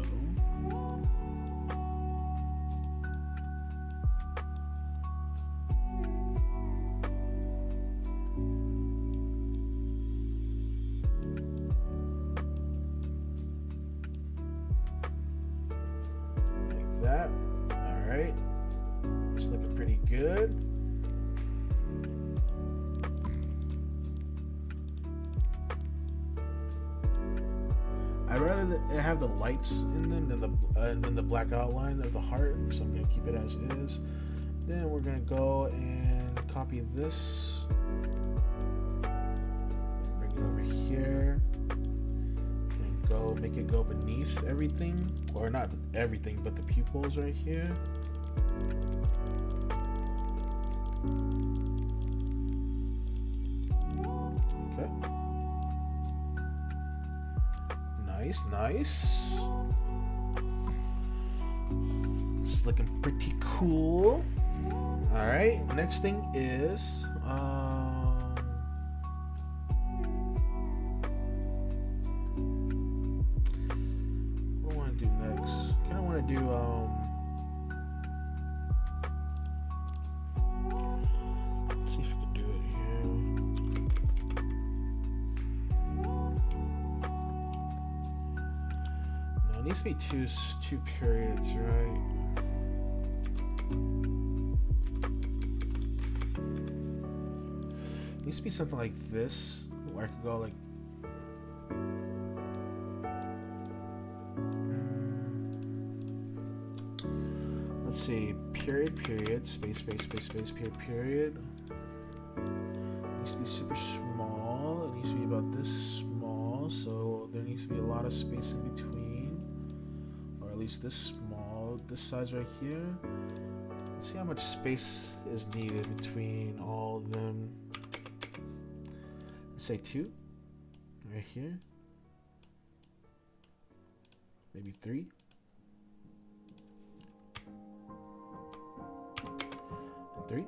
Good. I'd rather have the lights in them than the black outline of the heart, so I'm gonna keep it as is. Then we're gonna go and copy this, bring it over here, and go make it go beneath everything, or not everything, but the pupils right here. Okay. Nice. It's looking pretty cool. All right. Next thing is what do I want to do next? Kind of want to do let's see if I can do it here. No, it needs to be two periods, right? It needs to be something like this, where I could go like let's see, period, space, period. It needs to be super small. It needs to be about this small, so there needs to be a lot of space in between, or at least this small, this size right here. Let's see how much space is needed between all of them. Let's say 2, right here. Maybe 3. And 3.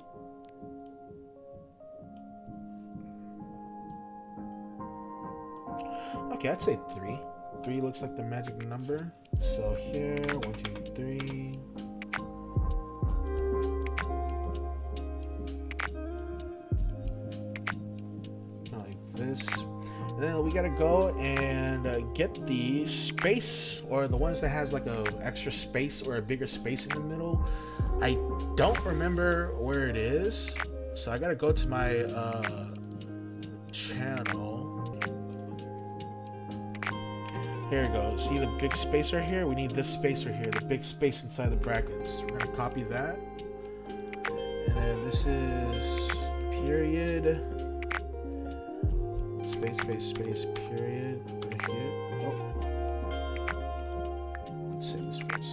Okay, I'd say 3. 3 looks like the magic number. So here, 1, 2, 3. Like this. And then we gotta go and get the space, or the ones that has like a extra space or a bigger space in the middle. I don't remember where it is, so I gotta go to my channel. Here we go. See the big space right here? We need this space right here, the big space inside the brackets. We're gonna copy that. And then this is period. Space, period. Right here. Oh. Let's say this first.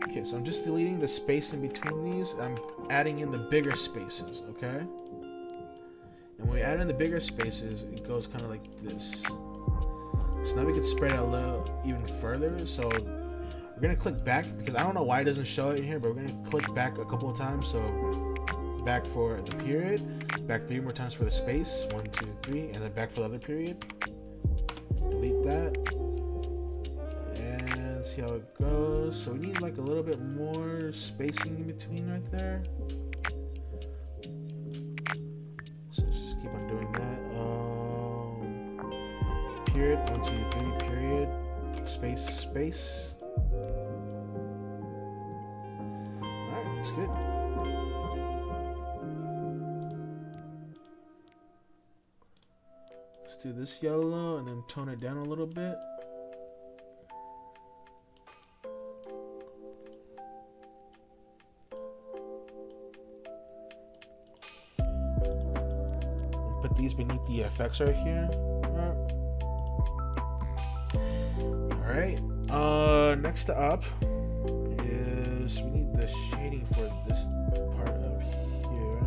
Okay, so I'm just deleting the space in between these. I'm adding in the bigger spaces, okay? And when we add in the bigger spaces, it goes kind of like this. So now we can spread it a little even further. So we're gonna click back because I don't know why it doesn't show it in here, but we're gonna click back a couple of times. So back for the period, back 3 more times for the space, 1, 2, 3, and then back for the other period. Delete that and see how it goes. So we need like a little bit more spacing in between right there. So let's just keep on doing that. Period, 1, 2, 3, period, space, space. Alright, looks good. Let's do this yellow and then tone it down a little bit. And put these beneath the effects right here. Alright, next up is we need the shading for this part up here,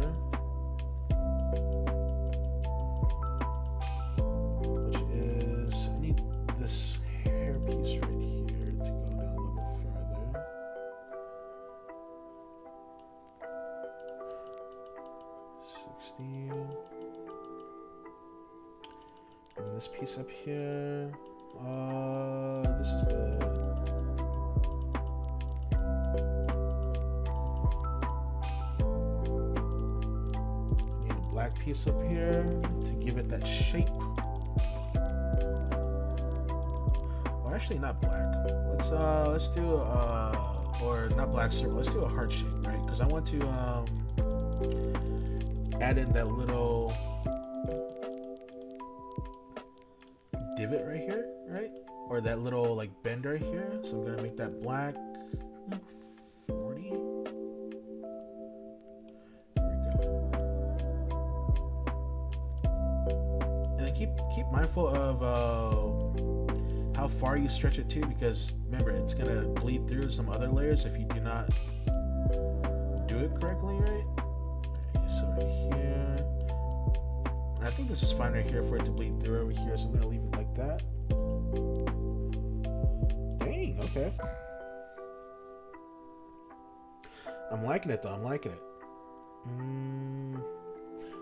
which is, I need this hair piece right here to go down a little bit further. And this piece up here. This is the need a black piece up here to give it that shape. Well, actually not black. Let's do or not black circle. Let's do a heart shape, right? Because I want to add in that little divot right here, right? Or that little like bend right here. So I'm gonna make that black 40. There we go. And then keep mindful of how far you stretch it to, because remember it's gonna bleed through some other layers if you do not do it correctly, right? So right here. And I think this is fine right here for it to bleed through over here, so I'm gonna leave it like that. Dang, okay. I'm liking it though, I'm liking it.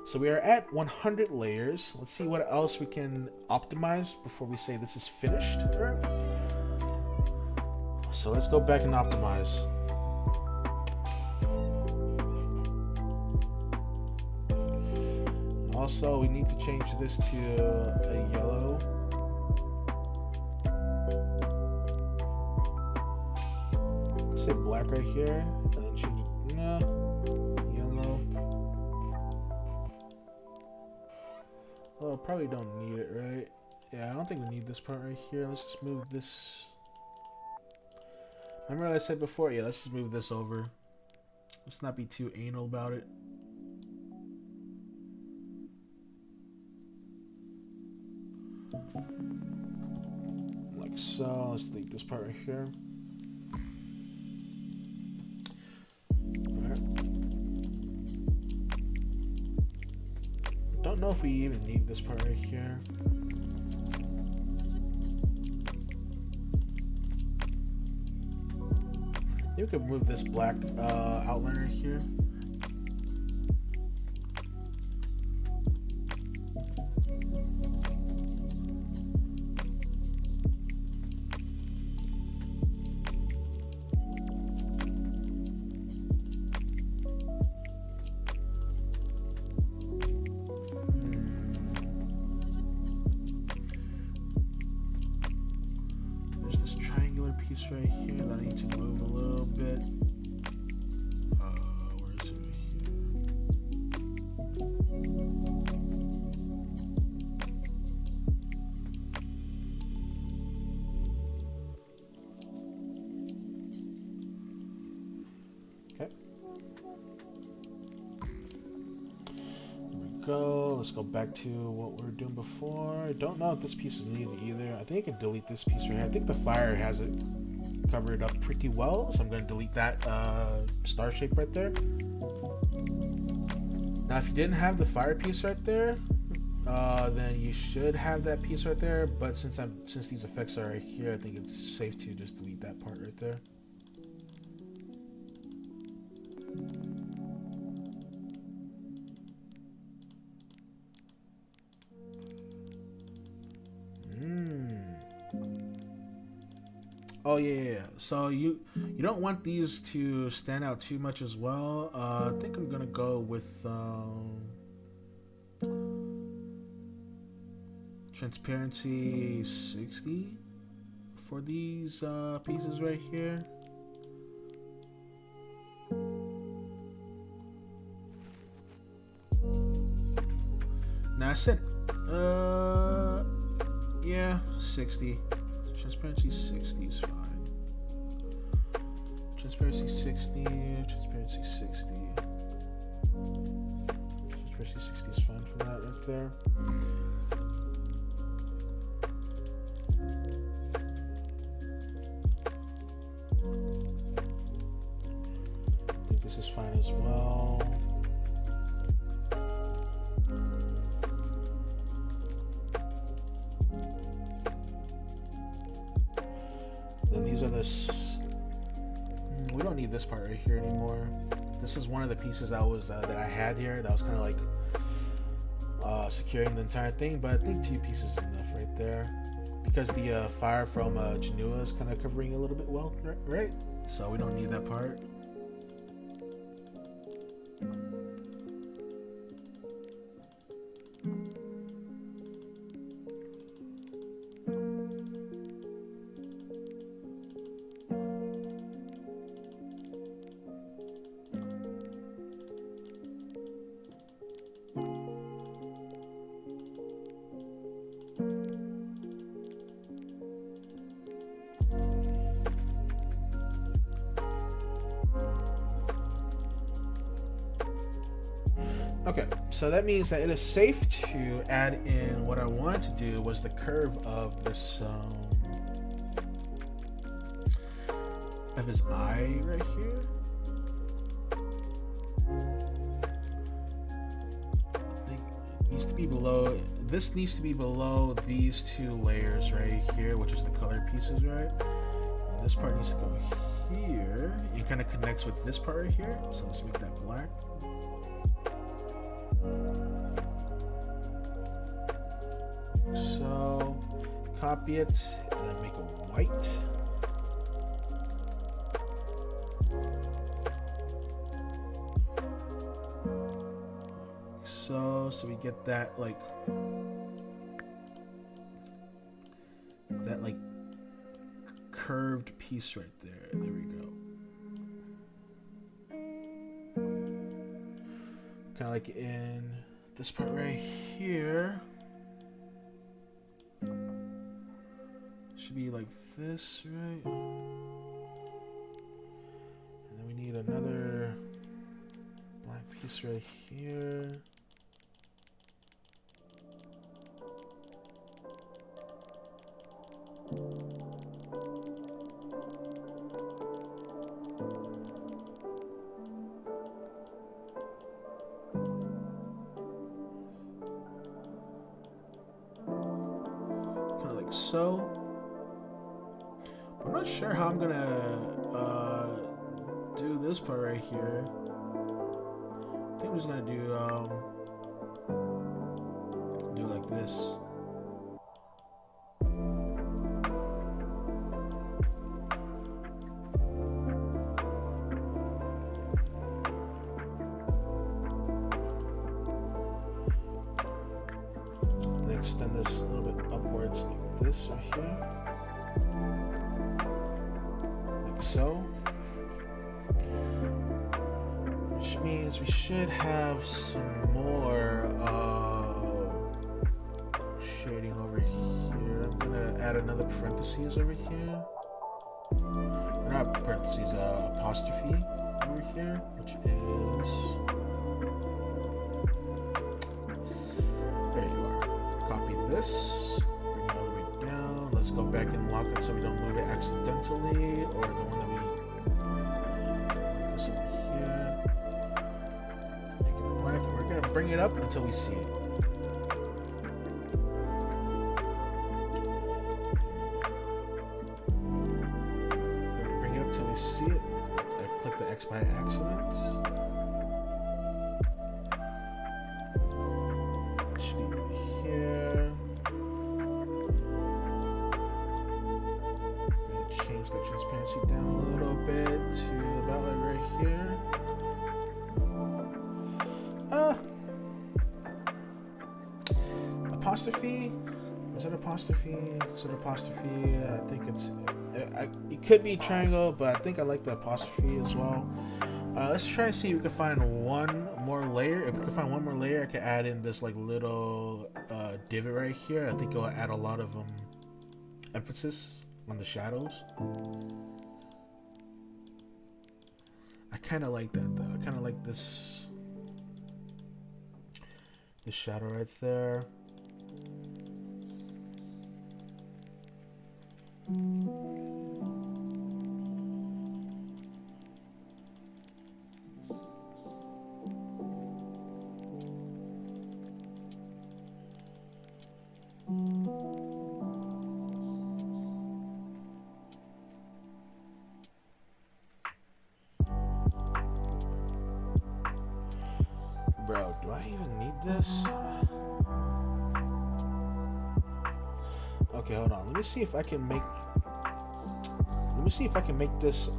So we are at 100 layers. Let's see what else we can optimize before we say this is finished. Right? So let's go back and optimize. Also, we need to change this to a yellow. Let's say black right here, and then change it. Yellow. Well, probably don't need it, right? Yeah, I don't think we need this part right here. Let's just move this. Remember what I said before? Yeah, let's just move this over. Let's not be too anal about it. Like so. Let's delete this part right here. Alright. Don't know if we even need this part right here. Maybe we could move this black outline right here. Piece right here that I need to move a little bit. Where is it right here? Okay. There we go. Let's go back to what we were doing before. I don't know if this piece is needed either. I think I can delete this piece right here. I think the fire has it covered up pretty well, so I'm going to delete that star shape right there. Now if you didn't have the fire piece right there, then you should have that piece right there. But since these effects are right here, I think it's safe to just delete that part right there. Oh yeah. So you don't want these to stand out too much as well. I think I'm gonna go with transparency 60 for these pieces right here. Now I said yeah, 60. Transparency 60 is fine. Transparency 60, transparency 60. Transparency 60 is fine for that right there. I think this is fine as well. Then these are we don't need this part right here anymore. This is one of the pieces that was that I had here that was kind of like securing the entire thing, but I think 2 pieces is enough right there because the fire from Genua is kind of covering a little bit well, right? So we don't need that part. Okay, so that means that it is safe to add in what I wanted to do was the curve of this of his eye right here. I think it needs to be below. This needs to be below these 2 layers right here, which is the color pieces, right? And this part needs to go here. It kind of connects with this part right here. So let's make that black. So copy it and then make it white. So we get that like curved piece right there. There we go. Kind of like in this part right here. Should be like this, right? And then we need another black piece right here. Kind of like so. I'm not sure how I'm gonna do this part right here. I think I'm just gonna do like this. And then extend this a little bit upwards like this right here. So, which means we should have some more shading over here. I'm gonna add another parentheses over here. Or not parentheses, apostrophe over here, which is there you are. Copy this. Let's go back and lock it so we don't move it accidentally, or the one that we move this over here. Make it black, and we're gonna bring it up until we see it. until we see it. I click the X by accident. It should be right here. I'm gonna change the transparency down a little bit to about like right here. Apostrophe? Is it apostrophe? Is it apostrophe? I think it's. It could be triangle, but I think I like the apostrophe as well. Let's try and see if we can find one more layer. If we can find one more layer, I can add in this like little divot right here. I think it'll add a lot of emphasis on the shadows. I kind of like that though. I kind of like this shadow right there. Bro, do I even need this? Okay, hold on. Let me see if I can make. Let me see if I can make this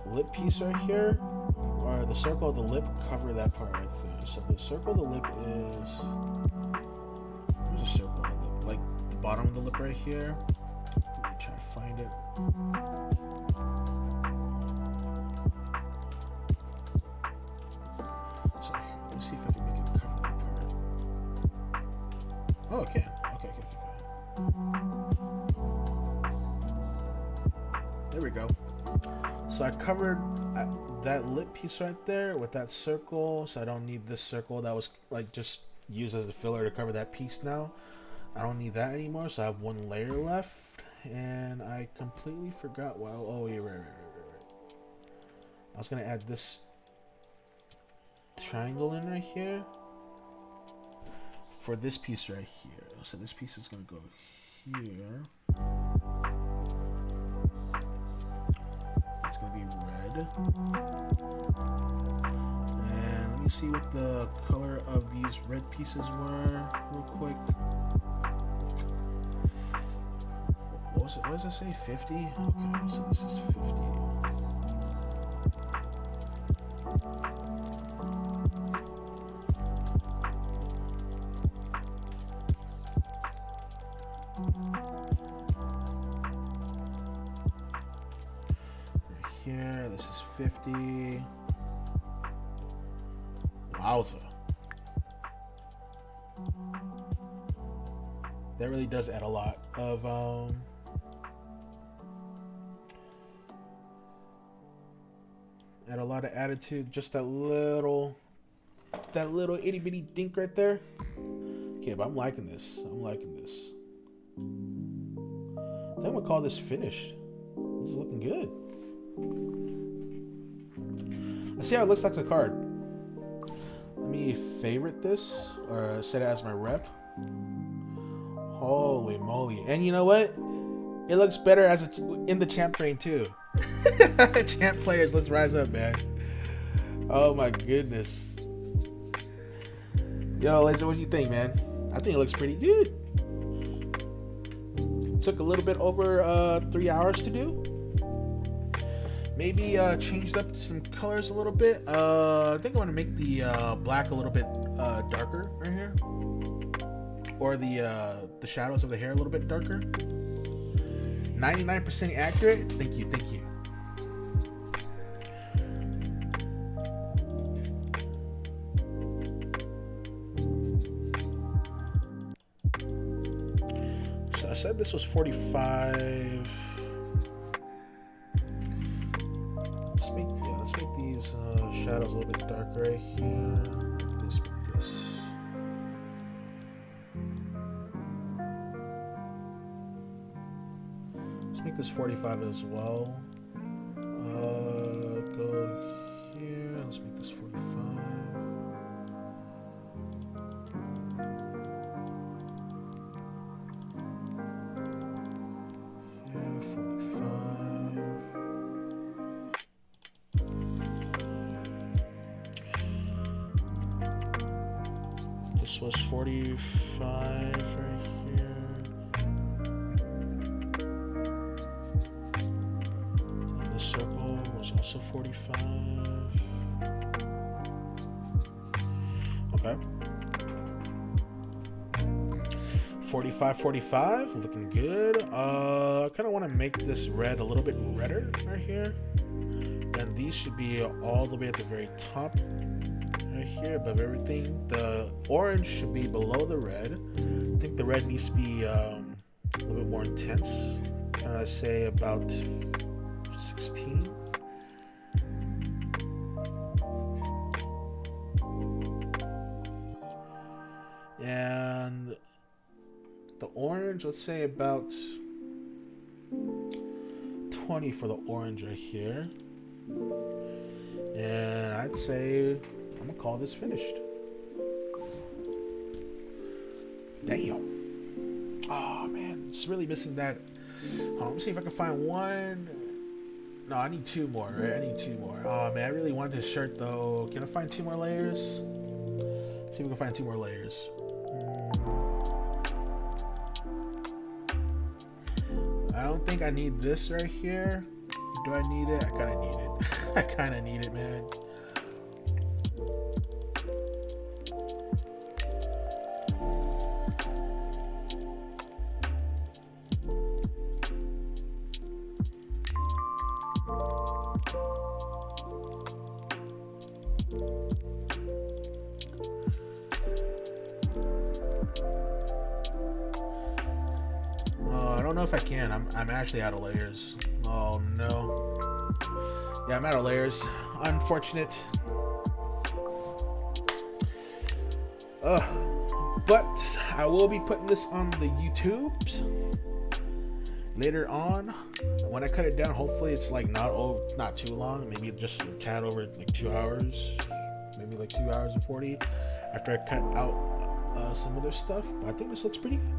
lip piece right here, or the circle of the lip cover that part right there. So the circle of the lip is. Where's the circle of the lip? Like the bottom of the lip right here. Let me try to find it. So here, let's see if I can make it cover that part. Oh, okay. Okay. There we go. So I covered that lip piece right there with that circle, so I don't need this circle that was like just used as a filler to cover that piece now. I don't need that anymore, so I have one layer left, and I completely forgot. Well, oh yeah, right. I was gonna add this triangle in right here for this piece right here. So this piece is gonna go here. It's gonna be red. And let me see what the color of these red pieces were real quick. What does it say? 50? Okay, so this is 50. Here, this is 50. Wowza. That really does add a lot of attitude. Just that little itty bitty dink right there. Okay, but I'm liking this. I think I'm gonna call this finished. This is looking good. Let's see how it looks like the card. Let me favorite this or set it as my rep. Holy moly. And you know what? It looks better as in the champ train too. Champ players, let's rise up, man. Oh my goodness. Yo, Laser, what do you think, man? I think it looks pretty good. Took a little bit over 3 hours to do. Maybe changed up some colors a little bit. I think I want to make the black a little bit darker right here, or the shadows of the hair a little bit darker. 99% accurate. Thank you. So I said this was 45. Let's make these shadows a little bit darker right here. This. Let's make this 45 as well. Go here. Let's make this 45. Here, This was 45 right here. And the circle was also 45. Okay. 45, 45, looking good. I kind of want to make this red a little bit redder right here. And these should be all the way at the very top. Right here above everything. The orange should be below the red. I think the red needs to be a little bit more intense. Can I say about 16? And the orange, let's say about 20 for the orange right here. And I'd say I'm gonna call this finished. Damn. Oh man, it's really missing that. Hold on, let me see if I can find one. No, I need two more, right? I need two more. Oh man, I really want this shirt though. Can I find two more layers? Let's see if we can find two more layers. I don't think I need this right here. Do I need it? I kind of need it. I kind of need it, man. I don't know if I can. I'm actually out of layers. Oh no. Yeah, I'm out of layers. Unfortunate. But I will be putting this on the YouTubes later on. When I cut it down, hopefully it's like not too long. Maybe just a tad over like 2 hours. Maybe like 2 hours and 40 after I cut out some other stuff. But I think this looks pretty good.